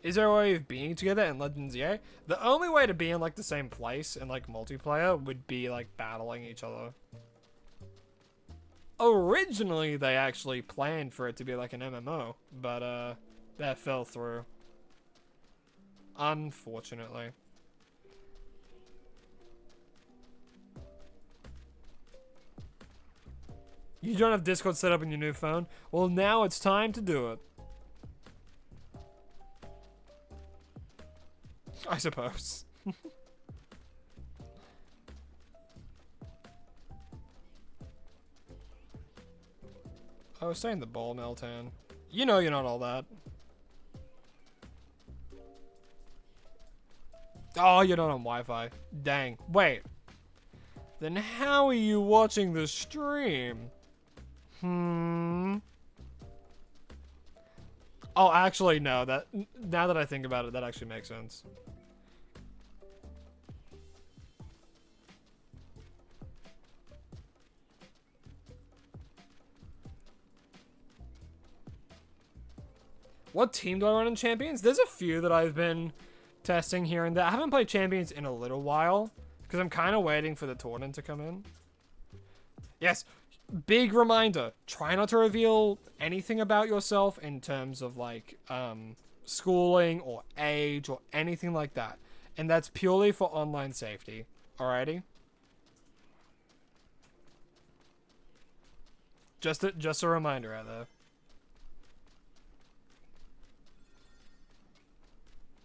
Is there a way of being together in Legends EA? The only way to be in, like, the same place in, like, multiplayer would be, like, battling each other. Originally, they actually planned for it to be like an MMO, but that fell through. Unfortunately. You don't have Discord set up in your new phone? Well, now it's time to do it. I suppose. I was saying the ball, Meltan. You know you're not all that. Oh, you're not on Wi-Fi. Dang. Wait. Then how are you watching the stream? Oh, actually, no. Now that I think about it, that actually makes sense. What team do I run in Champions? There's a few that I've been testing here and there. I haven't played Champions in a little while because I'm kind of waiting for the tournament to come in. Yes, big reminder. Try not to reveal anything about yourself in terms of like schooling or age or anything like that. And that's purely for online safety. Alrighty? Just a reminder out there.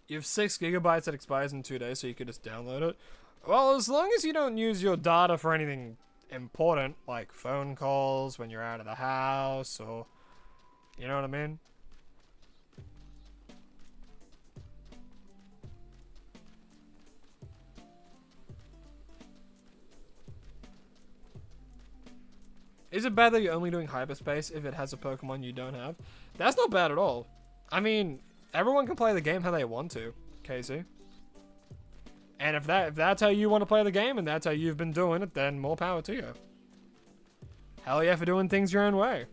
You have 6 gigabytes that expires in 2 days, so you could just download it. Well, as long as you don't use your data for anything important, like phone calls when you're out of the house, or... You know what I mean? Is it bad that you're only doing hyperspace if it has a Pokemon you don't have? That's not bad at all. I mean... Everyone can play the game how they want to, Casey. And if that's how you want to play the game and that's how you've been doing it, then more power to you. Hell yeah for doing things your own way.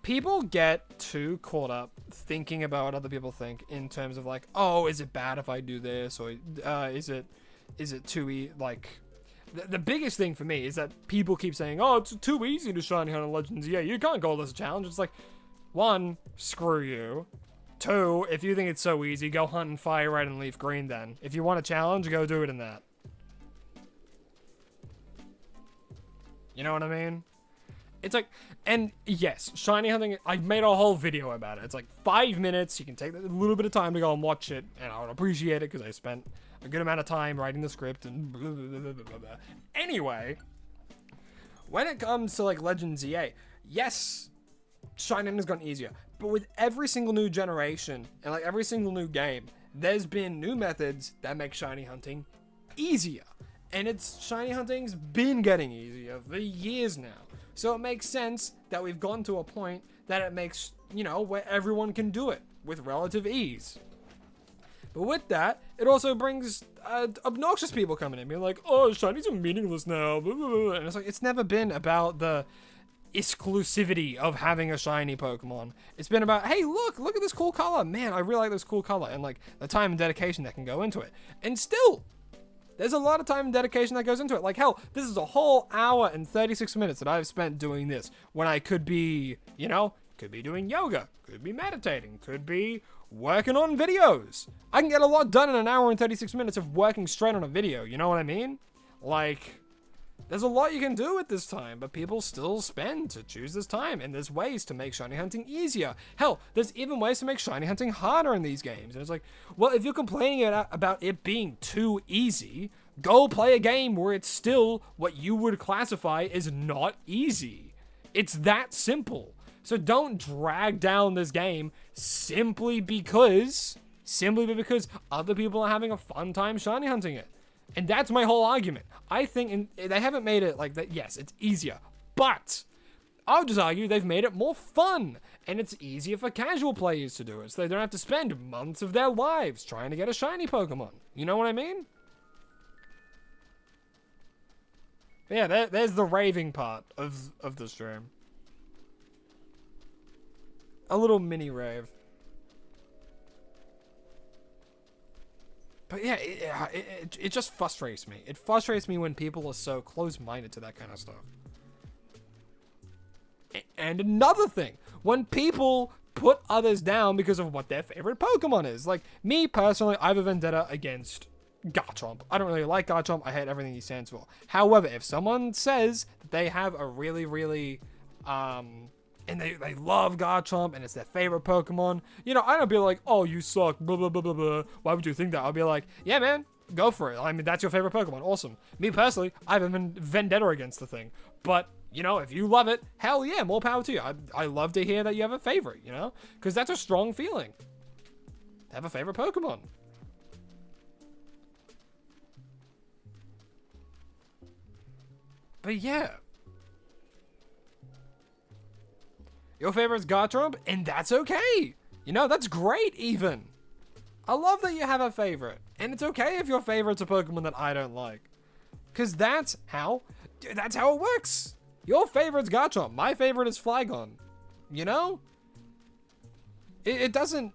People get too caught up thinking about what other people think in terms of like, oh, is it bad if I do this? Or is it too like... The biggest thing for me is that people keep saying, oh, it's too easy to shiny hunt in Legends. Yeah, you can't call this a challenge. It's like... 1, screw you. 2, if you think it's so easy, go hunt in Fire Red and Leaf Green then. If you want a challenge, go do it in that. You know what I mean? It's like, and yes, shiny hunting, I made a whole video about it. It's like 5 minutes, you can take a little bit of time to go and watch it, and I would appreciate it because I spent a good amount of time writing the script and blah, blah, blah, blah, blah. Anyway, when it comes to like Legends EA, yes, shiny hunting has gotten easier. But with every single new generation and like every single new game, there's been new methods that make shiny hunting easier. And shiny hunting's been getting easier for years now. So it makes sense that we've gotten to a point that it makes, where everyone can do it with relative ease. But with that, it also brings obnoxious people coming in, being like, oh, shinies are meaningless now. And it's like, it's never been about the exclusivity of having a shiny Pokemon. It's been about, hey, look at this cool color. Man, I really like this cool color. And like the time and dedication that can go into it. And still, there's a lot of time and dedication that goes into it. Like, hell, this is a whole hour and 36 minutes that I've spent doing this when I could be, could be doing yoga, could be meditating, could be working on videos. I can get a lot done in an hour and 36 minutes of working straight on a video, you know what I mean? Like, there's a lot you can do at this time, but people still spend to choose this time, and there's ways to make shiny hunting easier. Hell, there's even ways to make shiny hunting harder in these games. And it's like, well, if you're complaining about it being too easy, go play a game where it's still what you would classify as not easy. It's that simple. So don't drag down this game simply because other people are having a fun time shiny hunting it. And that's my whole argument. I think they haven't made it like that. Yes, it's easier, but I'll just argue they've made it more fun, and it's easier for casual players to do it, so they don't have to spend months of their lives trying to get a shiny Pokemon. You know what I mean? But yeah, there's the raving part of the stream. A little mini rave. But yeah, it just frustrates me. It frustrates me when people are so close-minded to that kind of stuff. And another thing, when people put others down because of what their favorite Pokemon is. Like, me personally, I have a vendetta against Garchomp. I don't really like Garchomp. I hate everything he stands for. However, if someone says that they have a really, and they love Garchomp and it's their favorite Pokemon, I don't be like, oh, you suck, blah, blah, blah, blah, blah. Why would you think that? I'll be like, yeah, man, go for it. I mean, that's your favorite Pokemon. Awesome. Me personally, I have a vendetta against the thing. But, if you love it, hell yeah, more power to you. I love to hear that you have a favorite, because that's a strong feeling. To have a favorite Pokemon. But yeah. Your favorite's Garchomp, and that's okay. That's great, even. I love that you have a favorite. And it's okay if your favorite's a Pokemon that I don't like. Because that's how it works. Your favorite's Garchomp. My favorite is Flygon. It doesn't,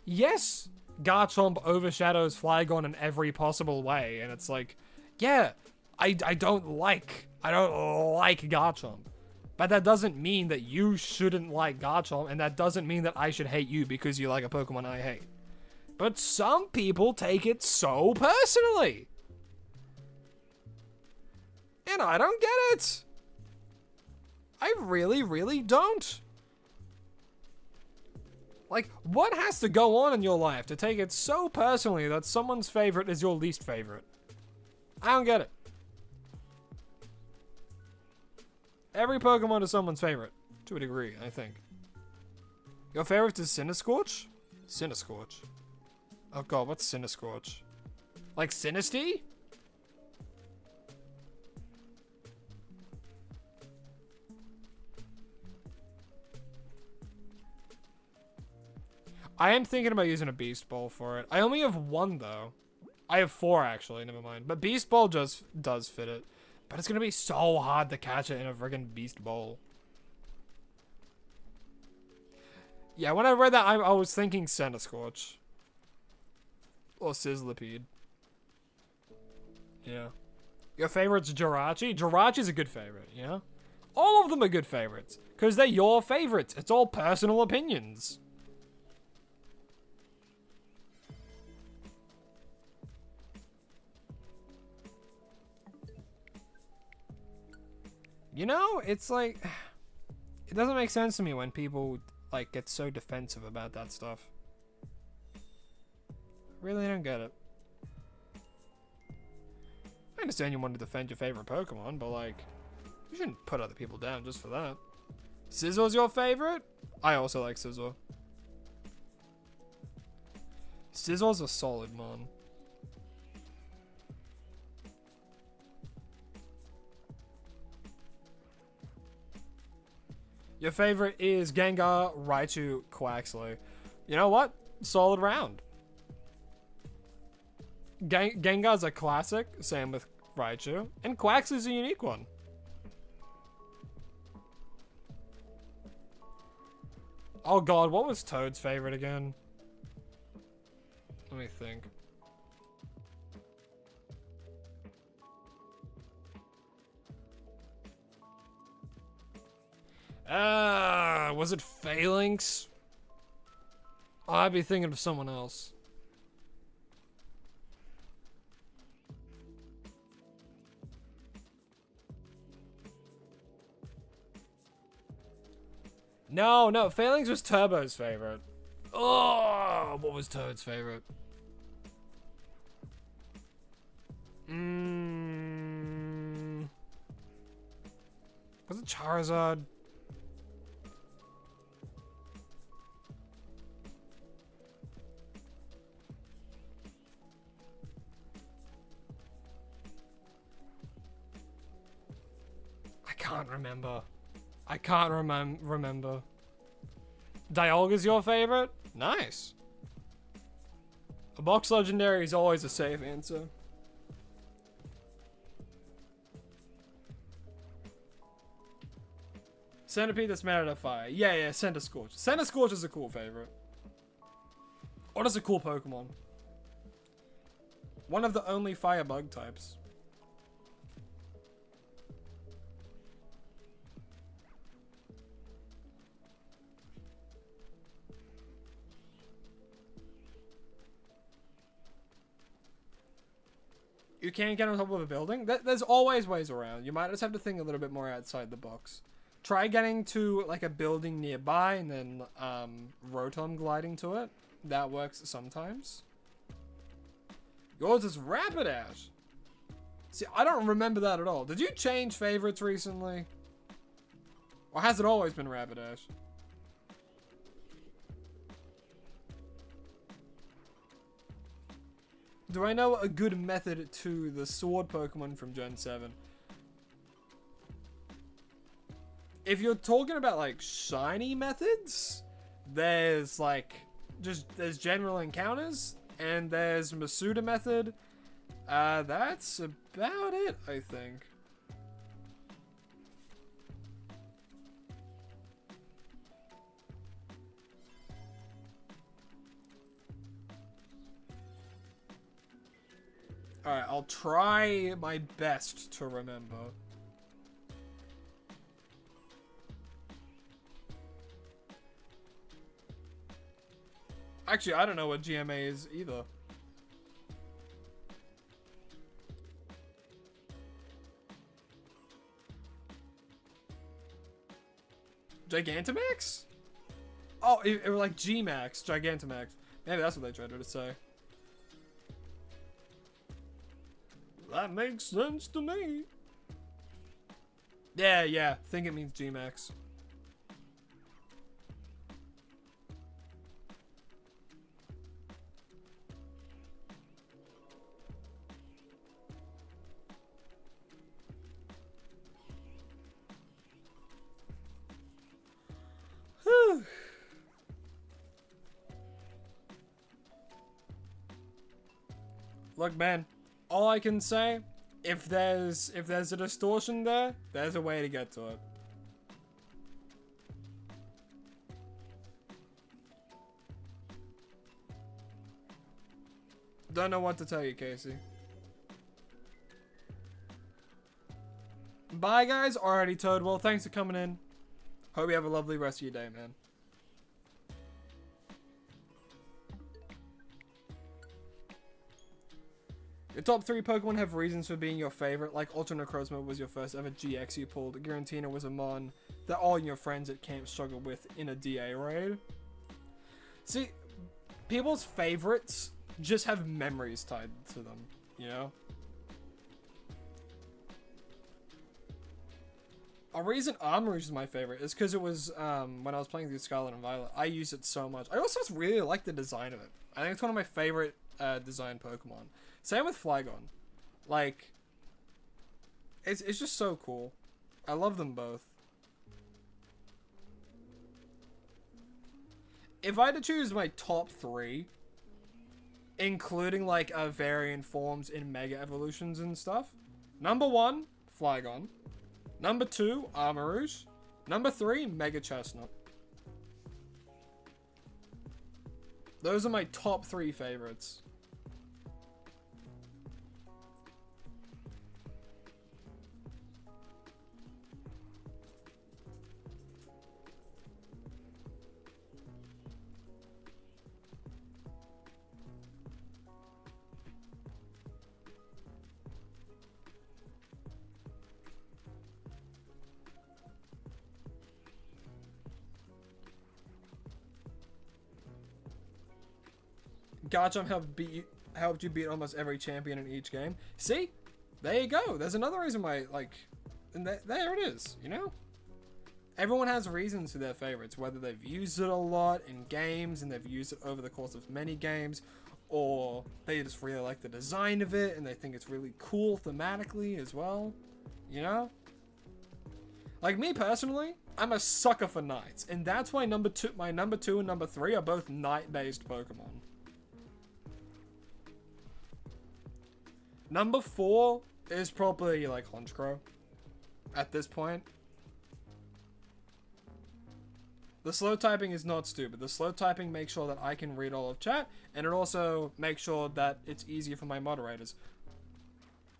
yes, Garchomp overshadows Flygon in every possible way. And it's like, yeah, I don't like Garchomp. But that doesn't mean that you shouldn't like Garchomp, and that doesn't mean that I should hate you because you like a Pokemon I hate. But some people take it so personally. And I don't get it. I really, really don't. Like, what has to go on in your life to take it so personally that someone's favorite is your least favorite? I don't get it. Every Pokemon is someone's favorite, to a degree, I think. Your favorite is Cinescorch? Cinescorch. Oh god, what's Cinescorch? Like Sinistea? I am thinking about using a Beast Ball for it. I only have one, though. I have 4, actually, never mind. But Beast Ball just does fit it. But it's going to be so hard to catch it in a friggin' Beast Bowl. Yeah, when I read that, I was thinking Centiskorch. Or Sizzlipede. Yeah. Your favorite's Jirachi? Jirachi's a good favorite, All of them are good favorites. Because they're your favorites. It's all personal opinions. It's like, it doesn't make sense to me when people, get so defensive about that stuff. Really don't get it. I understand you want to defend your favorite Pokemon, but, you shouldn't put other people down just for that. Scissor's your favorite? I also like Scissor. Scissor's a solid man. Your favorite is Gengar, Raichu, Quaxley. You know what? Solid round. Gengar's a classic, same with Raichu, and Quaxley's a unique one. Oh god, what was Toad's favorite again? Let me think. Was it Phalanx? Oh, I'd be thinking of someone else. No, Phalanx was Turbo's favorite. Oh, what was Toad's favorite? Was it Charizard? I can't remember. Dialga's your favorite? Nice. A box legendary is always a safe answer. Centipede that's made out of fire. Yeah, Centiskorch. Centiskorch is a cool favorite. What is a cool Pokemon? One of the only fire bug types. You can't get on top of a building? There's always ways around. You might just have to think a little bit more outside the box. Try getting to like a building nearby and then rotom gliding to it. That works sometimes. Yours is Rapidash. See, I don't remember that at all. Did you change favorites recently? Or has it always been Rapidash? Do I know a good method to the sword Pokemon from Gen 7? If you're talking about like shiny methods, there's like there's general encounters and there's Masuda method. That's about it, I think. Alright, I'll try my best to remember. Actually, I don't know what GMA is either. Gigantamax? Oh, it was like G-Max, Gigantamax. Maybe that's what they tried to say. That makes sense to me. Yeah. Think it means G-Max. Look, man. All I can say, if there's a distortion there, there's a way to get to it. Don't know what to tell you, Casey. Bye, guys. Alrighty, Toad. Well, thanks for coming in. Hope you have a lovely rest of your day, man. Your top 3 Pokemon have reasons for being your favorite, like Ultra Necrozma was your first ever GX you pulled, Giratina was a Mon that all your friends at camp struggled with in a DA raid. See, people's favorites just have memories tied to them, you know? A reason Armor is my favorite is because it was, when I was playing through Scarlet and Violet, I used it so much. I also just really like the design of it. I think it's one of my favorite, design Pokemon. Same with Flygon. Like, it's just so cool. I love them both. If I had to choose my top 3, including like variant forms in Mega Evolutions and stuff, number 1, Flygon. Number 2, Armarouge. Number 3, Mega Chestnut. Those are my top 3 favorites. Garchomp helped you beat almost every champion in each game. See? There you go. There's another reason why, like, and there it is, you know? Everyone has reasons for their favorites, whether they've used it a lot in games and they've used it over the course of many games, or they just really like the design of it and they think it's really cool thematically as well, you know? Like me personally, I'm a sucker for knights, and that's why my number 2 and number 3 are both knight-based Pokemon. Number 4 is probably like Honchkrow at this point. The slow typing is not stupid. The slow typing makes sure that I can read all of chat, and it also makes sure that it's easier for my moderators.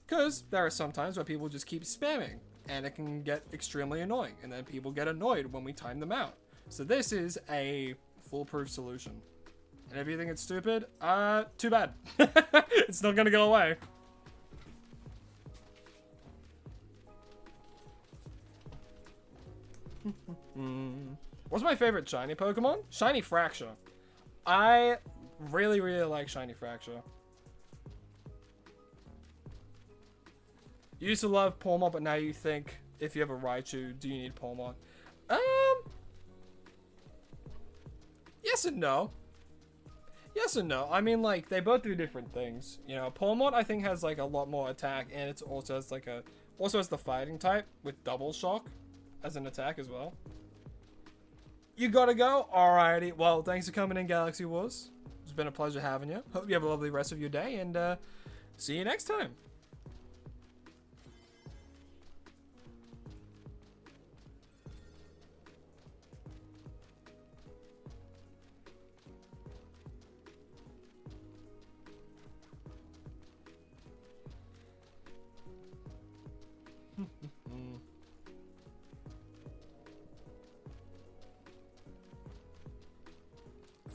Because there are some times where people just keep spamming, and it can get extremely annoying, and then people get annoyed when we time them out. So this is a foolproof solution. And if you think it's stupid, too bad. It's not gonna go away. What's my favorite shiny Pokemon? Shiny Fraxure. I really, really like Shiny Fraxure. You used to love Pawmot, but now you think if you have a Raichu, do you need Pawmot? Yes and no. Yes and no. I mean, like, they both do different things. You know, Pawmot I think has like a lot more attack, and it's also has like also has the fighting type with double shock as an attack as well. You gotta go? Alrighty. Well, thanks for coming in, Galaxy Wars. It's been a pleasure having you. Hope you have a lovely rest of your day, and see you next time.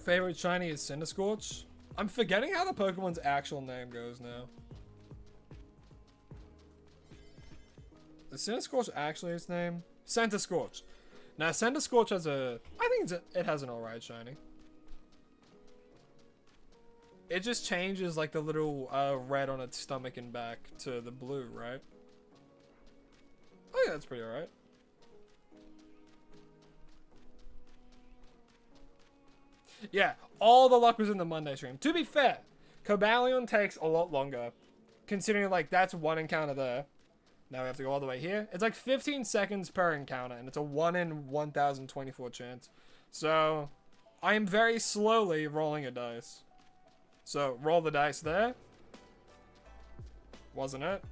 Favorite shiny is Cinderscorch. I'm forgetting how the Pokemon's actual name goes now. Is Cinderscorch actually its name? Centiskorch. Now Centiskorch has I think it has an alright shiny. It just changes like the little red on its stomach and back to the blue, right? I think that's pretty alright. Yeah, all the luck was in the Monday stream. To be fair, Cobalion takes a lot longer, considering like that's one encounter there. Now we have to go all the way here. It's like 15 seconds per encounter, and it's a 1 in 1,024 chance. So, I am very slowly rolling a dice. So, roll the dice there. Wasn't it?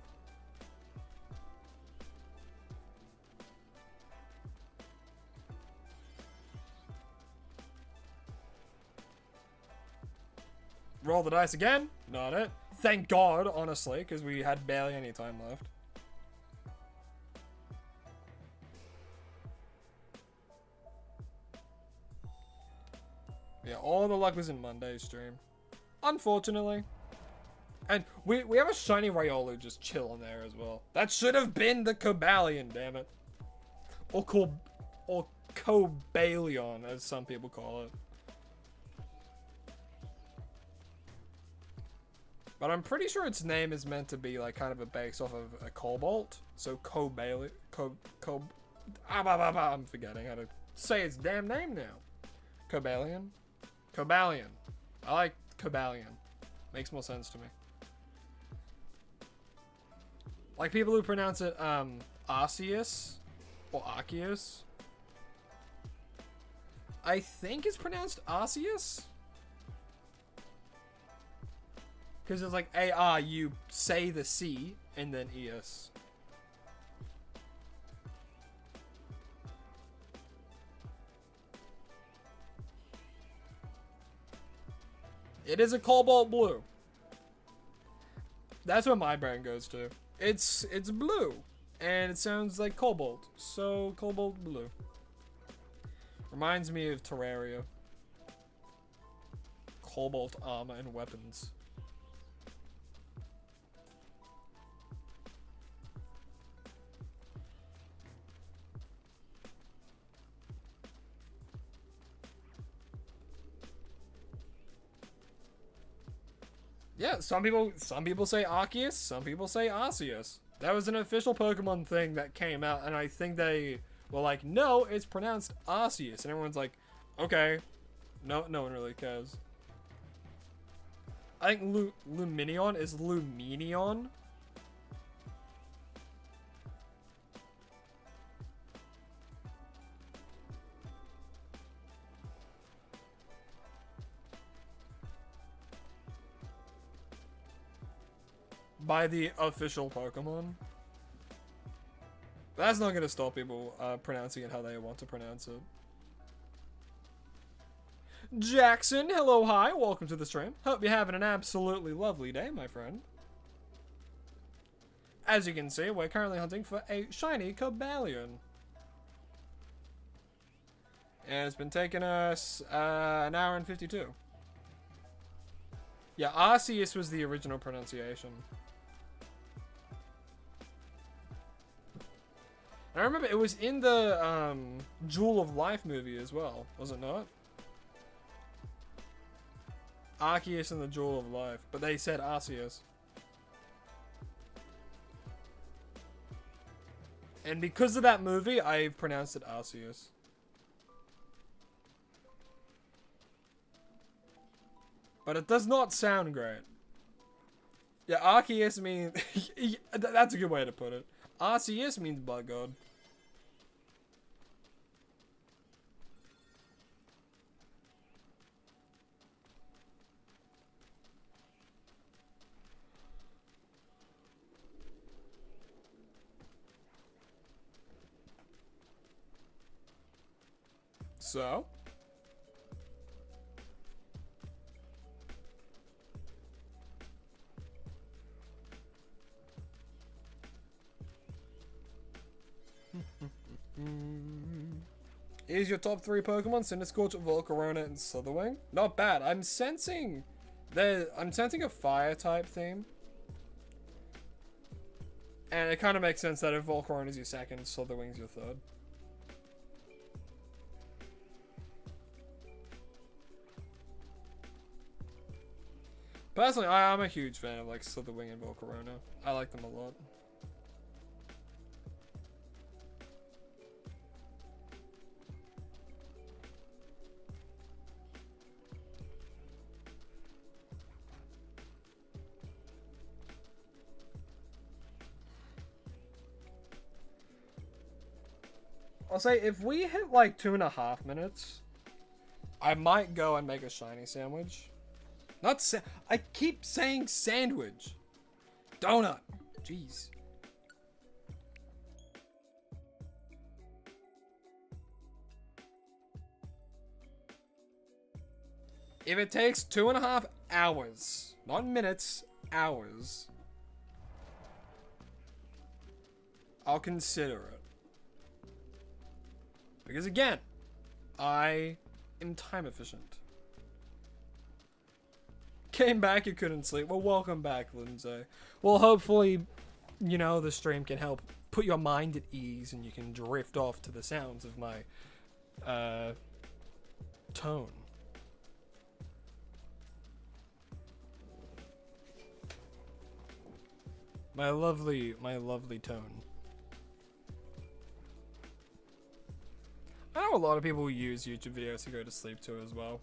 Roll the dice again. Not it. Thank God, honestly, because we had barely any time left. Yeah, all the luck was in Monday's stream. Unfortunately. And we have a shiny Riolu just chilling there as well. That should have been the Cobalion, damn it. Or Cobalion, as some people call it. But I'm pretty sure its name is meant to be like kind of a base off of a Cobalt. So Cobalion. I'm forgetting how to say its damn name now. Cobalion? Cobalion. I like Cobalion. Makes more sense to me. Like people who pronounce it Arceus or Arceus. I think it's pronounced Arceus. Because it's like A-R, you say the C and then E-S. It is a cobalt blue. That's what my brain goes to. It's blue. And it sounds like cobalt. So, cobalt blue. Reminds me of Terraria. Cobalt armor and weapons. Yeah, some people say Arceus, some people say Arceus. That was an official Pokemon thing that came out, and I think they were like, no, it's pronounced Arceus. And everyone's like, okay. No one really cares. I think Luminion is Luminion. By the official Pokemon. That's not gonna stop people pronouncing it how they want to pronounce it. Jackson, hello, hi, welcome to the stream. Hope you're having an absolutely lovely day, my friend. As you can see, we're currently hunting for a shiny Cobalion. And it's been taking us an hour and 52. Yeah, Arceus was the original pronunciation. I remember it was in the Jewel of Life movie as well, was it not? Arceus and the Jewel of Life, but they said Arceus. And because of that movie, I've pronounced it Arceus. But it does not sound great. Yeah, Arceus means... that's a good way to put it. Arceus means blood god. So? Here's your top 3 Pokemon: Cinderscorch, Volcarona, and Slitherwing. Not bad. I'm sensing a fire type theme. And it kind of makes sense that if Volcarona is your second, Slitherwing's your third. Personally, I'm a huge fan of like Slitherwing and Volcarona. I like them a lot. I'll say if we hit like 2.5 minutes, I might go and make a shiny sandwich. I keep saying sandwich. Donut. Jeez. If it takes 2.5 hours, not minutes, hours, I'll consider it. Because again, I am time efficient. Came back, you couldn't sleep. Well, welcome back, Lindsay. Well, hopefully, you know, the stream can help put your mind at ease and you can drift off to the sounds of my tone. My lovely tone. lot of people use YouTube videos to go to sleep to as well.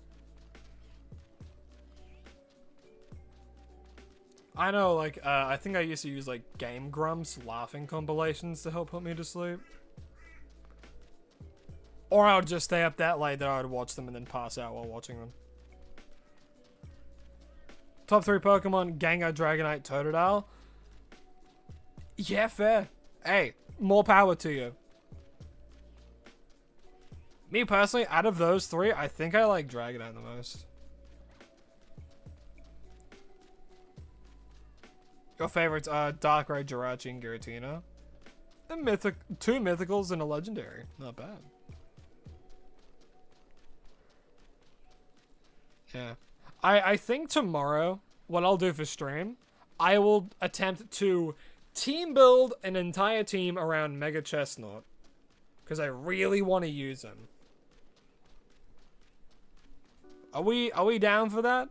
I know, like, I think I used to use, like, Game Grumps laughing compilations to help put me to sleep. Or I would just stay up that late that I would watch them and then pass out while watching them. Top 3 Pokemon, Gengar, Dragonite, Totodile. Yeah, fair. Hey, more power to you. Me personally, out of those 3, I think I like Dragonite the most. Your favorites are Darkrai, Jirachi, and Giratina. And 2 mythicals and a legendary. Not bad. Yeah. I think tomorrow, what I'll do for stream, I will attempt to team build an entire team around Mega Chestnut. Because I really want to use him. Are we down for that?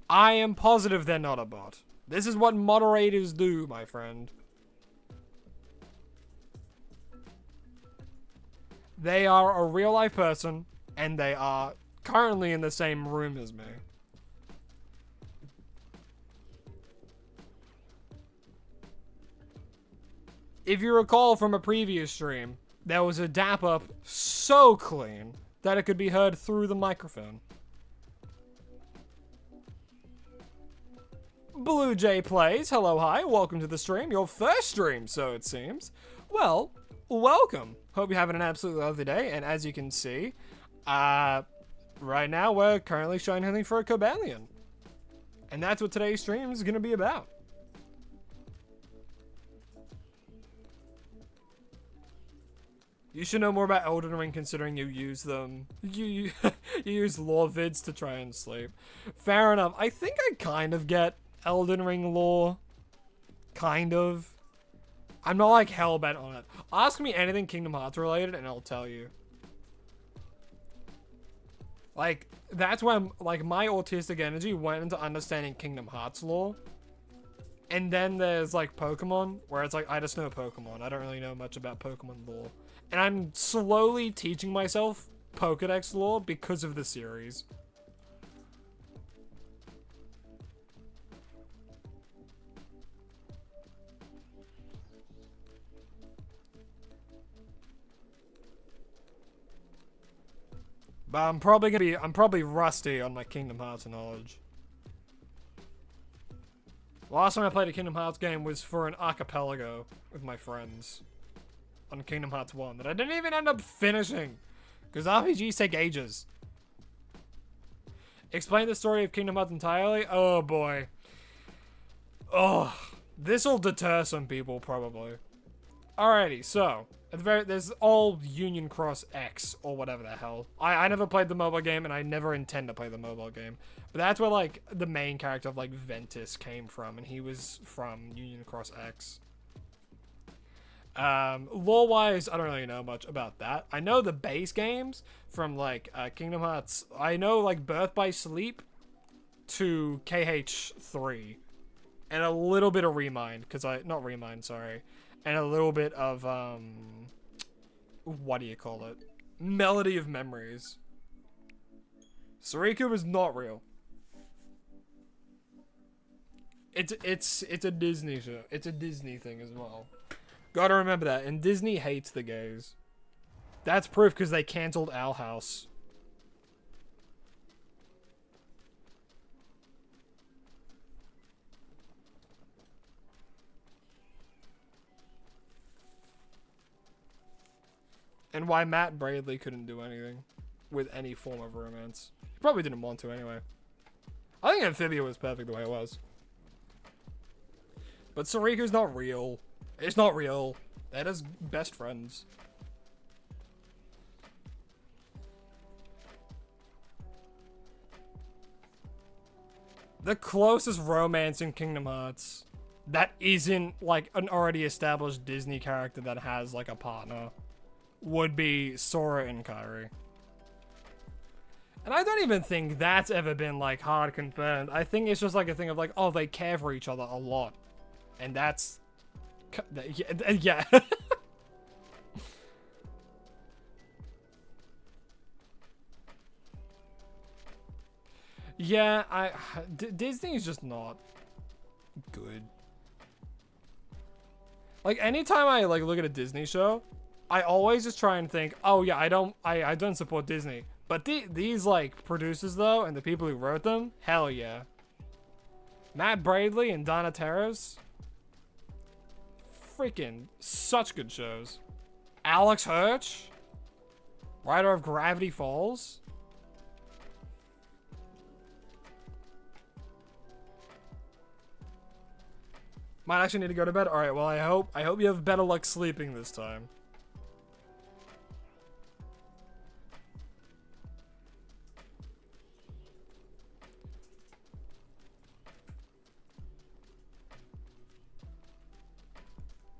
I am positive they're not a bot. This is what moderators do, my friend. They are a real life person, and they are currently in the same room as me. If you recall from a previous stream, there was a dap up so clean that it could be heard through the microphone. Blue Jay Plays, hello, hi, welcome to the stream. Your first stream, so it seems. Well, welcome. Hope you're having an absolutely lovely day, and as you can see, right now we're currently showing hunting for a Cobalion. And that's what today's stream is going to be about. You should know more about Elden Ring considering you use them. You use lore vids to try and sleep. Fair enough. I think I kind of get Elden Ring lore. Kind of. I'm not like hellbent on it. Ask me anything Kingdom Hearts related and I'll tell you. Like, that's when like my autistic energy went into understanding Kingdom Hearts lore. And then there's like Pokemon, where it's like, I just know Pokemon. I don't really know much about Pokemon lore. And I'm slowly teaching myself Pokedex lore because of the series. But I'm probably rusty on my Kingdom Hearts knowledge. Last time I played a Kingdom Hearts game was for an archipelago with my friends. On Kingdom Hearts 1 that I didn't even end up finishing. Because RPGs take ages. Explain the story of Kingdom Hearts entirely? Oh boy. Oh, this'll deter some people probably. Alrighty, so at the there's all Union Cross X or whatever the hell. I never played the mobile game and I never intend to play the mobile game. But that's where like the main character of like Ventus came from, and he was from Union Cross X. Lore-wise, I don't really know much about that. I know the base games from, like, Kingdom Hearts. I know, like, Birth by Sleep to KH3. And a little bit of Remind, not Remind, sorry. And a little bit of, what do you call it? Melody of Memories. Suriku is not real. It's a Disney show. It's a Disney thing as well. Gotta remember that. And Disney hates the gays. That's proof because they cancelled Owl House. And why Matt Bradley couldn't do anything with any form of romance. He probably didn't want to anyway. I think Amphibia was perfect the way it was. But Sariku's not real. It's not real. They're just best friends. The closest romance in Kingdom Hearts that isn't like an already established Disney character that has like a partner would be Sora and Kairi. And I don't even think that's ever been like hard confirmed. I think it's just like a thing of like, oh, they care for each other a lot. And that's Yeah. Yeah, Disney is just not good. Like, anytime I like look at a Disney show, I always just try and think, oh yeah, I don't support Disney. But these like producers though, and the people who wrote them, hell yeah. Matt Bradley and Donna Terrace, freaking such good shows. Alex Hirsch, writer of Gravity Falls. Might actually need to go to bed. All right. Well, I hope you have better luck sleeping this time.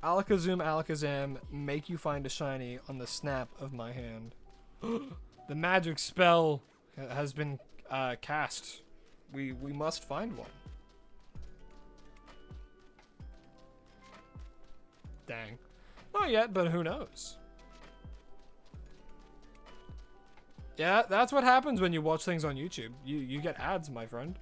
Alakazam, Alakazam, make you find a shiny on the snap of my hand. The magic spell has been cast. We must find one. Dang. Not yet, but who knows? Yeah, that's what happens when you watch things on YouTube. You get ads, my friend.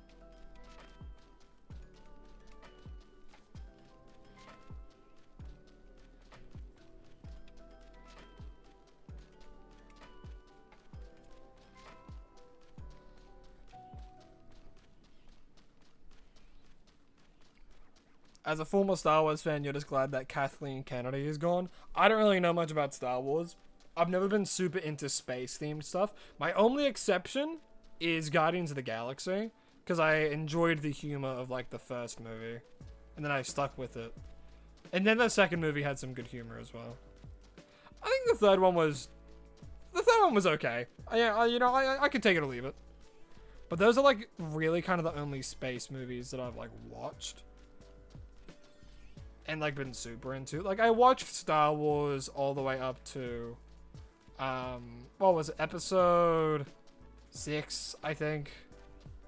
As a former Star Wars fan, you're just glad that Kathleen Kennedy is gone. I don't really know much about Star Wars. I've never been super into space-themed stuff. My only exception is Guardians of the Galaxy, because I enjoyed the humor of, like, the first movie. And then I stuck with it. And then the second movie had some good humor as well. I think the third one was okay. I could take it or leave it. But those are, like, really kind of the only space movies that I've, like, watched. And, like, been super into. Like, I watched Star Wars all the way up to, what was it, episode 6, I think.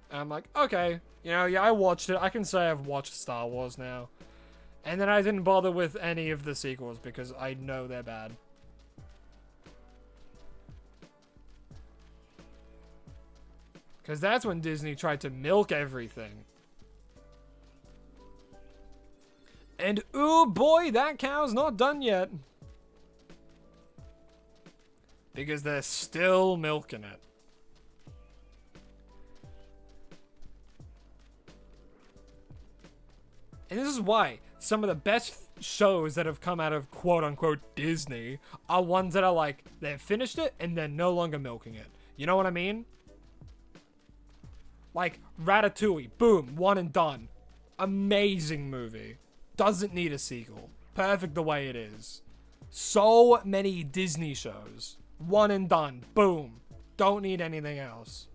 And I'm like, okay, yeah, I watched it. I can say I've watched Star Wars now. And then I didn't bother with any of the sequels because I know they're bad. Because that's when Disney tried to milk everything. And ooh boy, that cow's not done yet. Because they're still milking it. And this is why some of the best shows that have come out of quote-unquote Disney are ones that are like, they've finished it and they're no longer milking it. You know what I mean? Like Ratatouille, boom, one and done. Amazing movie. Doesn't need a sequel. Perfect the way it is. So many Disney shows. One and done. Boom. Don't need anything else.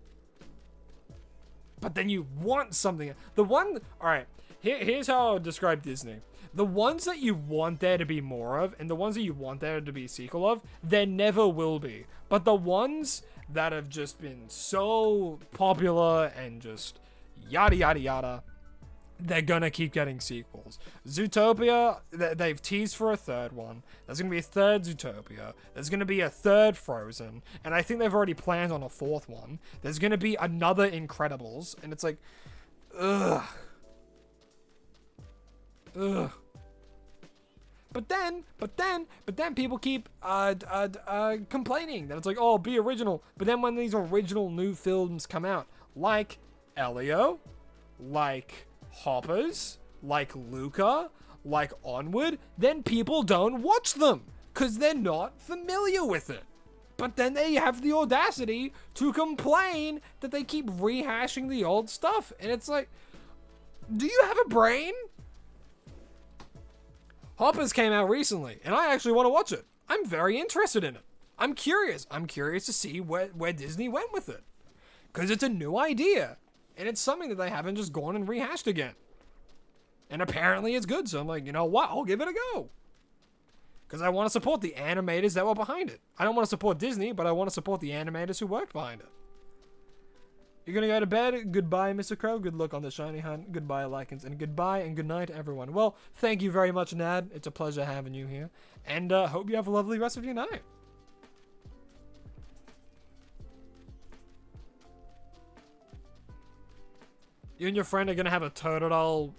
But then you want something. The one... Alright. Here's how I would describe Disney. The ones that you want there to be more of, and the ones that you want there to be a sequel of, there never will be. But the ones that have just been so popular and just yada yada yada, they're gonna keep getting sequels. Zootopia, they've teased for a third one. There's gonna be a third Zootopia. There's gonna be a third Frozen. And I think they've already planned on a fourth one. There's gonna be another Incredibles. And it's like, ugh. Ugh. But then people keep complaining that it's like, oh, be original. But then when these original new films come out, like Elio, like Hoppers, like Luca, like Onward, then people don't watch them because they're not familiar with it. But then they have the audacity to complain that they keep rehashing the old stuff. And it's like, do you have a brain? Hoppers came out recently, and I actually want to watch it. I'm very interested in it. I'm curious. I'm curious to see where Disney went with it. Because it's a new idea. And it's something that they haven't just gone and rehashed again. And apparently it's good, so I'm like, you know what? I'll give it a go. Because I want to support the animators that were behind it. I don't want to support Disney, but I want to support the animators who worked behind it. You're gonna go to bed. Goodbye, Mr. Crow. Good luck on the shiny hunt. Goodbye, Lycans. And goodbye and good night, everyone. Well, thank you very much, Nad. It's a pleasure having you here. And hope you have a lovely rest of your night. You and your friend are gonna have a Totodile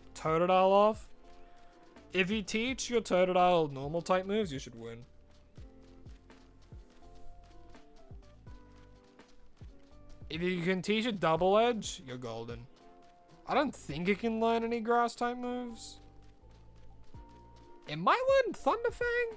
off. If you teach your Totodile normal type moves, you should win. If you can teach it double edge, you're golden. I don't think it can learn any grass type moves. It might learn Thunderfang?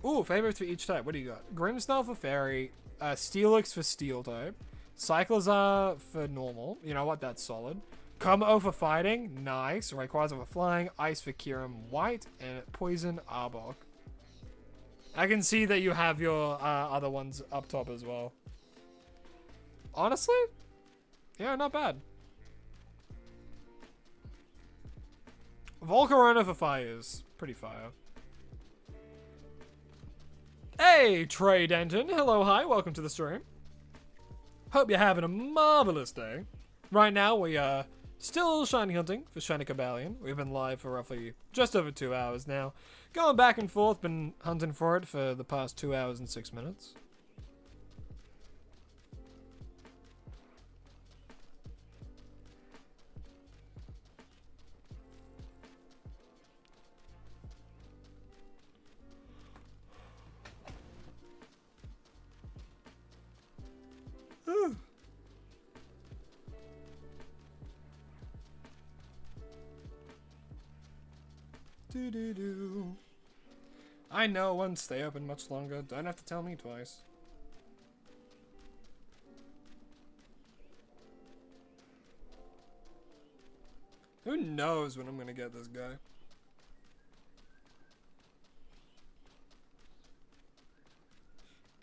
Ooh, favorites for each type. What do you got? Grimmsnarl for fairy, Steelix for steel type, Cyclizar for normal. You know what? That's solid. Como for fighting, nice. Rayquaza for flying, Ice for Kyurem White, and Poison Arbok. I can see that you have your other ones up top as well. Honestly? Yeah, not bad. Volcarona for fires. Pretty fire. Hey, Trey Denton. Hello, hi. Welcome to the stream. Hope you're having a marvelous day. Right now, we are still shiny hunting for shiny Cobalion. We've been live for roughly just over 2 hours now. Going back and forth, been hunting for it for the past 2 hours and 6 minutes. Do. I know, won't stay open much longer. Don't have to tell me twice. Who knows when I'm gonna get this guy?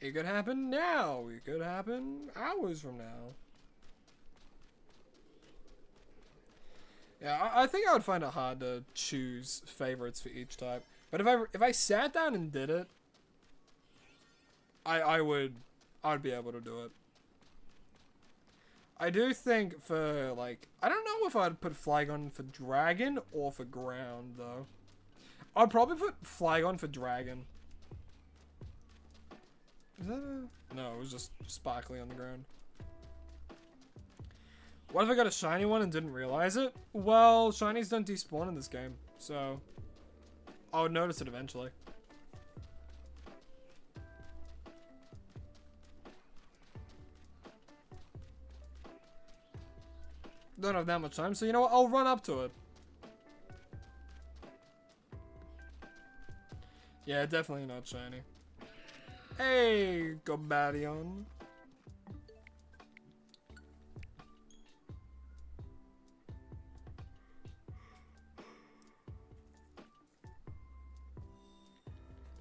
It could happen now. It could happen hours from now. Yeah, I think I would find it hard to choose favorites for each type. But if I sat down and did it, I would be able to do it. I do think for like I don't know if I'd put Flygon for Dragon or for Ground though. I'd probably put Flygon for Dragon. Is that a... No, it was just sparkly on the ground. What if I got a shiny one and didn't realize it? Well, shinies don't despawn in this game, so I would notice it eventually. Don't have that much time, so you know what? I'll run up to it. Yeah, definitely not shiny. Hey, Cobalion.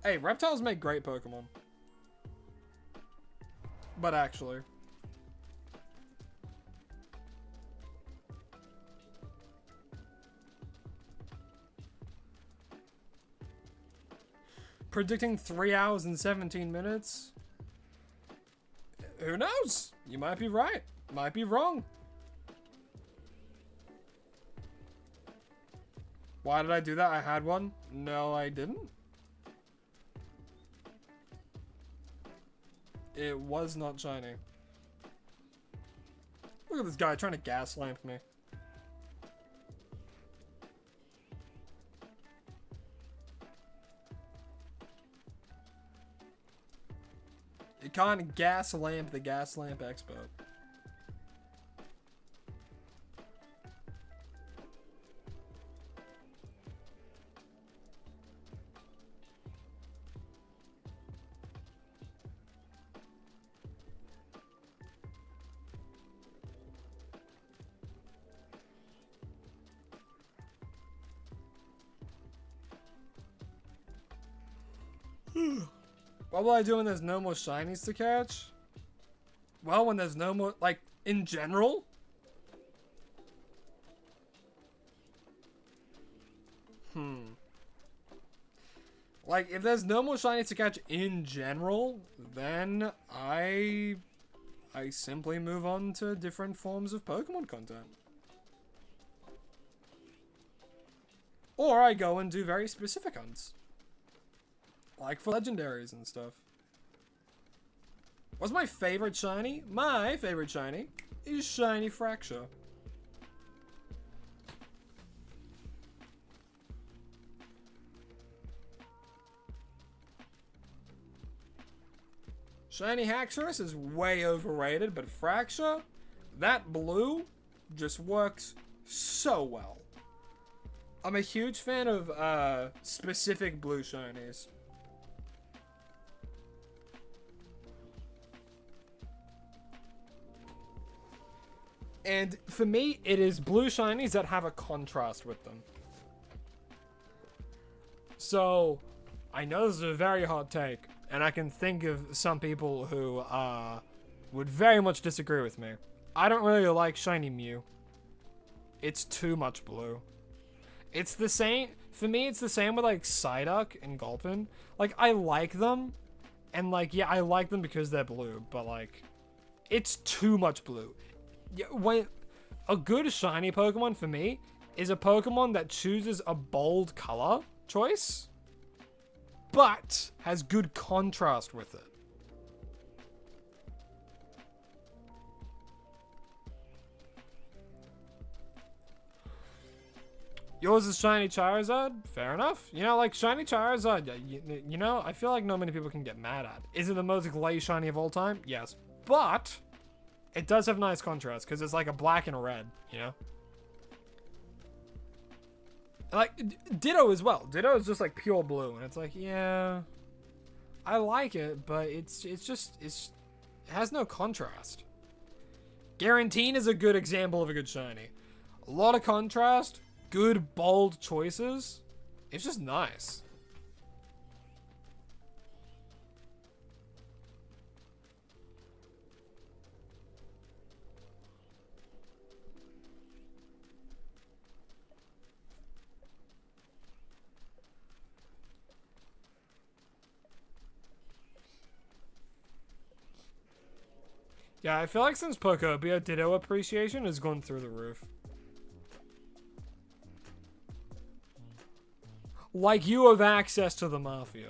Hey, reptiles make great Pokemon. But actually. Predicting 3 hours and 17 minutes? Who knows? You might be right. Might be wrong. Why did I do that? I had one? No, I didn't. It was not shiny. Look at this guy trying to gas lamp me. You can't gas lamp the gas lamp expert. What will I do when there's no more shinies to catch? Well, when there's no more, like, in general? Like, if there's no more shinies to catch in general, then I simply move on to different forms of Pokemon content. Or I go and do very specific hunts. Like for legendaries and stuff. What's my favorite shiny? My favorite shiny is Shiny Fracture. Shiny Haxorus is way overrated, but Fracture, that blue, just works so well. I'm a huge fan of specific blue shinies. And for me, it is blue shinies that have a contrast with them. So, I know this is a very hot take, and I can think of some people who would very much disagree with me. I don't really like Shiny Mew. It's too much blue. It's the same, for me it's the same with like Psyduck and Gulpin. Like, I like them, and like, yeah, I like them because they're blue, but like, it's too much blue. When a good shiny Pokemon for me is a Pokemon that chooses a bold color choice, but has good contrast with it. Yours is Shiny Charizard? Fair enough. You know, like, Shiny Charizard, you know, I feel like not many people can get mad at. Is it the most glaze shiny of all time? Yes. But it does have nice contrast, because it's like a black and a red, you know? Like, Ditto as well. Ditto is just like pure blue, and it's like, yeah, I like it, but it has no contrast. Guarantine is a good example of a good shiny. A lot of contrast, good bold choices. It's just nice. Yeah, I feel like since Pokebia, Ditto appreciation has gone through the roof. Like, you have access to the Mafia.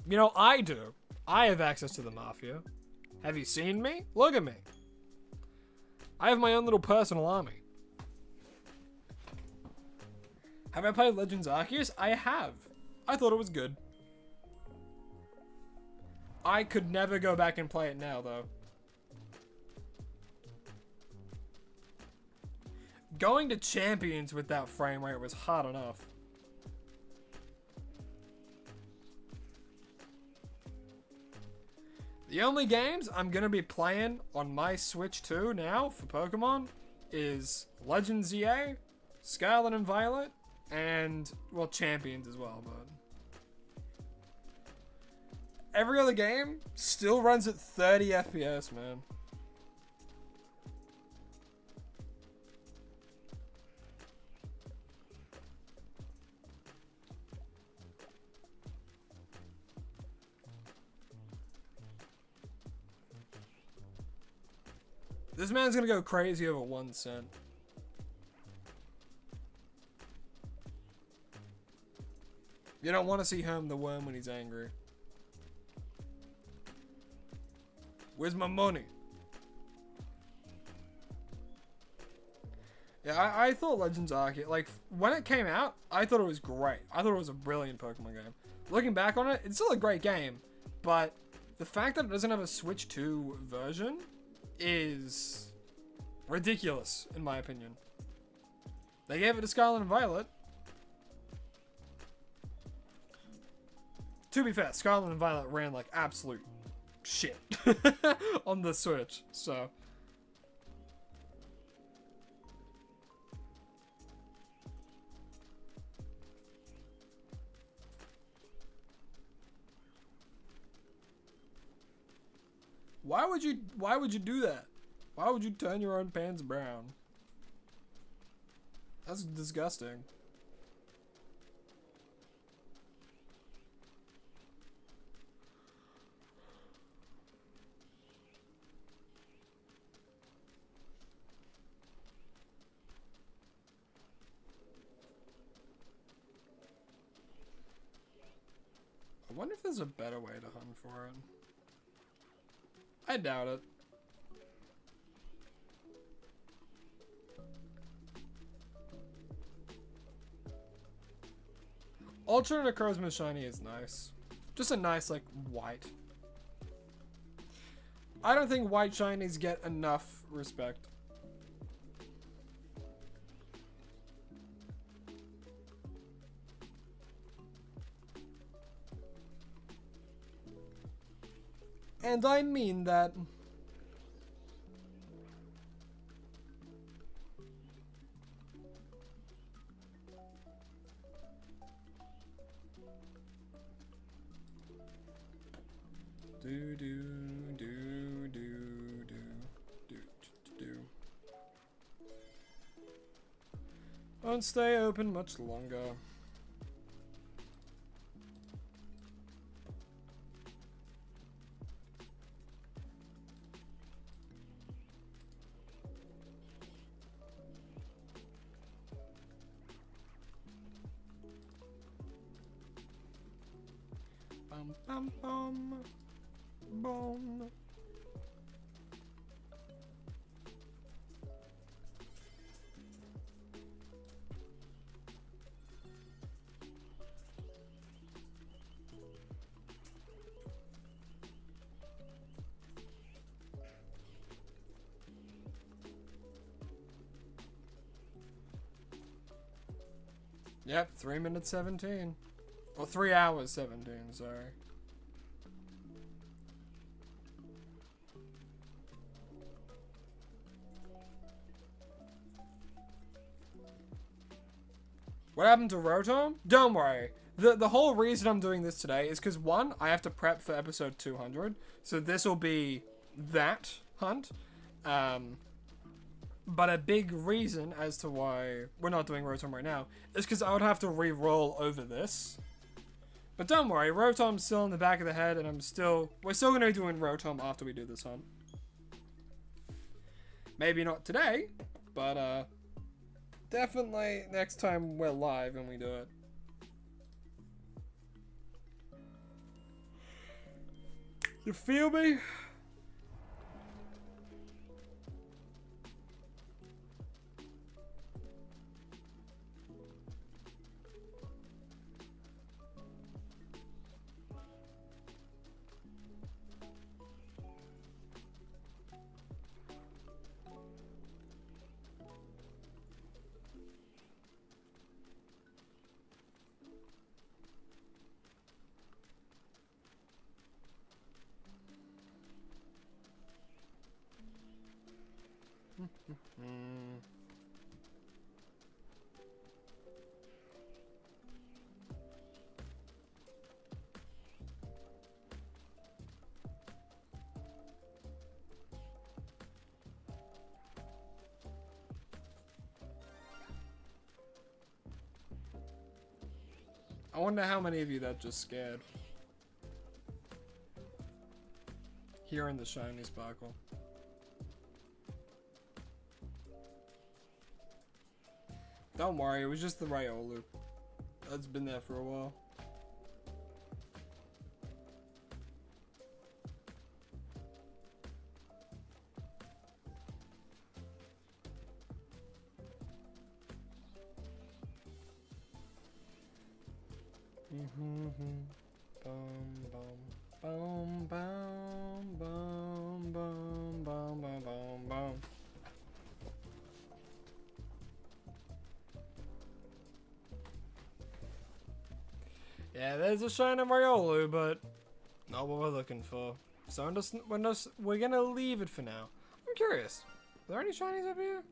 You know, I do. I have access to the Mafia. Have you seen me? Look at me. I have my own little personal army. Have I played Legends Arceus? I have. I thought it was good. I could never go back and play it now, though. Going to Champions with that frame rate was hard enough. The only games I'm going to be playing on my Switch 2 now for Pokemon is Legends EA, Scarlet and Violet, and, well, Champions as well, but every other game still runs at 30 FPS, man. This man's gonna go crazy over 1 cent. You don't want to see Herm the Worm when he's angry. Where's my money? Yeah, I thought Legends Arceus, like, when it came out, I thought it was great. I thought it was a brilliant Pokemon game. Looking back on it, it's still a great game, but the fact that it doesn't have a Switch 2 version is ridiculous, in my opinion. They gave it to Scarlet and Violet. To be fair, Scarlet and Violet ran like absolute shit on the Switch, so. Why would you do that? Why would you turn your own pants brown? That's disgusting. I wonder if there's a better way to hunt for it. I doubt it. Alternate Cosmos Shiny is nice. Just a nice, like, white. I don't think white shinies get enough respect. And I mean that. Do do do do do do do. Won't stay open much longer. Bum bum bum. Bum. Yep, 3 minutes 17. Or 3 hours 17, sorry. What happened to Rotom? Don't worry. The whole reason I'm doing this today is because, one, I have to prep for episode 200. So this will be that hunt. But a big reason as to why we're not doing Rotom right now is because I would have to re-roll over this. But don't worry, Rotom's still in the back of the head, and we're still going to be doing Rotom after we do this hunt. Maybe not today, but definitely next time we're live and we do it. You feel me? I wonder how many of you that just scared. Hearing the shiny sparkle. Don't worry, it was just the Riolu. That's been there for a while. Boom, boom, boom, boom, boom, boom, boom, boom, boom. Yeah, there's a shiny Riolu, but not what we're looking for. So we're gonna leave it for now. I'm curious. Are there any shinies up here?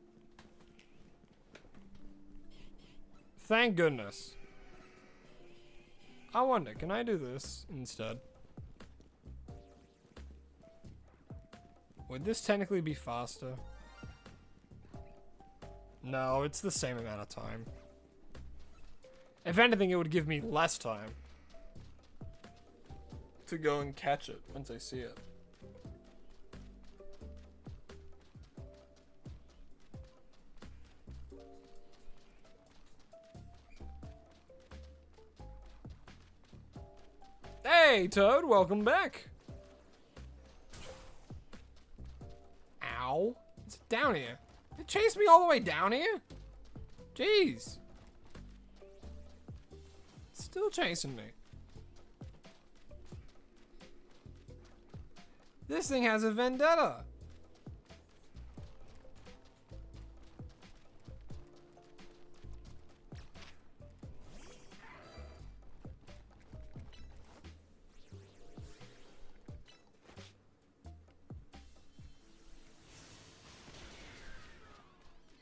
Thank goodness. I wonder, can I do this instead? Would this technically be faster? No, it's the same amount of time. If anything, it would give me less time to go and catch it once I see it. Hey, Toad, welcome back. Ow. It's down here. It chased me all the way down here? Jeez. It's still chasing me. This thing has a vendetta.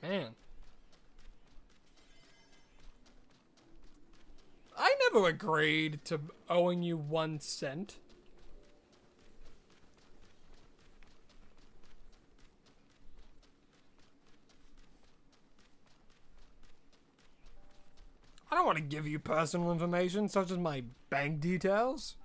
Man. I never agreed to owing you 1 cent. I don't want to give you personal information such as my bank details.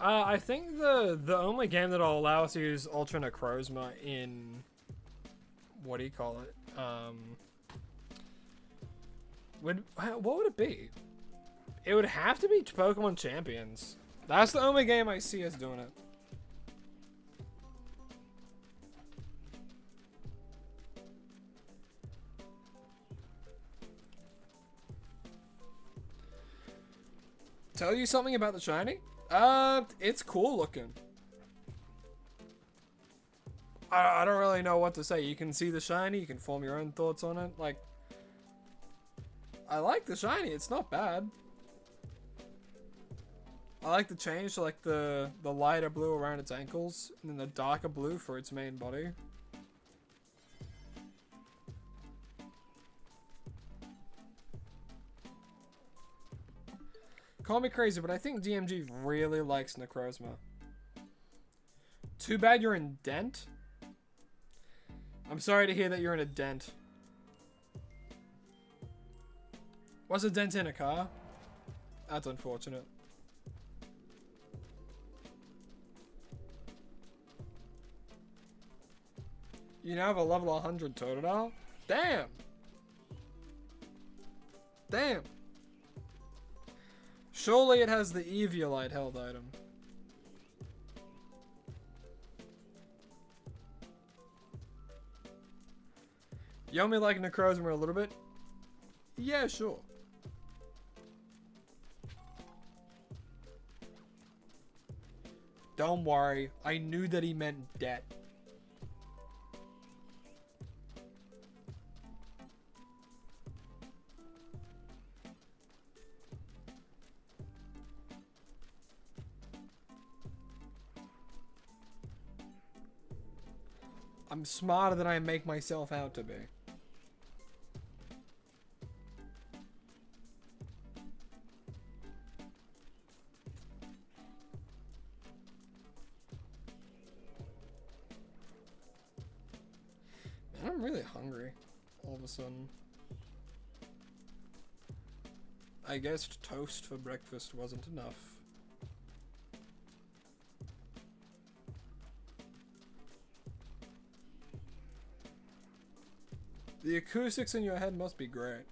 I think the only game that'll allow us to use Ultra Necrozma in, what do you call it? What would it be? It would have to be Pokemon Champions. That's the only game I see us doing it. Tell you something about the shiny? It's cool looking. I don't really know what to say. You can see the shiny, you can form your own thoughts on it. Like, I like the shiny, it's not bad. I like the change to like the lighter blue around its ankles, and then the darker blue for its main body. Call me crazy, but I think DMG really likes Necrozma. Too bad you're in Dent. I'm sorry to hear that you're in a dent. Was a dent in a car? That's unfortunate. You now have a level 100 Totodile? Damn! Damn! Surely it has the Eviolite held item. You only like Necrozma a little bit? Yeah, sure. Don't worry, I knew that he meant debt. I'm smarter than I make myself out to be. Man, I'm really hungry all of a sudden. I guess toast for breakfast wasn't enough. The acoustics in your head must be great.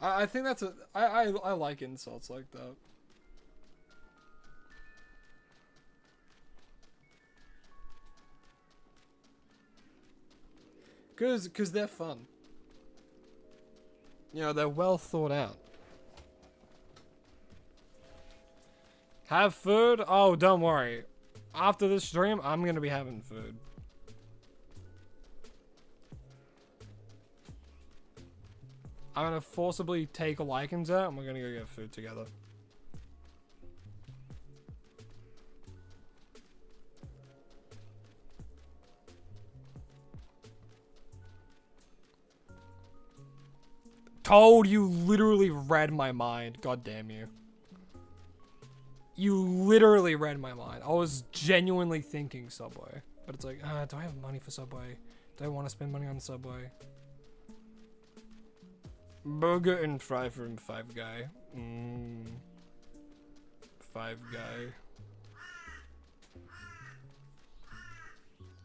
I think that's a... I like insults like that. Cause they're fun. You know, they're well thought out. Have food? Oh, don't worry. After this stream, I'm gonna be having food. I'm gonna forcibly take Lycans out and we're gonna go get food together. Toad, you literally read my mind. God damn you. You literally read my mind. I was genuinely thinking Subway. But it's like, do I have money for Subway? Do I want to spend money on Subway? Burger and fry from Five Guy. Five Guy.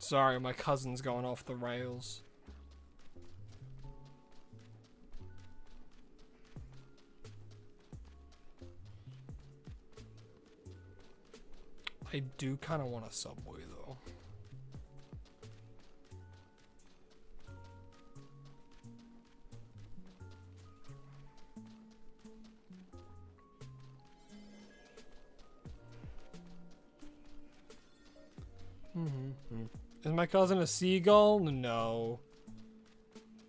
Sorry, my cousin's going off the rails. I do kind of want a Subway, though. Is my cousin a seagull? No.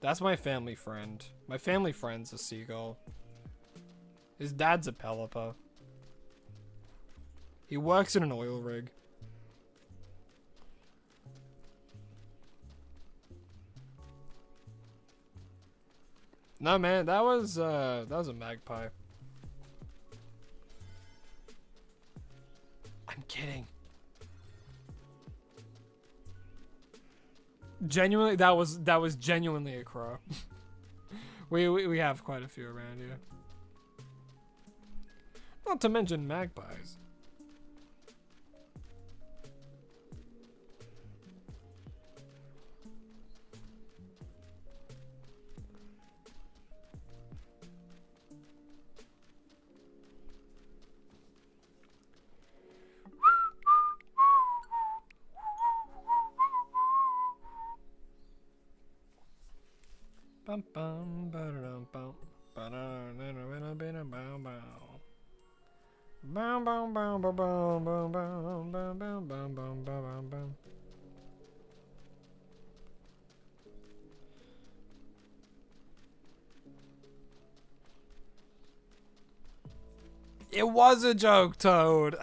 That's my family friend. My family friend's a seagull. His dad's a pelipper. He works in an oil rig. No, man, that was a magpie. I'm kidding. Genuinely, that was genuinely a crow. we have quite a few around here. Not to mention magpies. Bum bum ba-da-dum bum ba-da-da-da-da-da-da-da-bow bow. Bow bow bow bow bow bow bow bow bow bow bow bow bow. It was a joke, Toad.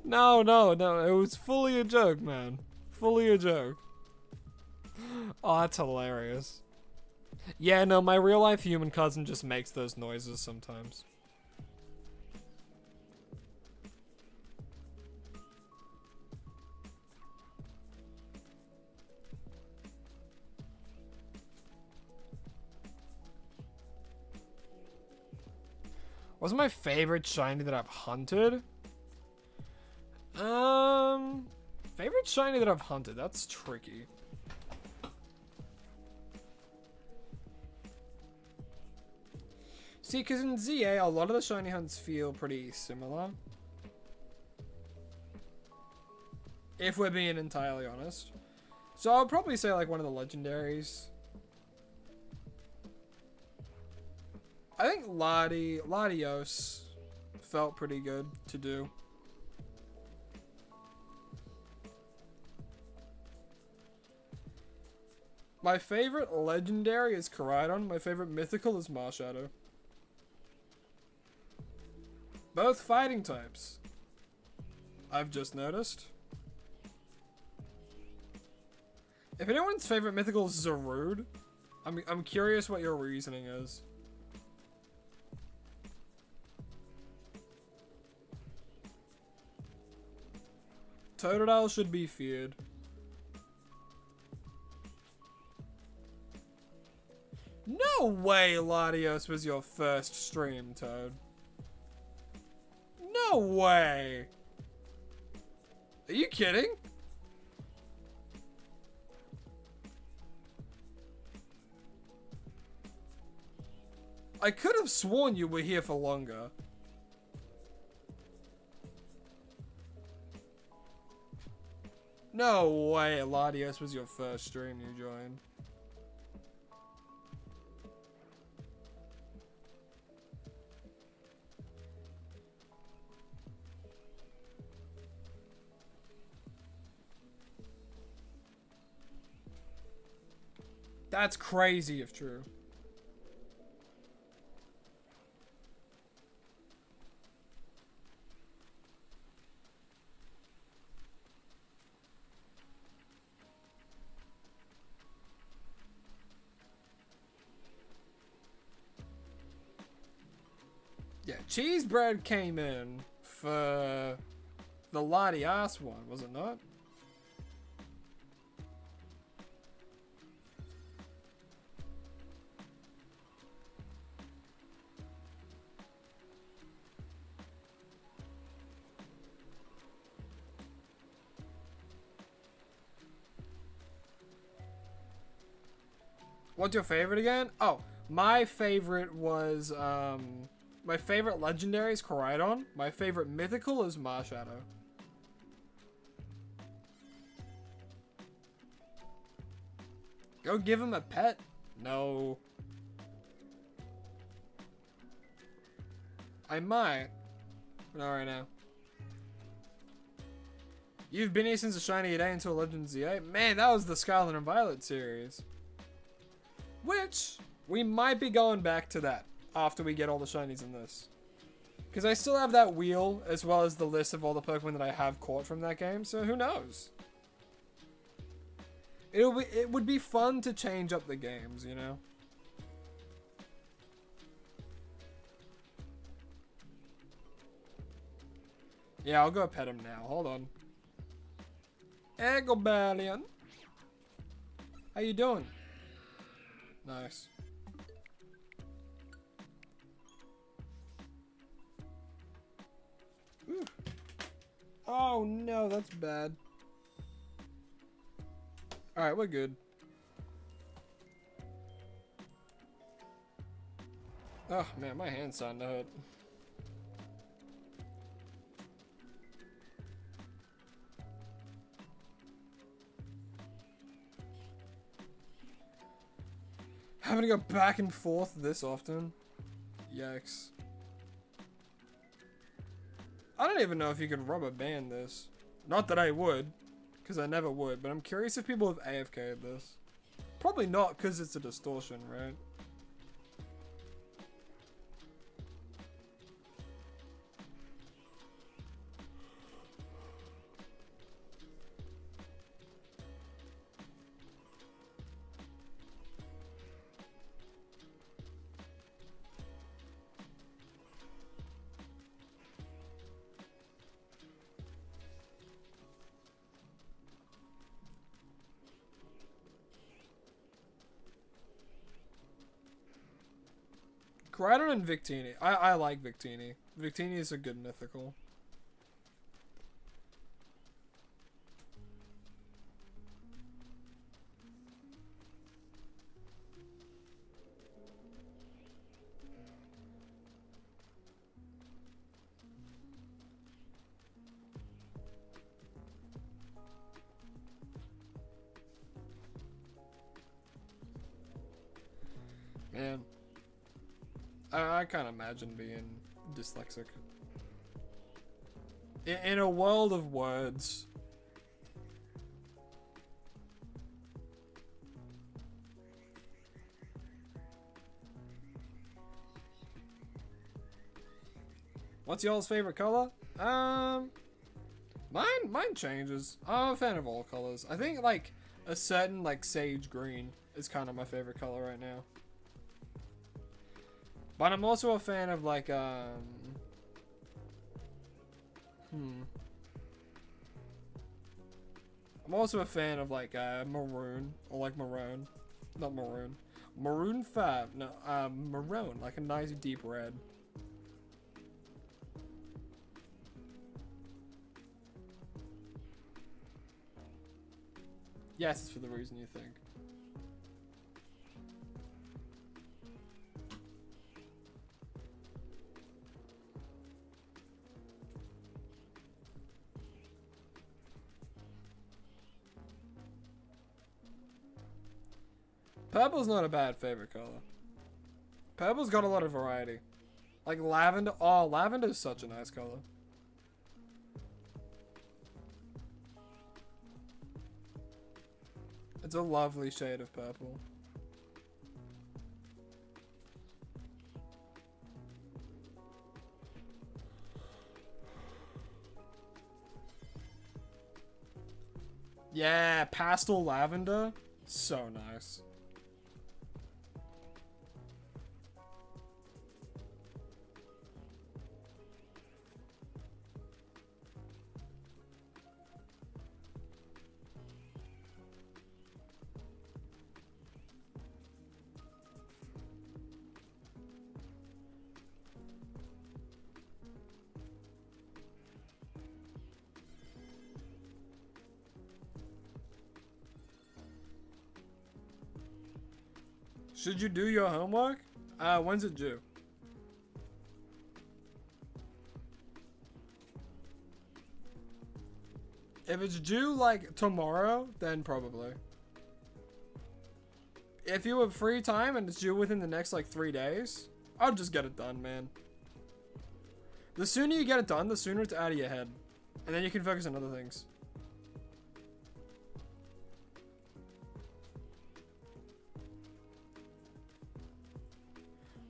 No, it was fully a joke, man. Fully a joke. Oh, that's hilarious. Yeah, no, my real life human cousin just makes those noises sometimes. What's my favorite shiny that I've hunted? Favorite shiny that I've hunted? That's tricky. See, because in ZA, a lot of the shiny hunts feel pretty similar. If we're being entirely honest. So I'll probably say like one of the legendaries. I think Latios felt pretty good to do. My favorite legendary is Koraidon. My favorite mythical is Marshadow. Both fighting types. I've just noticed. If anyone's favorite mythical is Zarude, I'm curious what your reasoning is. Totodile should be feared. No way Latios was your first stream, Toad. No way! Are you kidding? I could have sworn you were here for longer. No way Latios was your first stream you joined. That's crazy if true. Yeah, cheese bread came in for the Latias one, was it not? What's your favorite again? Oh, my favorite was, my favorite legendary is Cobalion. My favorite mythical is Marshadow. Go give him a pet? No. I might. But not right now. You've been here since the Shiny Day until Legends Z8? Man, that was the Scarlet and Violet series. Which, we might be going back to that after we get all the shinies in this. Because I still have that wheel, as well as the list of all the Pokemon that I have caught from that game, so who knows? It would be fun to change up the games, you know? Yeah, I'll go pet him now. Hold on. Hey, Cobalion. How you doing? Nice. Ooh. Oh no, that's bad. Alright, we're good. Oh man, my hand's starting to hurt. Having to go back and forth this often. Yikes. I don't even know if you could rubber band this. Not that I would, because I never would, but I'm curious if people have AFK'd this. Probably not, because it's a distortion, right? Groudon and Victini. I like Victini. Victini is a good mythical. Man. I can't imagine being dyslexic. In a world of words. What's y'all's favorite color? Mine changes. I'm a fan of all colors. I think like a certain like sage green is kind of my favorite color right now. But I'm also a fan of like, I'm also a fan of like, maroon, or like maroon. Not maroon. Maroon 5. No, maroon, like a nice deep red. Yes, it's for the reason you think. Purple's not a bad favorite color. Purple's got a lot of variety. Like lavender. Oh, lavender is such a nice color. It's a lovely shade of purple. Yeah, pastel lavender. So nice. Should you do your homework? When's it due? If it's due, like, tomorrow, then probably. If you have free time and it's due within the next, like, 3 days, I'll just get it done, man. The sooner you get it done, the sooner it's out of your head. And then you can focus on other things.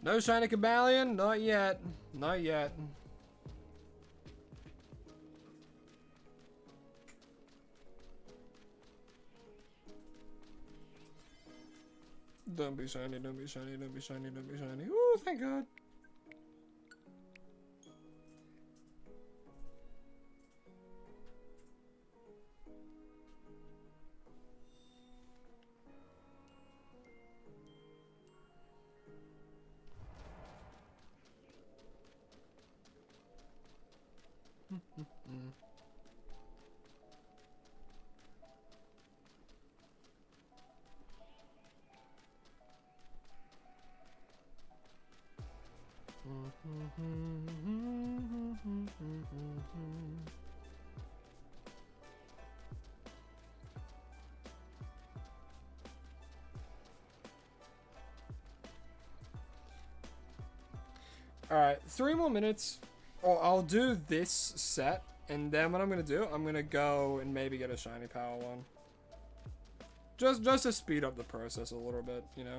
No shiny Cobalion? Not yet. Not yet. Don't be shiny, don't be shiny, don't be shiny, don't be shiny. Ooh, thank God. Alright, 3 more minutes. Or I'll do this set, and then what I'm gonna do, I'm gonna go and maybe get a shiny power one. Just to speed up the process a little bit, you know.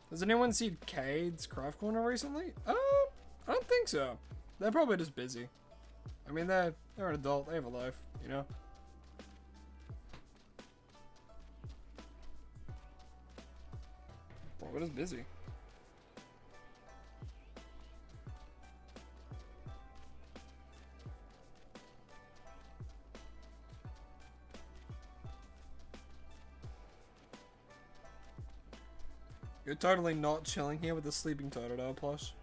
Has anyone seen Cade's Craft Corner recently? I don't think so. They're probably just busy. I mean, they're an adult. They have a life, you know? Probably just busy. You're totally not chilling here with the sleeping Totodile plush.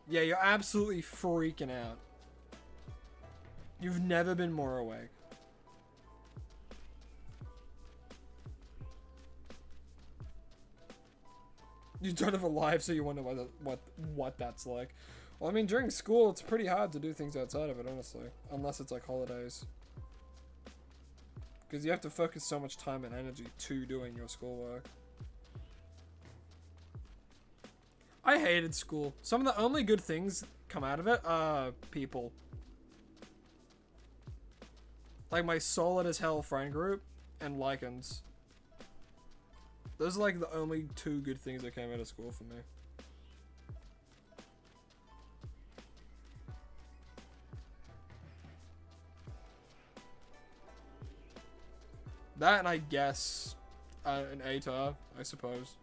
Yeah, you're absolutely freaking out. You've never been more awake. You don't have a life, so you wonder what that's like. Well, I mean, during school, it's pretty hard to do things outside of it, honestly. Unless it's like holidays. Because you have to focus so much time and energy to doing your schoolwork. I hated school. Some of the only good things come out of it are people. Like my solid as hell friend group and lichens. Those are like the only 2 good things that came out of school for me. That and I guess an ATAR, I suppose.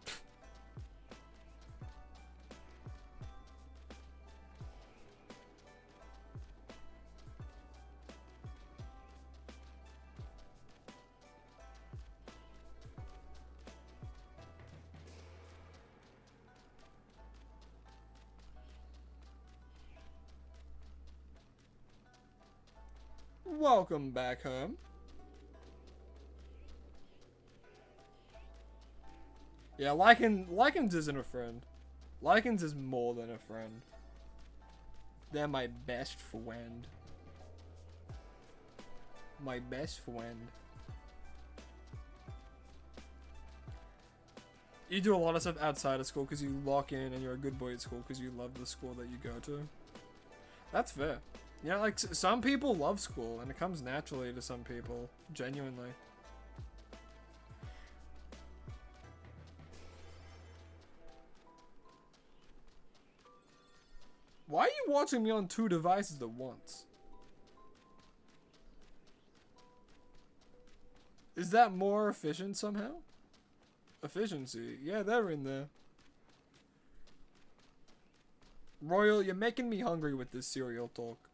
Welcome back home. Yeah, Lichens isn't a friend. Lichens is more than a friend. They're my best friend. My best friend. You do a lot of stuff outside of school because you lock in and you're a good boy at school because you love the school that you go to. That's fair. You know, like, some people love school, and it comes naturally to some people. Genuinely. Why are you watching me on 2 devices at once? Is that more efficient somehow? Efficiency. Yeah, they're in there. Royal, you're making me hungry with this cereal talk.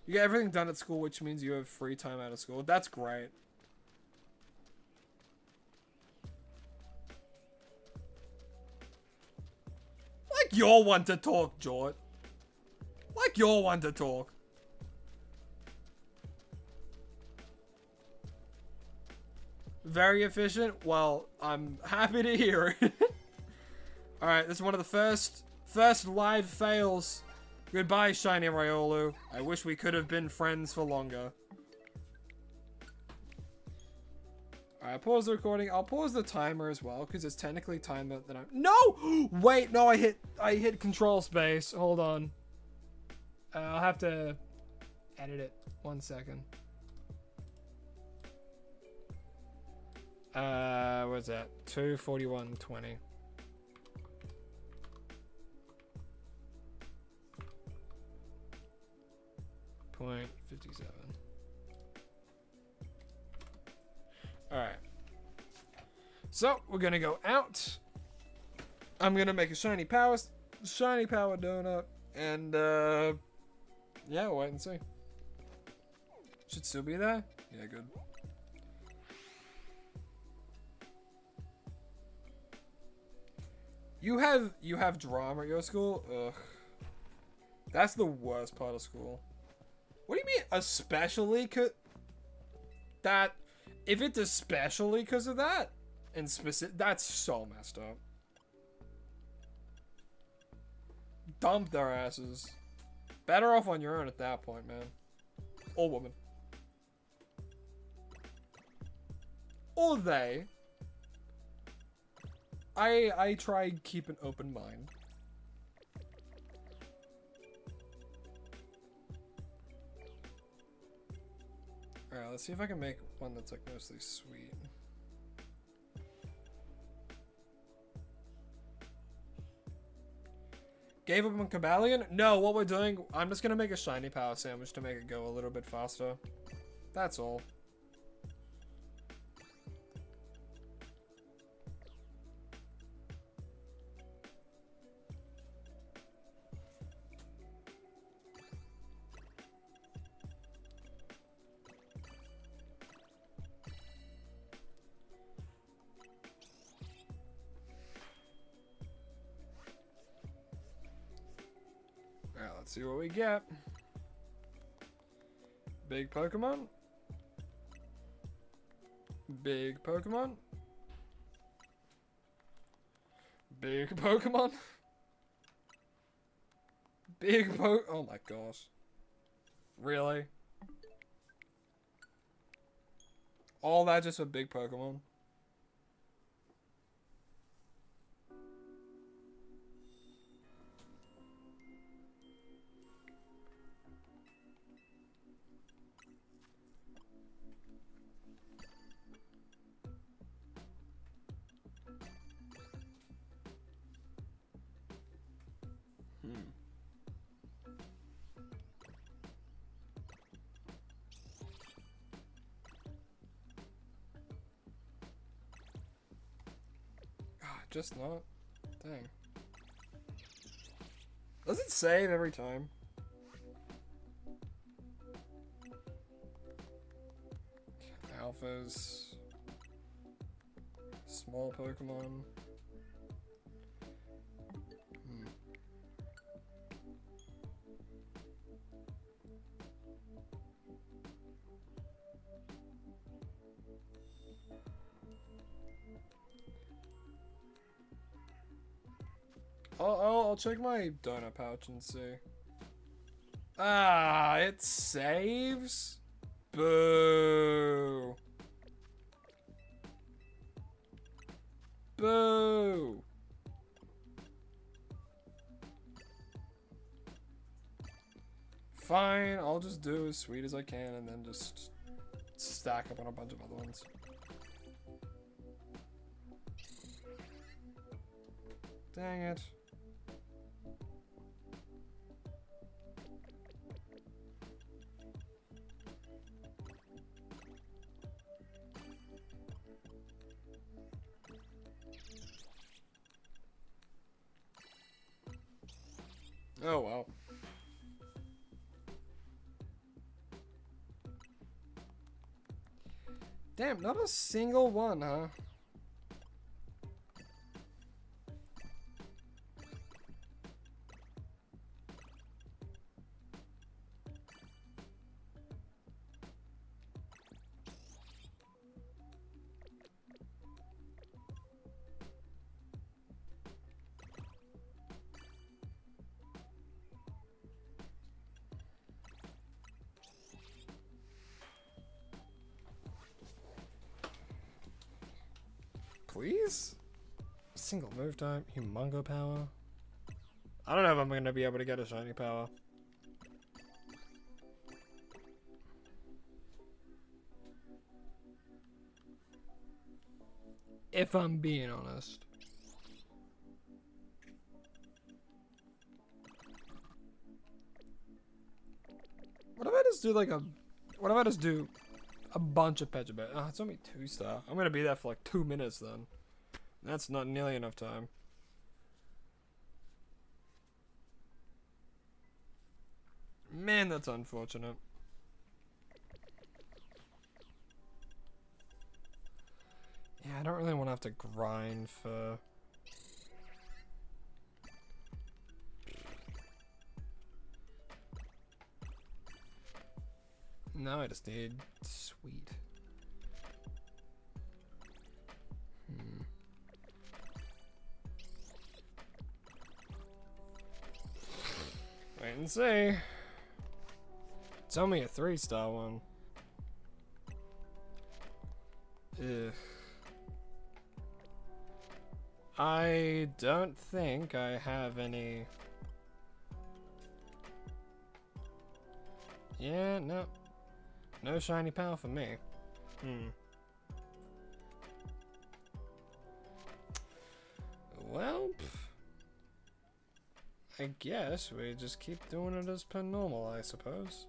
You get everything done at school, which means you have free time out of school. That's great. Like you're one to talk, Jort. Like you're one to talk. Very efficient? Well, I'm happy to hear it. Alright, this is one of the first live fails. Goodbye, Shiny Riolu. I wish we could have been friends for longer. Alright, pause the recording. I'll pause the timer as well, because it's technically timer that I'm— No! Wait, no, I hit control space. Hold on. I'll have to edit it. 1 second. What's that? 2:41:20. .57. Alright. So, we're gonna go out. I'm gonna make a shiny power donut. And, yeah, we'll wait and see. Should still be there? Yeah, good. You have drama at your school? Ugh. That's the worst part of school. What do you mean, especially that? If it's especially because of that, and specific, that's so messed up. Dump their asses. Better off on your own at that point, man. Or woman. Or they. I try and keep an open mind. Alright, let's see if I can make one that's like mostly sweet. Gave up on Cobalion? No, what we're doing, I'm just gonna make a shiny power sandwich to make it go a little bit faster. That's all. Let's see what we get. Big Pokemon. Big Pokemon. Big Pokemon. Oh my gosh. Really? All that just for big Pokemon? Just not. Dang. Does it save every time? Alphas. Small Pokemon. I'll check my donut pouch and see. Ah, it saves? Boo. Boo. Fine, I'll just do as sweet as I can and then just stack up on a bunch of other ones. Dang it. Oh well. Damn, not a single one, huh? Please? Single move time, humongo power. I don't know if I'm gonna be able to get a shiny power. If I'm being honest. What if I just do like a... What if I just do a bunch of Petrified? Oh, it's only 2-star. I'm gonna be there for like 2 minutes then. That's not nearly enough time. Man, that's unfortunate. Yeah, I don't really want to have to grind for... No, I just need sweet. Wait and see. It's only a 3-star one. Ugh. I don't think I have any... Yeah, no. No shiny power for me. Well, I guess we just keep doing it as per normal, I suppose.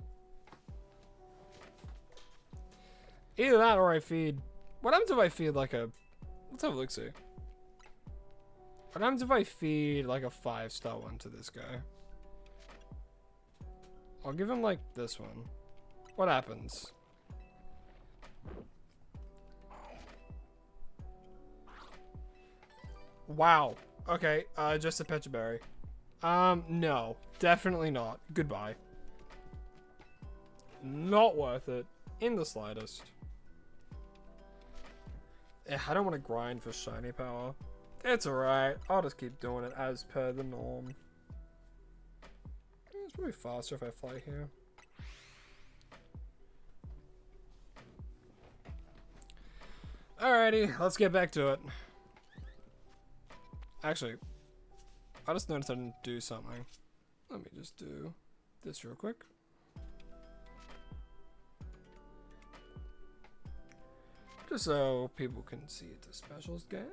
Either that or I feed... What happens if I feed like a... Let's have a look-see. What happens if I feed like a 5-star one to this guy? I'll give him like this one. What happens? Wow. Okay, just a Pecha Berry. No. Definitely not. Goodbye. Not worth it. In the slightest. Yeah, I don't want to grind for shiny power. It's alright. I'll just keep doing it as per the norm. It's probably faster if I fly here. Alrighty, let's get back to it. Actually, I just noticed I didn't do something. Let me just do this real quick. Just so people can see it's a specials game.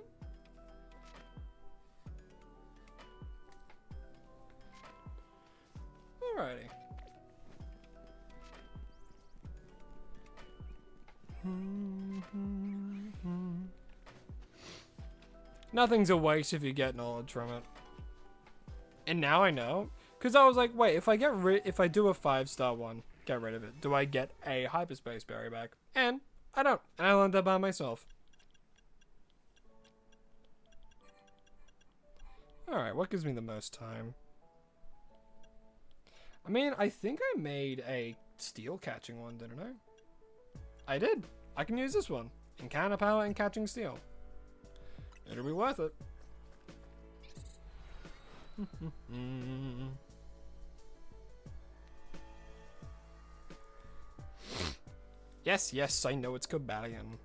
Alrighty. Nothing's a waste if you get knowledge from it. And now I know. Because I was like, wait, if I do a 5-star one, get rid of it, do I get a hyperspace berry back? And I don't. And I learned that by myself. Alright, what gives me the most time? I mean, I think I made a steel catching one, didn't I? I did. I can use this one. Encounter power and catching steel. It'll be worth it. Yes, yes, I know it's Cobalion.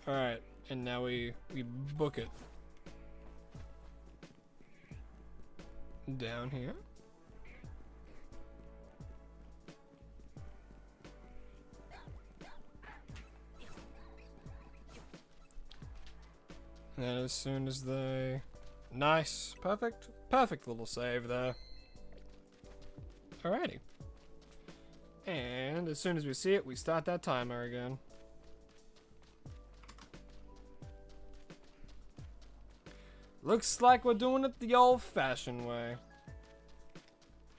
Alright, and now we book it. Down here. And then as soon as they... Nice. Perfect. Perfect little save there. Alrighty. And as soon as we see it, we start that timer again. Looks like we're doing it the old-fashioned way.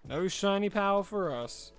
No shiny power for us.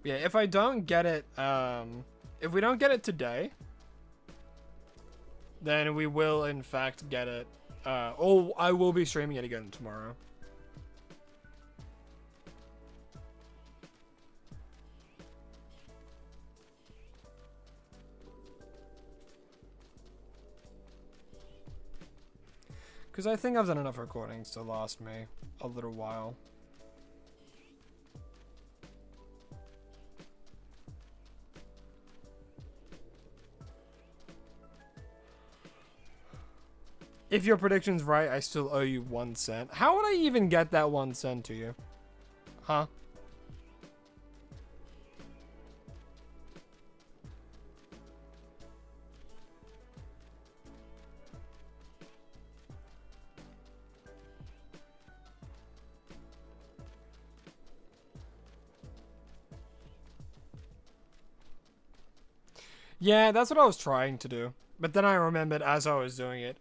Yeah, if I don't get it, if we don't get it today, then we will in fact get it, or I will be streaming it again tomorrow. Because I think I've done enough recordings to last me a little while. If your prediction's right, I still owe you 1 cent. How would I even get that 1 cent to you? Huh? Yeah, that's what I was trying to do. But then I remembered as I was doing it,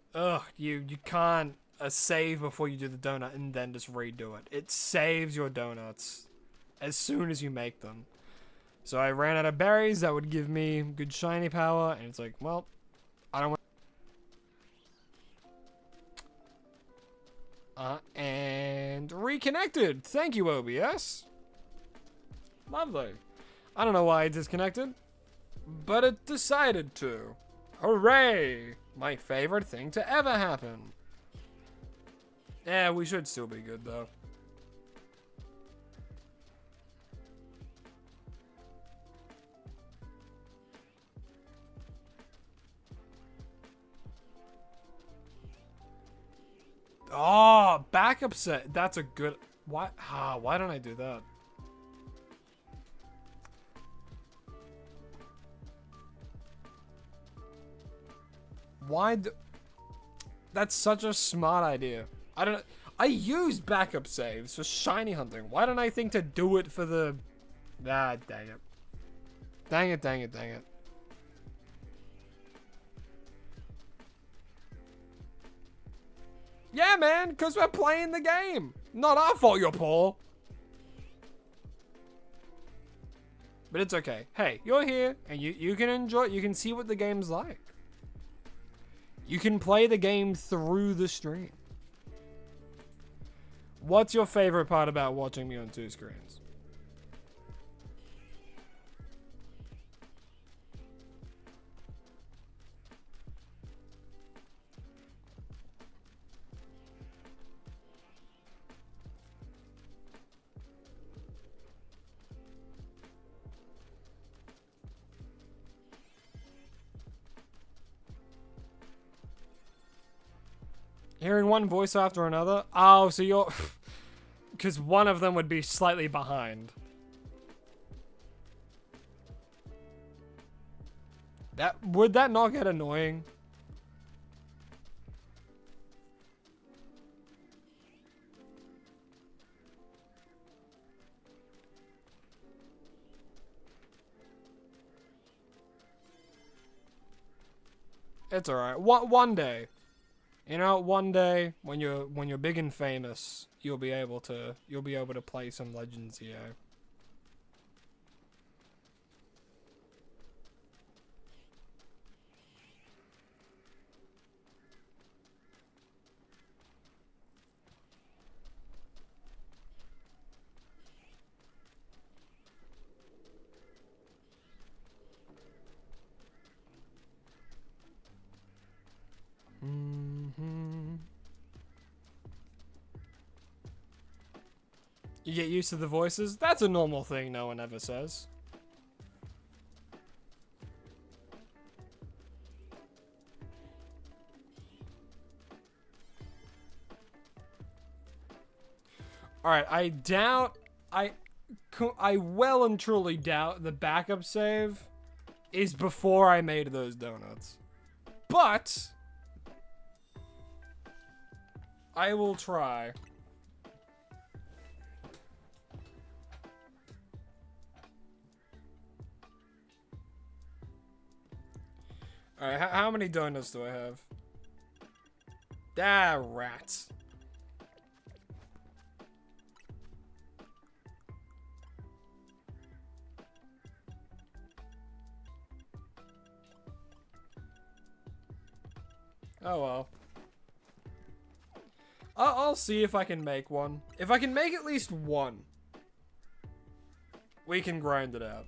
you can't save before you do the donut and then just redo it. It saves your donuts as soon as you make them. So I ran out of berries that would give me good shiny power, and it's like, well, I don't want... and reconnected. Thank you, OBS. Lovely. I don't know why it disconnected, but it decided to. Hooray! My favorite thing to ever happen. Yeah, we should still be good, though. Oh, backup set. That's a good... Why don't I do that? That's such a smart idea. I use backup saves for shiny hunting. Why don't I think to do it for the... Ah, dang it. Dang it, dang it, dang it. Yeah, man, because we're playing the game. Not our fault you're poor. But it's okay. Hey, you're here, and you can enjoy it. You can see what the game's like. You can play the game through the stream. What's your favorite part about watching me on 2 screens? Hearing one voice after another? Oh, so you're... Because one of them would be slightly behind. Would that not get annoying? It's alright. One day. You know, one day when you're big and famous, you'll be able to play some Legends EO. You get used to the voices? That's a normal thing no one ever says. Alright, I doubt... I well and truly doubt the backup save is before I made those donuts. But I will try. Alright, how many donuts do I have? Ah, rats. Oh well. I'll see if I can make one. If I can make at least one, we can grind it out.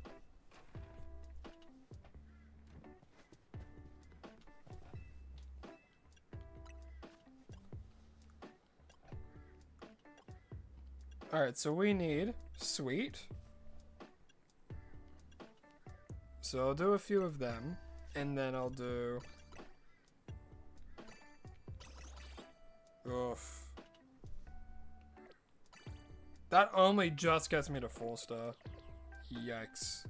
Alright, so we need sweet. So I'll do a few of them, and then I'll do... Oof. That only just gets me to 4-star. Yikes.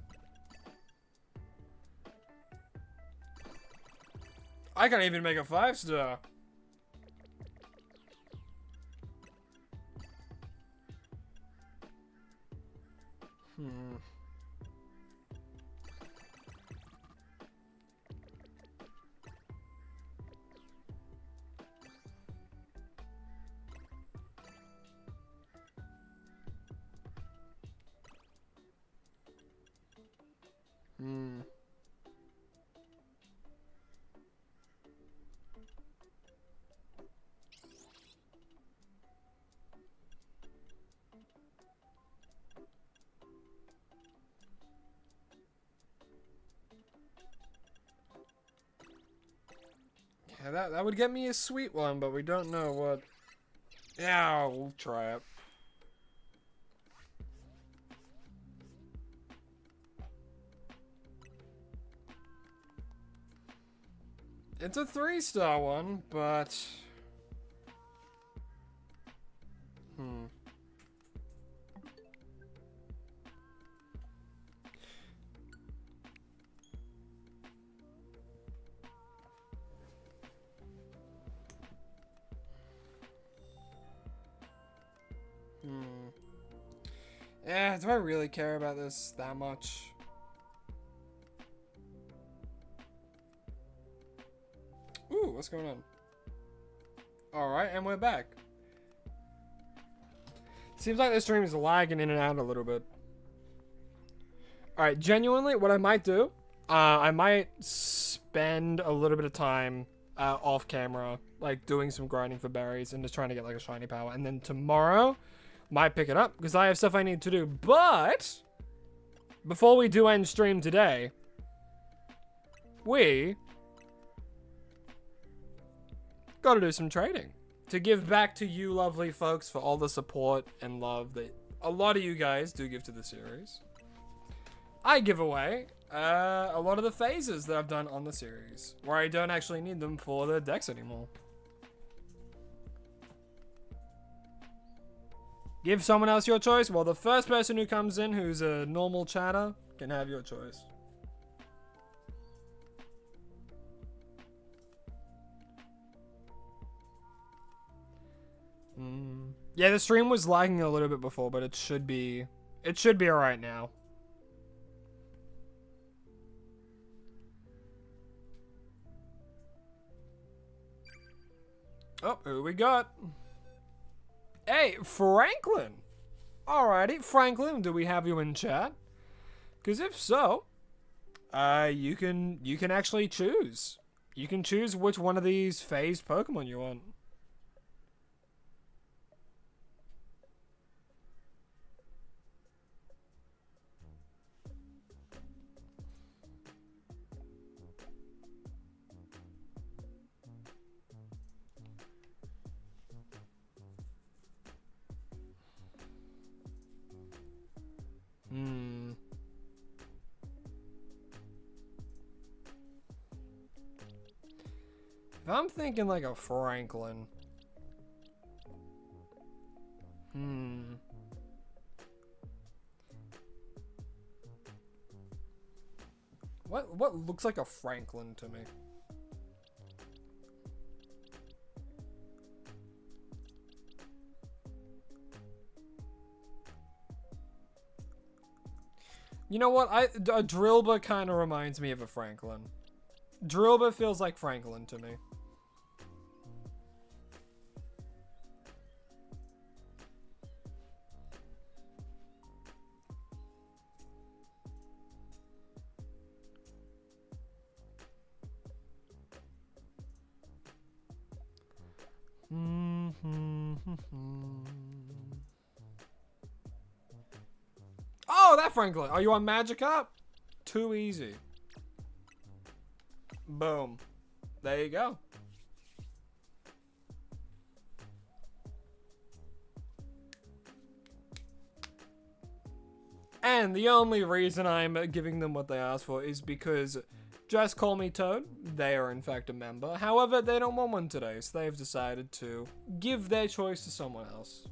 I can't even make a 5-star. Yeah, that would get me a sweet one, but we don't know what. Yeah, we'll try it. It's a 3-star one, but... Yeah, do I really care about this that much? Ooh, what's going on? Alright, and we're back. Seems like the stream is lagging in and out a little bit. Alright, genuinely, what I might do, I might spend a little bit of time off camera, like doing some grinding for berries and just trying to get like a shiny power. And then tomorrow, might pick it up because I have stuff I need to do. But before we do end stream today, we gotta do some trading to give back to you lovely folks for all the support and love that a lot of you guys do give to the series. I give away a lot of the phases that I've done on the series where I don't actually need them for the decks anymore. Give someone else your choice. Well, the first person who comes in who's a normal chatter can have your choice. Yeah, the stream was lagging a little bit before, but it should be alright now. Oh, who we got? Hey, Franklin. Alrighty, Franklin, do we have you in chat? Because if so, you can actually choose. You can choose which one of these phased Pokemon you want. If I'm thinking like a Franklin. What looks like a Franklin to me? You know what? A Drillbur kind of reminds me of a Franklin. Drillbur feels like Franklin to me. Oh, that Franklin. Are you on Magikarp? Too easy. Boom. There you go. And the only reason I'm giving them what they asked for is because Just Call Me Toad, they are in fact a member. However, they don't want one today, so they've decided to give their choice to someone else.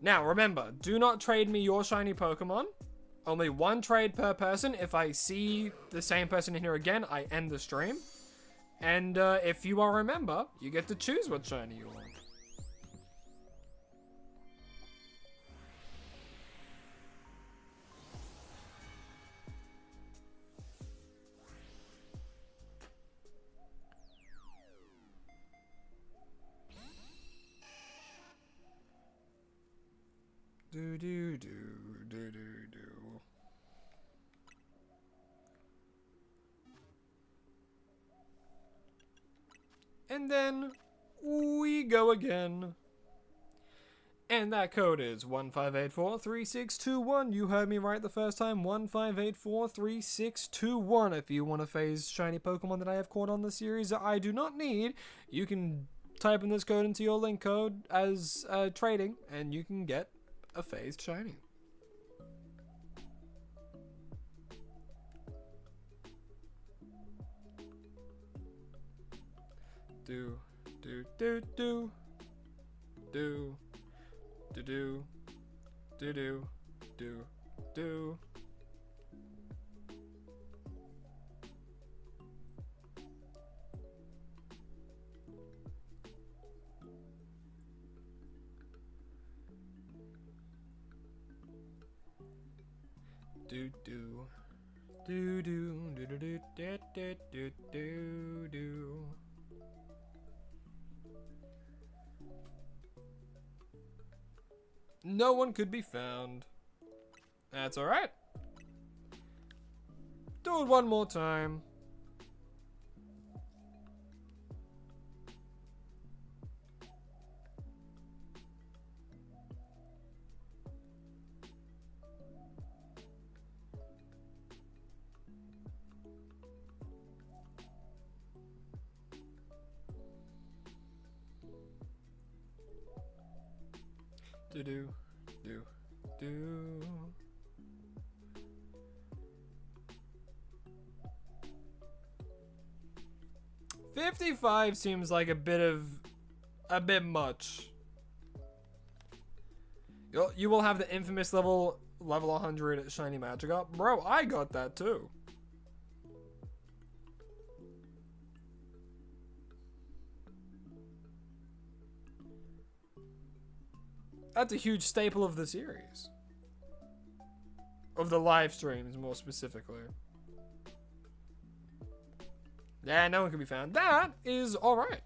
Now, remember, do not trade me your shiny Pokemon. Only one trade per person. If I see the same person in here again, I end the stream. And if you are a member, you get to choose what shiny you want. Do do do do do do. And then we go again. And that code is 15843621. You heard me right the first time. 15843621. If you want to phase shiny Pokemon that I have caught on the series that I do not need, you can type in this code into your link code as trading, and you can get a phased shiny. Do do do do do do do do do do do. Do do do do do do do do do do do. No one could be found. That's alright. Do it one more time. Do do do do. $55 seems like a bit much. You will have the infamous level 100 shiny Magikarp. Bro, I got that too. That's a huge staple of the series. Of the live streams, more specifically. Yeah, no one can be found. That is alright.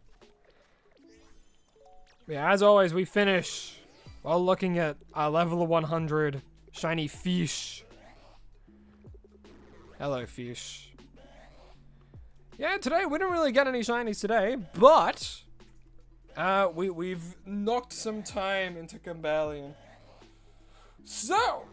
Yeah, as always, we finish while looking at our level 100 shiny fish. Hello, fish. Yeah, today we didn't really get any shinies today, but we've knocked some time into Cobalion. So,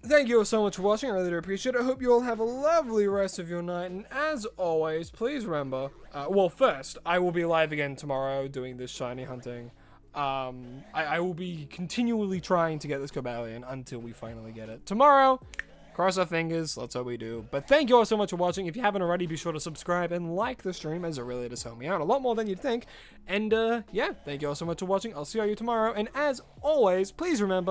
thank you all so much for watching. I really do appreciate it. I hope you all have a lovely rest of your night. And as always, please remember, well, first, I will be live again tomorrow doing this shiny hunting. I will be continually trying to get this Cobalion until we finally get it. Tomorrow, cross our fingers, let's hope we do. But thank you all so much for watching. If you haven't already, be sure to subscribe and like the stream, as it really does help me out a lot more than you'd think. And yeah, thank you all so much for watching. I'll see you tomorrow. And as always, please remember,